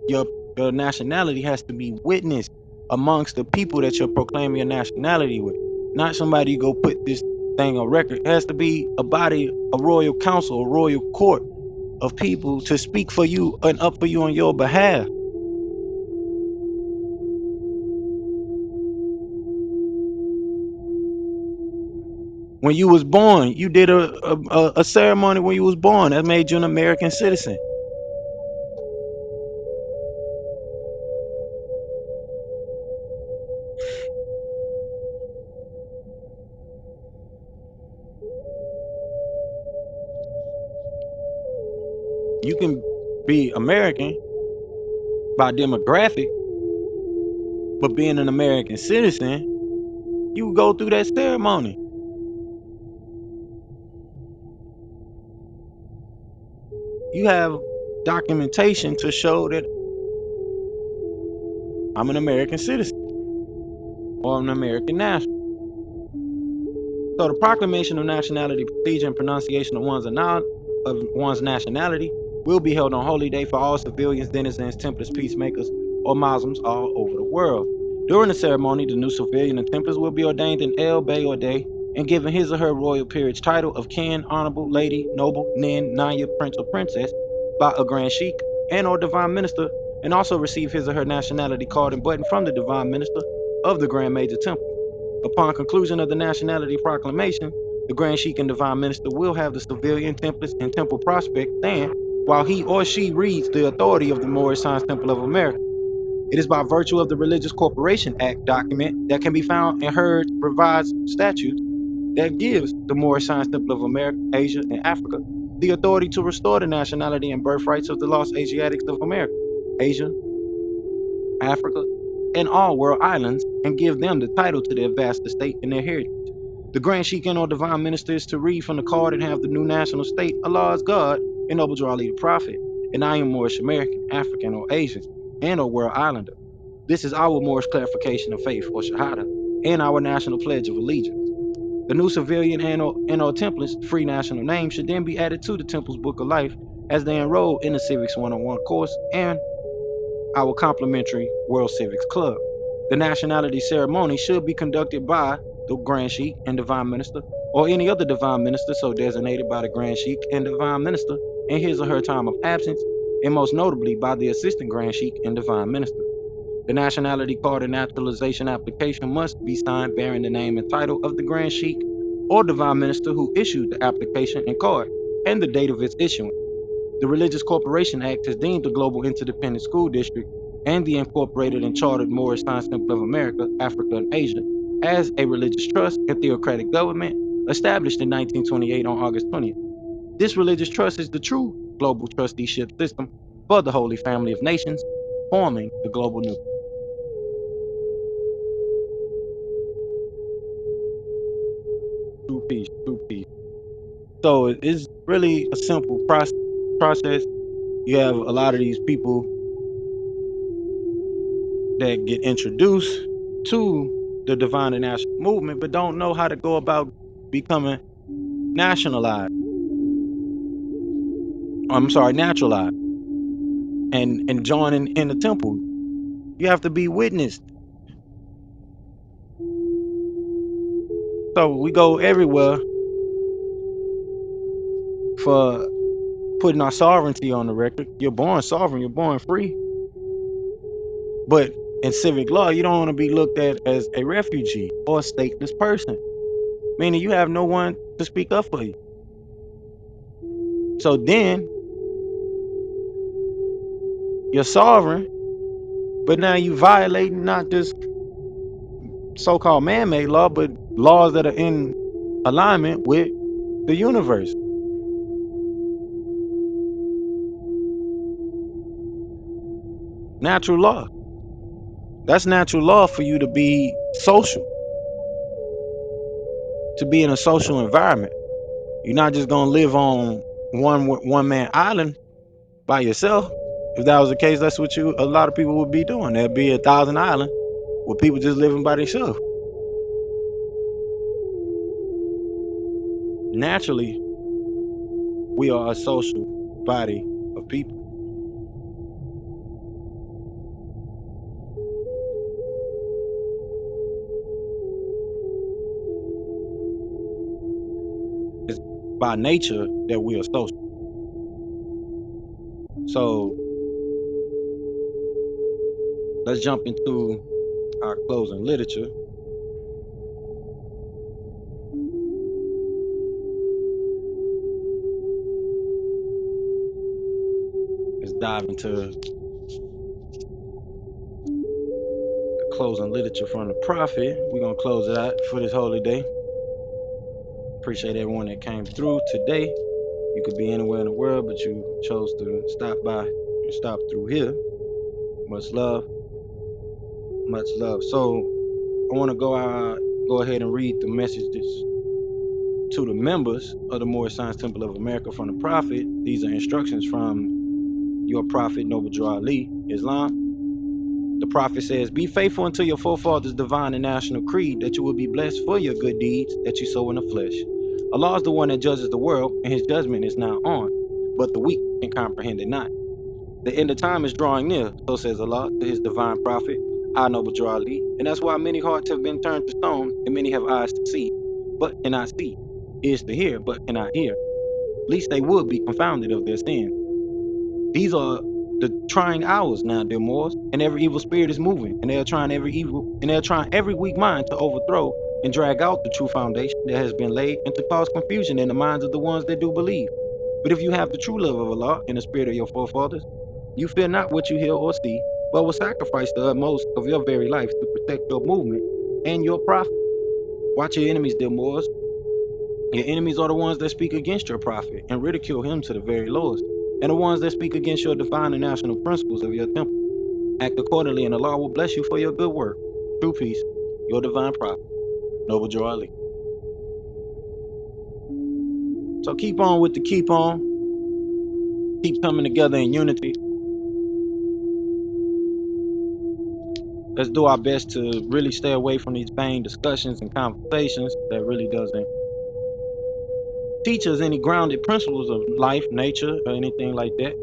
Your nationality has to be witnessed amongst the people that you're proclaiming your nationality with. Not somebody you go put this thing on record. It has to be a body, a royal council, a royal court of people to speak for you and up for you on your behalf. When you was born, you did a ceremony when you was born that made you an American citizen. You can be American by demographic, but being an American citizen, you go through that ceremony. You have documentation to show that I'm an American citizen or an American national. So the proclamation of nationality, procedure, and pronunciation of one's nationality will be held on holy day for all civilians, denizens, Templars, peacemakers, or Muslims all over the world. During the ceremony, the new civilian and Templars will be ordained in El Bay or Day and given his or her royal peerage title of Kin, Honorable, Lady, Noble, Nin, Naya, Prince, or Princess by a Grand Sheik and or Divine Minister, and also receive his or her nationality card and button from the Divine Minister of the Grand Major Temple. Upon conclusion of the nationality proclamation, the Grand Sheik and Divine Minister will have the civilian, Templars, and Temple prospect stand while he or she reads the authority of the Moorish Science Temple of America. It is by virtue of the Religious Corporation Act document that can be found in Heard's revised statutes that gives the Moorish Science Temple of America, Asia, and Africa the authority to restore the nationality and birthrights of the lost Asiatics of America, Asia, Africa, and all world islands, and give them the title to their vast estate and their heritage. The Grand Sheik and or Divine Minister is to read from the card and have the new national state, Allah is God, and Noble Drew Ali the Prophet, and I am Moorish American, African, or Asian, and or world islander. This is our Moorish clarification of faith, or Shahada, and our national pledge of allegiance. The new civilian and or Templars' free national name should then be added to the Temple's Book of Life as they enroll in the Civics 101 course and our complimentary World Civics Club. The nationality ceremony should be conducted by the Grand Sheik and Divine Minister, or any other Divine Minister so designated by the Grand Sheik and Divine Minister in his or her time of absence, and most notably by the Assistant Grand Sheik and Divine Minister. The nationality card and naturalization application must be signed bearing the name and title of the Grand Sheik or Divine Minister who issued the application and card, and the date of its issuance. The Religious Corporation Act has deemed the Global Interdependent School District and the Incorporated and Chartered Moorish Science Temple of America, Africa, and Asia as a religious trust and theocratic government established in 1928 on August 20th. This religious trust is the true global trusteeship system for the Holy Family of Nations, forming the global nucleus. True peace. So it's really a simple process. You have a lot of these people that get introduced to the divine and national movement, but don't know how to go about becoming naturalized and joining in the temple. You have to be witnessed. So we go everywhere for putting our sovereignty on the record. You're born sovereign, you're born free. But in civic law, you don't want to be looked at as a refugee or a stateless person, meaning you have no one to speak up for you. So then you're sovereign, but now you violating not just so-called man-made law, but laws that are in alignment with the universe. Natural law. That's natural law for you to be social, to be in a social environment. You're not just gonna live on one man island by yourself. If that was the case, that's what a lot of people would be doing. There'd be 1,000 island with people just living by themselves. Naturally, we are a social body of people. It's by nature that we are social. So let's jump into our closing literature. Let's dive into the closing literature from the prophet. We're gonna close it out for this holy day. Appreciate everyone that came through today. You could be anywhere in the world, but you chose to stop by and stop through here. Much love, much love. So I want to go ahead and read the messages to the members of the Moorish Science Temple of America from the prophet. These are instructions from your prophet Noble Ali, Islam. The prophet says, "Be faithful unto your forefathers' divine and national creed, that you will be blessed for your good deeds that you sow in the flesh. Allah is the one that judges the world, and his judgment is now on, but the weak can comprehend it not. The end of time is drawing near, so says Allah to his divine prophet, I Noble Ali, and that's why many hearts have been turned to stone, and many have eyes to see, but cannot see, ears to hear, but cannot hear, least they would be confounded of their sin. These are the trying hours now, dear Moors, and every evil spirit is moving, and they're trying every weak mind to overthrow and drag out the true foundation that has been laid, and to cause confusion in the minds of the ones that do believe. But if you have the true love of Allah and the spirit of your forefathers, you fear not what you hear or see, but will sacrifice the utmost of your very life to protect your movement and your prophet. Watch your enemies, dear Moors. Your enemies are the ones that speak against your prophet and ridicule him to the very lowest, and the ones that speak against your divine and national principles of your temple. Act accordingly, and Allah will bless you for your good work. True peace, your divine prophet, Noble Ali. So keep on with the keep on. Keep coming together in unity. Let's do our best to really stay away from these vain discussions and conversations that really doesn't teach us any grounded principles of life, nature, or anything like that.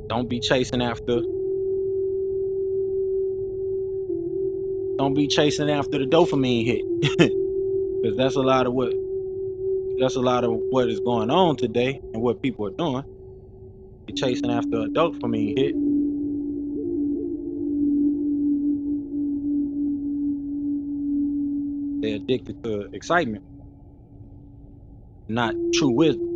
Don't be chasing after the dopamine hit. Because that's a lot of what is going on today and what people are doing. They're chasing after a dopamine hit. They're addicted to excitement, not true wisdom.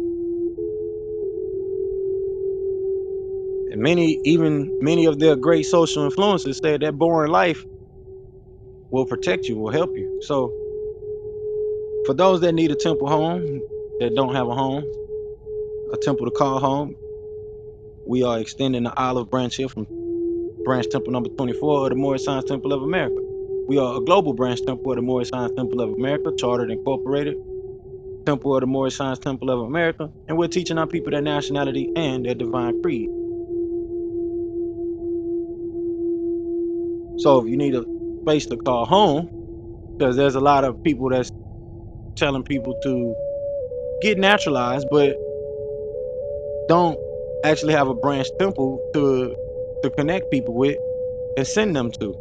And many of their great social influences said that boring life will protect you, will help you. So for those that need a temple home, that don't have a home, a temple to call home, we are extending the olive branch here from branch temple number 24 of the Moorish Science Temple of America. We are a global branch temple of the Moorish Science Temple of America, chartered and incorporated temple of the Moorish Science Temple of America, and we're teaching our people their nationality and their divine creed. So if you need a place to call home, because there's a lot of people that's telling people to get naturalized, but don't actually have a branch temple to connect people with and send them to.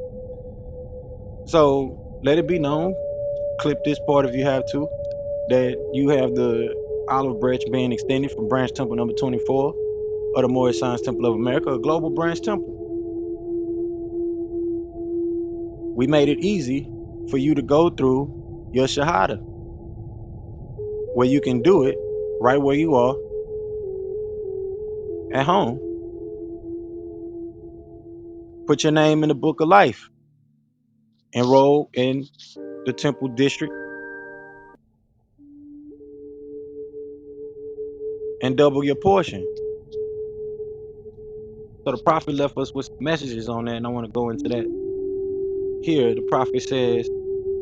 So let it be known, clip this part if you have to, that you have the olive branch being extended from branch temple number 24 of the Moorish Science Temple of America, a global branch temple. We made it easy for you to go through your Shahada, where you can do it right where you are at home. Put your name in the book of life, enroll in the temple district, and double your portion. So the prophet left us with messages on that, and I want to go into that here. The prophet says,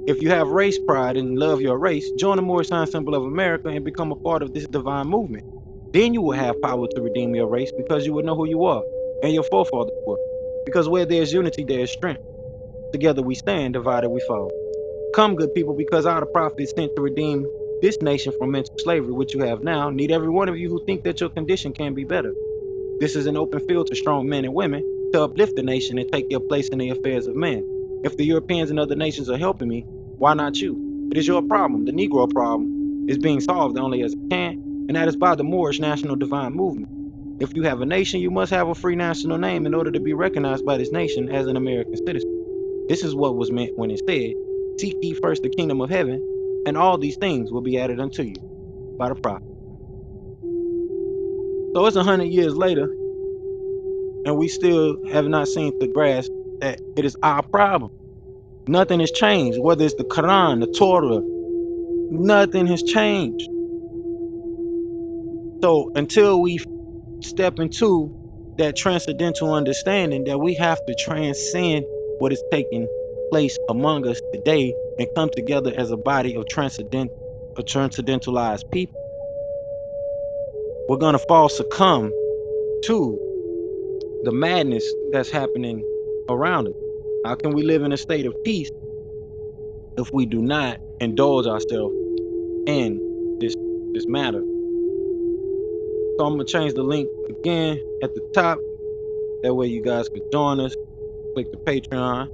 if you have race pride and love your race, join the Moorish sign symbol of America and become a part of this divine movement. Then you will have power to redeem your race because you will know who you are and your forefathers were. Because where there is unity, there is strength. Together we stand, divided we fall. Come, good people, because our prophet is sent to redeem this nation from mental slavery, which you have now. Need every one of you who think that your condition can be better. This is an open field to strong men and women to uplift the nation and take your place in the affairs of man. If the Europeans and other nations are helping me, why not you? It is your problem. The Negro problem is being solved only as it can, and that is by the Moorish national divine movement. If you have a nation, you must have a free national name in order to be recognized by this nation as an American citizen. This is what was meant when it said, seek ye first the kingdom of heaven, and all these things will be added unto you by the prophet. So it's 100 years later, and we still have not seen the grasp that it is our problem. Nothing has changed, whether it's the Qur'an, the Torah, nothing has changed. So until we step into that transcendental understanding that we have to transcend what is taking place among us today and come together as a body of transcendentalized people, we're gonna fall succumb to the madness that's happening around us. How can we live in a state of peace if we do not indulge ourselves in this matter? So I'm gonna change the link again at the top. That way you guys could join us. Click the Patreon.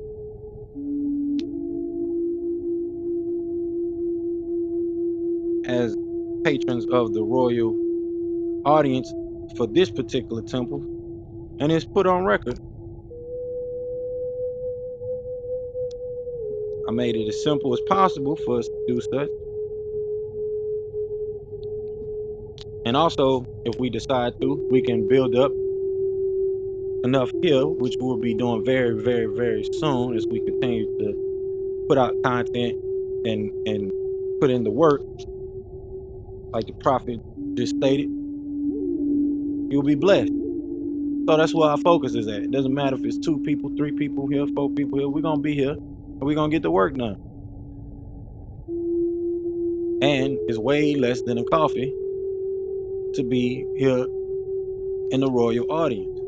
As patrons of the royal audience for this particular temple, and it's put on record. I made it as simple as possible for us to do such. And also, if we decide to, we can build up enough here, which we'll be doing very, very, very soon as we continue to put out content and put in the work, like the prophet just stated. You'll be blessed. So that's where our focus is at. It doesn't matter if it's 2 people, 3 people here, 4 people here. We're gonna be here, and we're gonna get the work done. And it's way less than a coffee to be here in the royal audience.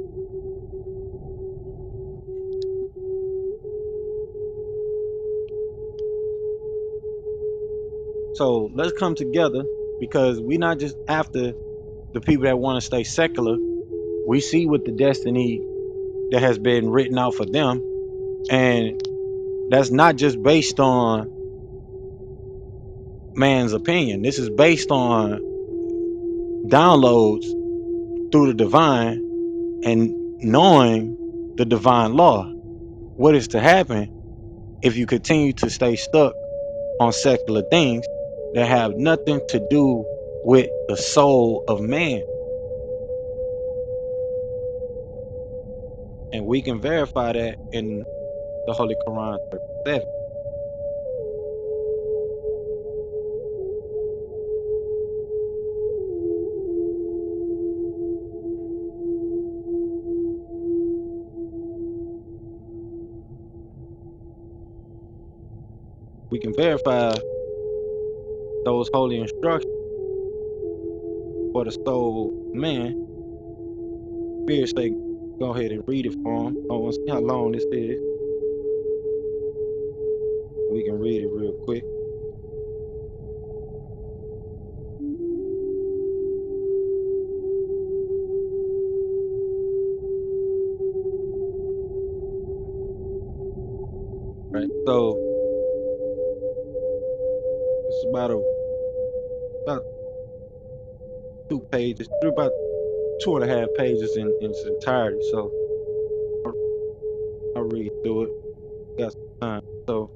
So let's come together, because we're not just after the people that want to stay secular. We see what the destiny that has been written out for them, and that's not just based on man's opinion. This is based on downloads through the divine and knowing the divine law. What is to happen if you continue to stay stuck on secular things that have nothing to do with the soul of man? And we can verify that in the Holy Qur'an 37. We can verify those holy instructions for the soul man. Spirit say, go ahead and read it for him. I want to see how long this is. We can read it real quick. Right, so it's about 2 pages, about 2.5 pages in its entirety. So I'll read through it. Got some time. So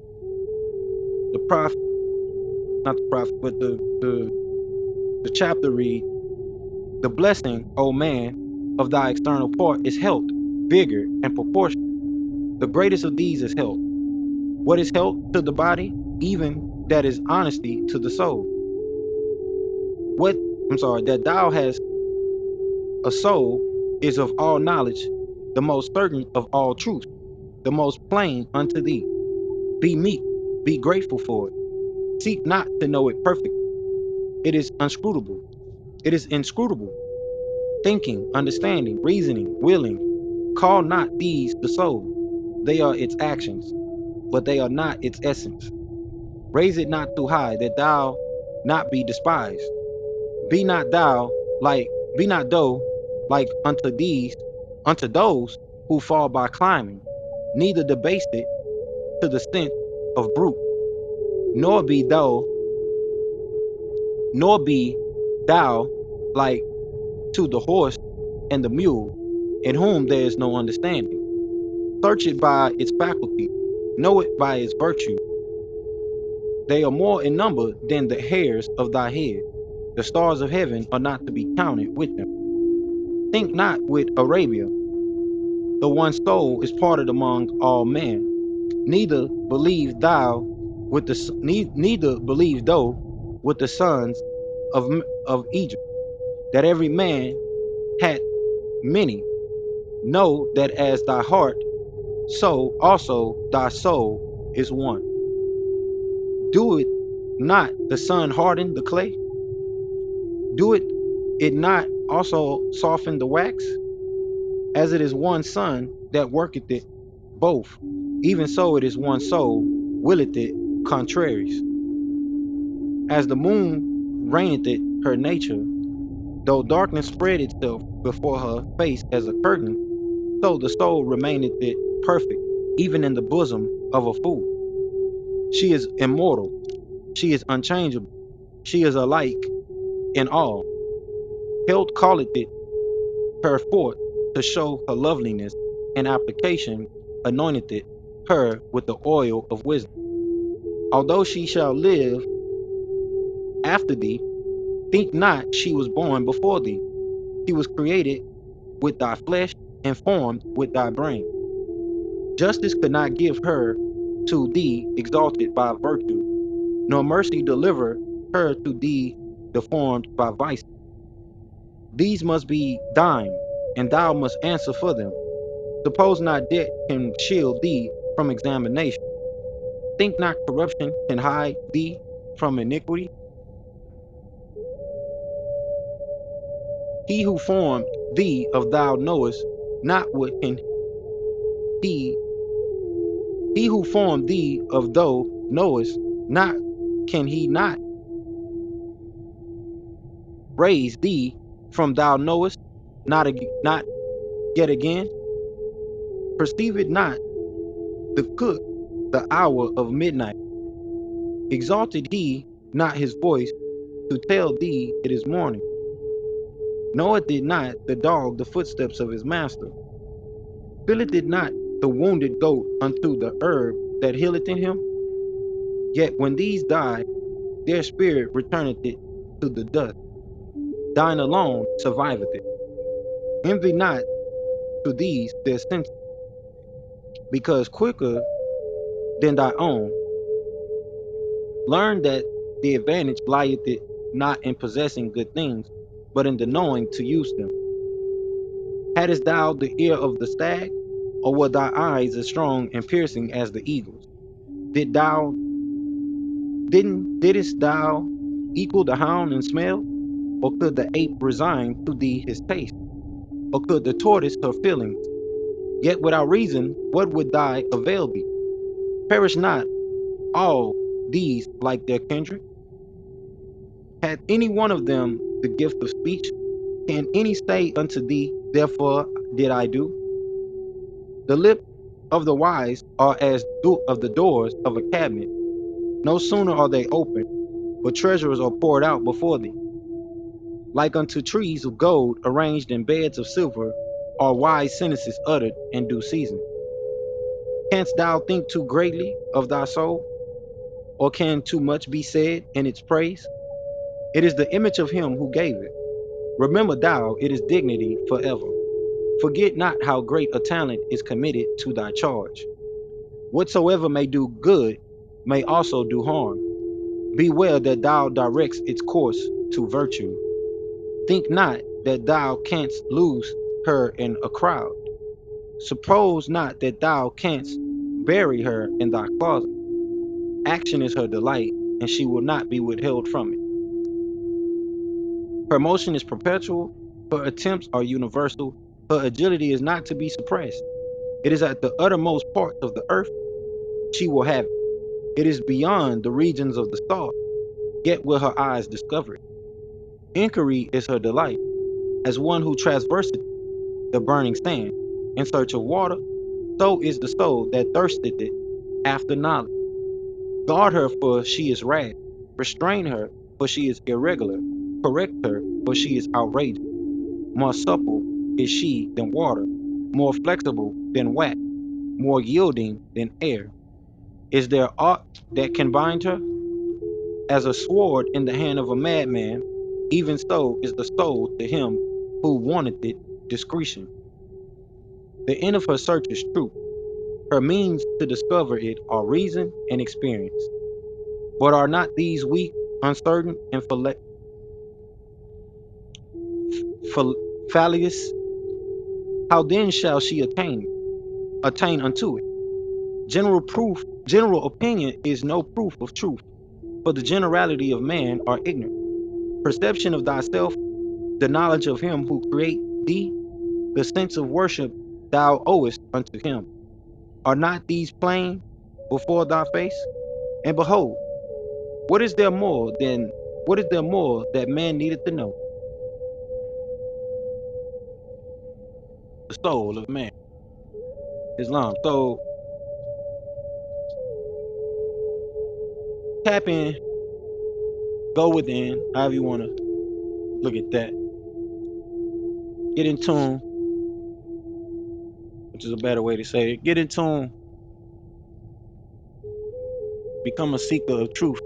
the prophet, not the prophet, but the chapter reads, the blessing, O man, of thy external part is health, vigor, and proportion. The greatest of these is health. What is health to the body? Even that is honesty to the soul. That thou hast a soul is of all knowledge the most certain of all truth, the most plain unto thee. Be meek, be grateful for it. Seek not to know it perfectly. It is inscrutable. It is inscrutable. Thinking, understanding, reasoning, willing. Call not these the soul. They are its actions, but they are not its essence. Raise it not too high, that thou not be despised. Be not thou like, be not thou like unto those who fall by climbing, neither debase it to the sense of brute, nor be thou, nor be thou like to the horse and the mule, in whom there is no understanding. Search it by its faculty, know it by its virtue. They are more in number than the hairs of thy head. The stars of heaven are not to be counted with them. Think not with Arabia, the one soul is parted among all men. Neither believe thou with neither believe thou with the sons of Egypt, that every man had many. Know that as thy heart, so also thy soul is one. Do it not the sun harden the clay? Do it not also soften the wax? As it is one sun that worketh it both, even so it is one soul willeth it contraries. As the moon reigneth it her nature, though darkness spread itself before her face as a curtain, so the soul remaineth it perfect, even in the bosom of a fool. She is immortal, she is unchangeable, she is alike in all. Health calleth it her forth to show her loveliness, and application anointeth it her with the oil of wisdom. Although she shall live after thee, think not she was born before thee. She was created with thy flesh and formed with thy brain. Justice could not give her to thee exalted by virtue, nor mercy deliver her to thee deformed by vice. These must be thine, and thou must answer for them. Suppose not debt can shield thee from examination. Think not corruption can hide thee from iniquity. He who formed thee of thou knowest not what can he who formed thee of thou knowest not, can he not raise thee from thou knowest not yet again? Perceive it not the cook the hour of midnight? Exalted he not his voice to tell thee it is morning? Knoweth it not the dog the footsteps of his master? Filleth it not the wounded goat unto the herb that healeth in him? Yet when these die, their spirit returneth it to the dust. Thine alone surviveth it. Envy not to these their senses, because quicker than thy own. Learn that the advantage lieth it not in possessing good things, but in the knowing to use them. Hadst thou the ear of the stag, or were thy eyes as strong and piercing as the eagle's? Didst thou equal the hound in smell, or could the ape resign to thee his taste, or could the tortoise her feelings? Yet without reason, what would thy avail be? Perish not all these like their kindred? Had any one of them the gift of speech? Can any say unto thee, therefore did I do? The lips of the wise are as of the doors of a cabinet. No sooner are they opened, but treasures are poured out before thee. Like unto trees of gold arranged in beds of silver are wise sentences uttered in due season. Canst thou think too greatly of thy soul? Or can too much be said in its praise? It is the image of him who gave it. Remember thou, it is dignity forever. Forget not how great a talent is committed to thy charge. Whatsoever may do good may also do harm. Beware that thou directs its course to virtue. Think not that thou canst lose her in a crowd. Suppose not that thou canst bury her in thy closet. Action is her delight, and she will not be withheld from it. Her motion is perpetual, her attempts are universal, her agility is not to be suppressed. It is at the uttermost parts of the earth, she will have it. It is beyond the regions of the stars, yet will her eyes discover it. Inquiry is her delight, as one who traverseth the burning sand in search of water, so is the soul that thirsteth it after knowledge. Guard her, for she is rash. Restrain her, for she is irregular. Correct her, for she is outrageous. More supple is she than water, more flexible than wax, more yielding than air. Is there aught that can bind her? As a sword in the hand of a madman, even so is the soul to him who wanteth it discretion. The end of her search is truth. Her means to discover it are reason and experience. But are not these weak, uncertain, and fallacious? How then shall she attain unto it? General opinion is no proof of truth, for the generality of man are ignorant. Perception of thyself, the knowledge of him who create thee, the sense of worship thou owest unto him. Are not these plain before thy face? And behold, what is there more that man needed to know? The soul of man. Islam. So tap in, go within, however you want to look at that. Get in tune, which is a better way to say it. Get in tune, become a seeker of truth.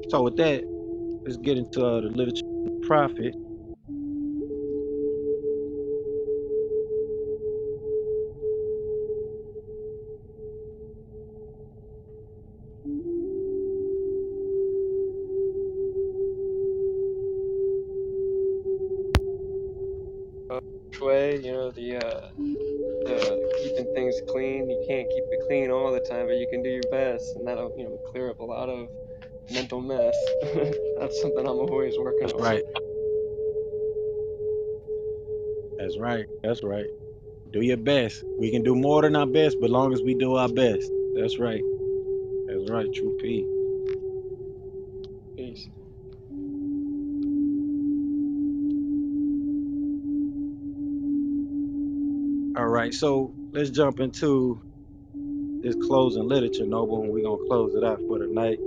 So with that, let's get into the literature of the prophet. Way, the keeping things clean. You can't keep it clean all the time, but you can do your best, and that'll clear up a lot of mental mess. That's something I'm always working That's on. right. That's right. That's right. Do your best. We can do more than our best, but long as we do our best. That's right. That's right. True P. Peace. All right. So let's jump into this closing literature, Noble, and we're gonna close it out for the night.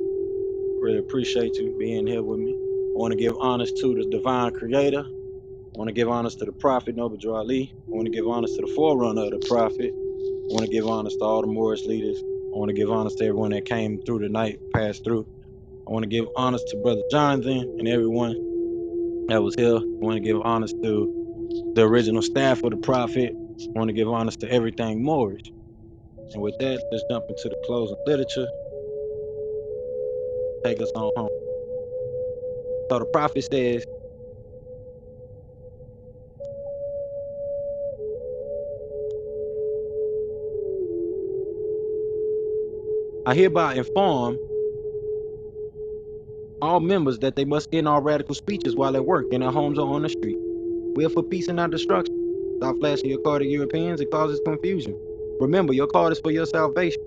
Really appreciate you being here with me. I want to give honors to the divine creator. I want to give honors to the prophet, Noble Drew Ali. I want to give honors to the forerunner of the prophet. I want to give honors to all the Moorish leaders. I want to give honors to everyone that came through tonight, passed through. I want to give honors to Brother Jonathan and everyone that was here. I want to give honors to the original staff of the prophet. I want to give honors to everything Moorish. And with that, let's jump into the closing literature. Take us on home. So the prophet says, I hereby inform all members that they must end all radical speeches while at work in their homes or on the street. We are for peace and not destruction. Stop flashing your card to Europeans. It causes confusion. Remember, your card is for your salvation.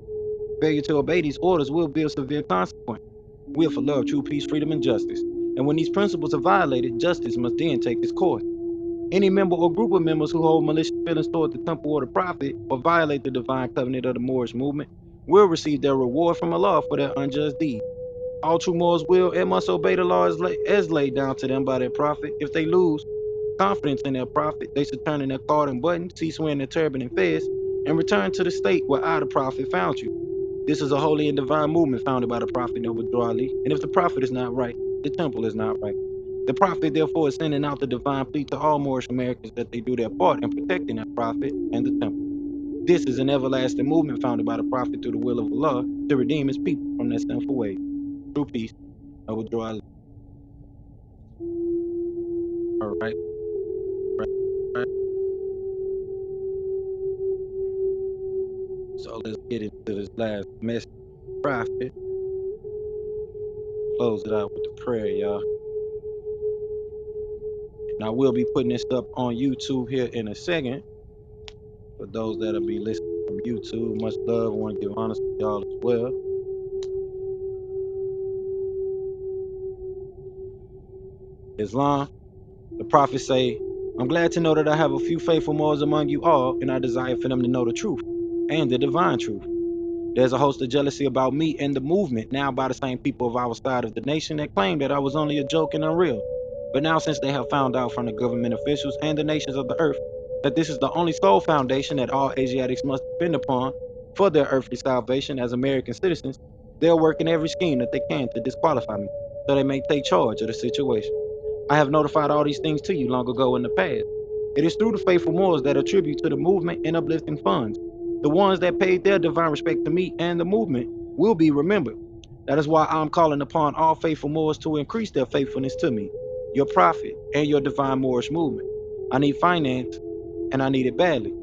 Failure to obey these orders will be a severe consequence. We are for love, true peace, freedom, and justice. And when these principles are violated, justice must then take its course. Any member or group of members who hold malicious feelings toward the temple or the prophet or violate the divine covenant of the Moorish movement will receive their reward from Allah for their unjust deeds. All true Moors will and must obey the law as laid down to them by their prophet. If they lose confidence in their prophet, they should turn in their card and button, cease wearing their turban and fez, and return to the state where I, the prophet, found you. This is a holy and divine movement founded by the prophet Noble Drew Ali, and if the prophet is not right, the temple is not right. The prophet, therefore, is sending out the divine plea to all Moorish Americans that they do their part in protecting that prophet and the temple. This is an everlasting movement founded by the prophet through the will of Allah to redeem his people from their sinful ways. True peace. Noble Drew Ali. All right. So let's get into this last message. Prophet. Close it out with the prayer, y'all. And I will be putting this up on YouTube here in a second. For those that'll be listening from YouTube, much love. I want to give honor to y'all as well. Islam, the prophets say, I'm glad to know that I have a few faithful Moors among you all, and I desire for them to know the truth and the divine truth. There's a host of jealousy about me and the movement now by the same people of our side of the nation that claimed that I was only a joke and unreal. But now, since they have found out from the government officials and the nations of the earth that this is the only sole foundation that all Asiatics must depend upon for their earthly salvation as American citizens, they're working every scheme that they can to disqualify me so they may take charge of the situation. I have notified all these things to you long ago in the past. It is through the faithful Moors that attribute to the movement and uplifting funds. The ones that paid their divine respect to me and the movement will be remembered. That is why I'm calling upon all faithful Moors to increase their faithfulness to me, your prophet, and your divine Moorish movement. I need finance, and I need it badly.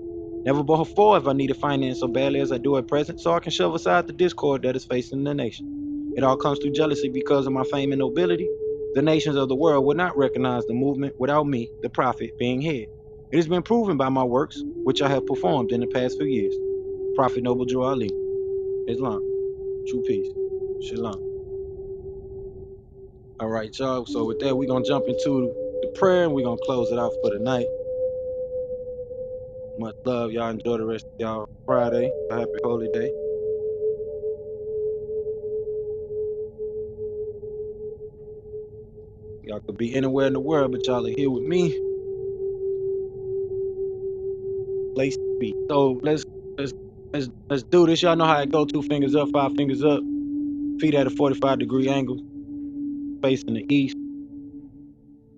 Never before have I needed finance so badly as I do at present, so I can shove aside the discord that is facing the nation. It all comes through jealousy because of my fame and nobility. The nations of the world would not recognize the movement without me, the prophet, being head. It has been proven by my works, which I have performed in the past few years. Prophet Noble Drew Ali, Islam, true peace, Shalom. All right, y'all. So with that, we're gonna jump into the prayer and we're gonna close it out for the night. Much love, y'all. Enjoy the rest of y'all Friday. A happy holy day. Y'all could be anywhere in the world, but y'all are here with me. Place to be. So let's do this. Y'all know how it go. 2 fingers up, 5 fingers up. Feet at a 45-degree angle, facing the east.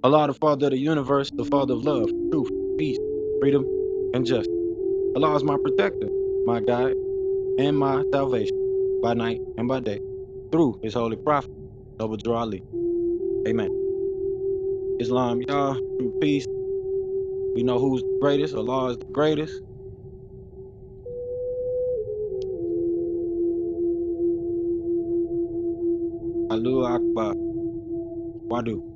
Allah, the Father of the universe, the Father of love, truth, peace, freedom, and justice. Allah is my protector, my guide, and my salvation, by night and by day, through His holy prophet, Noble Drew Ali. Amen. Islam, y'all, true peace. We know who's the greatest. Allah is the greatest. Allahu Akbar. Wadu.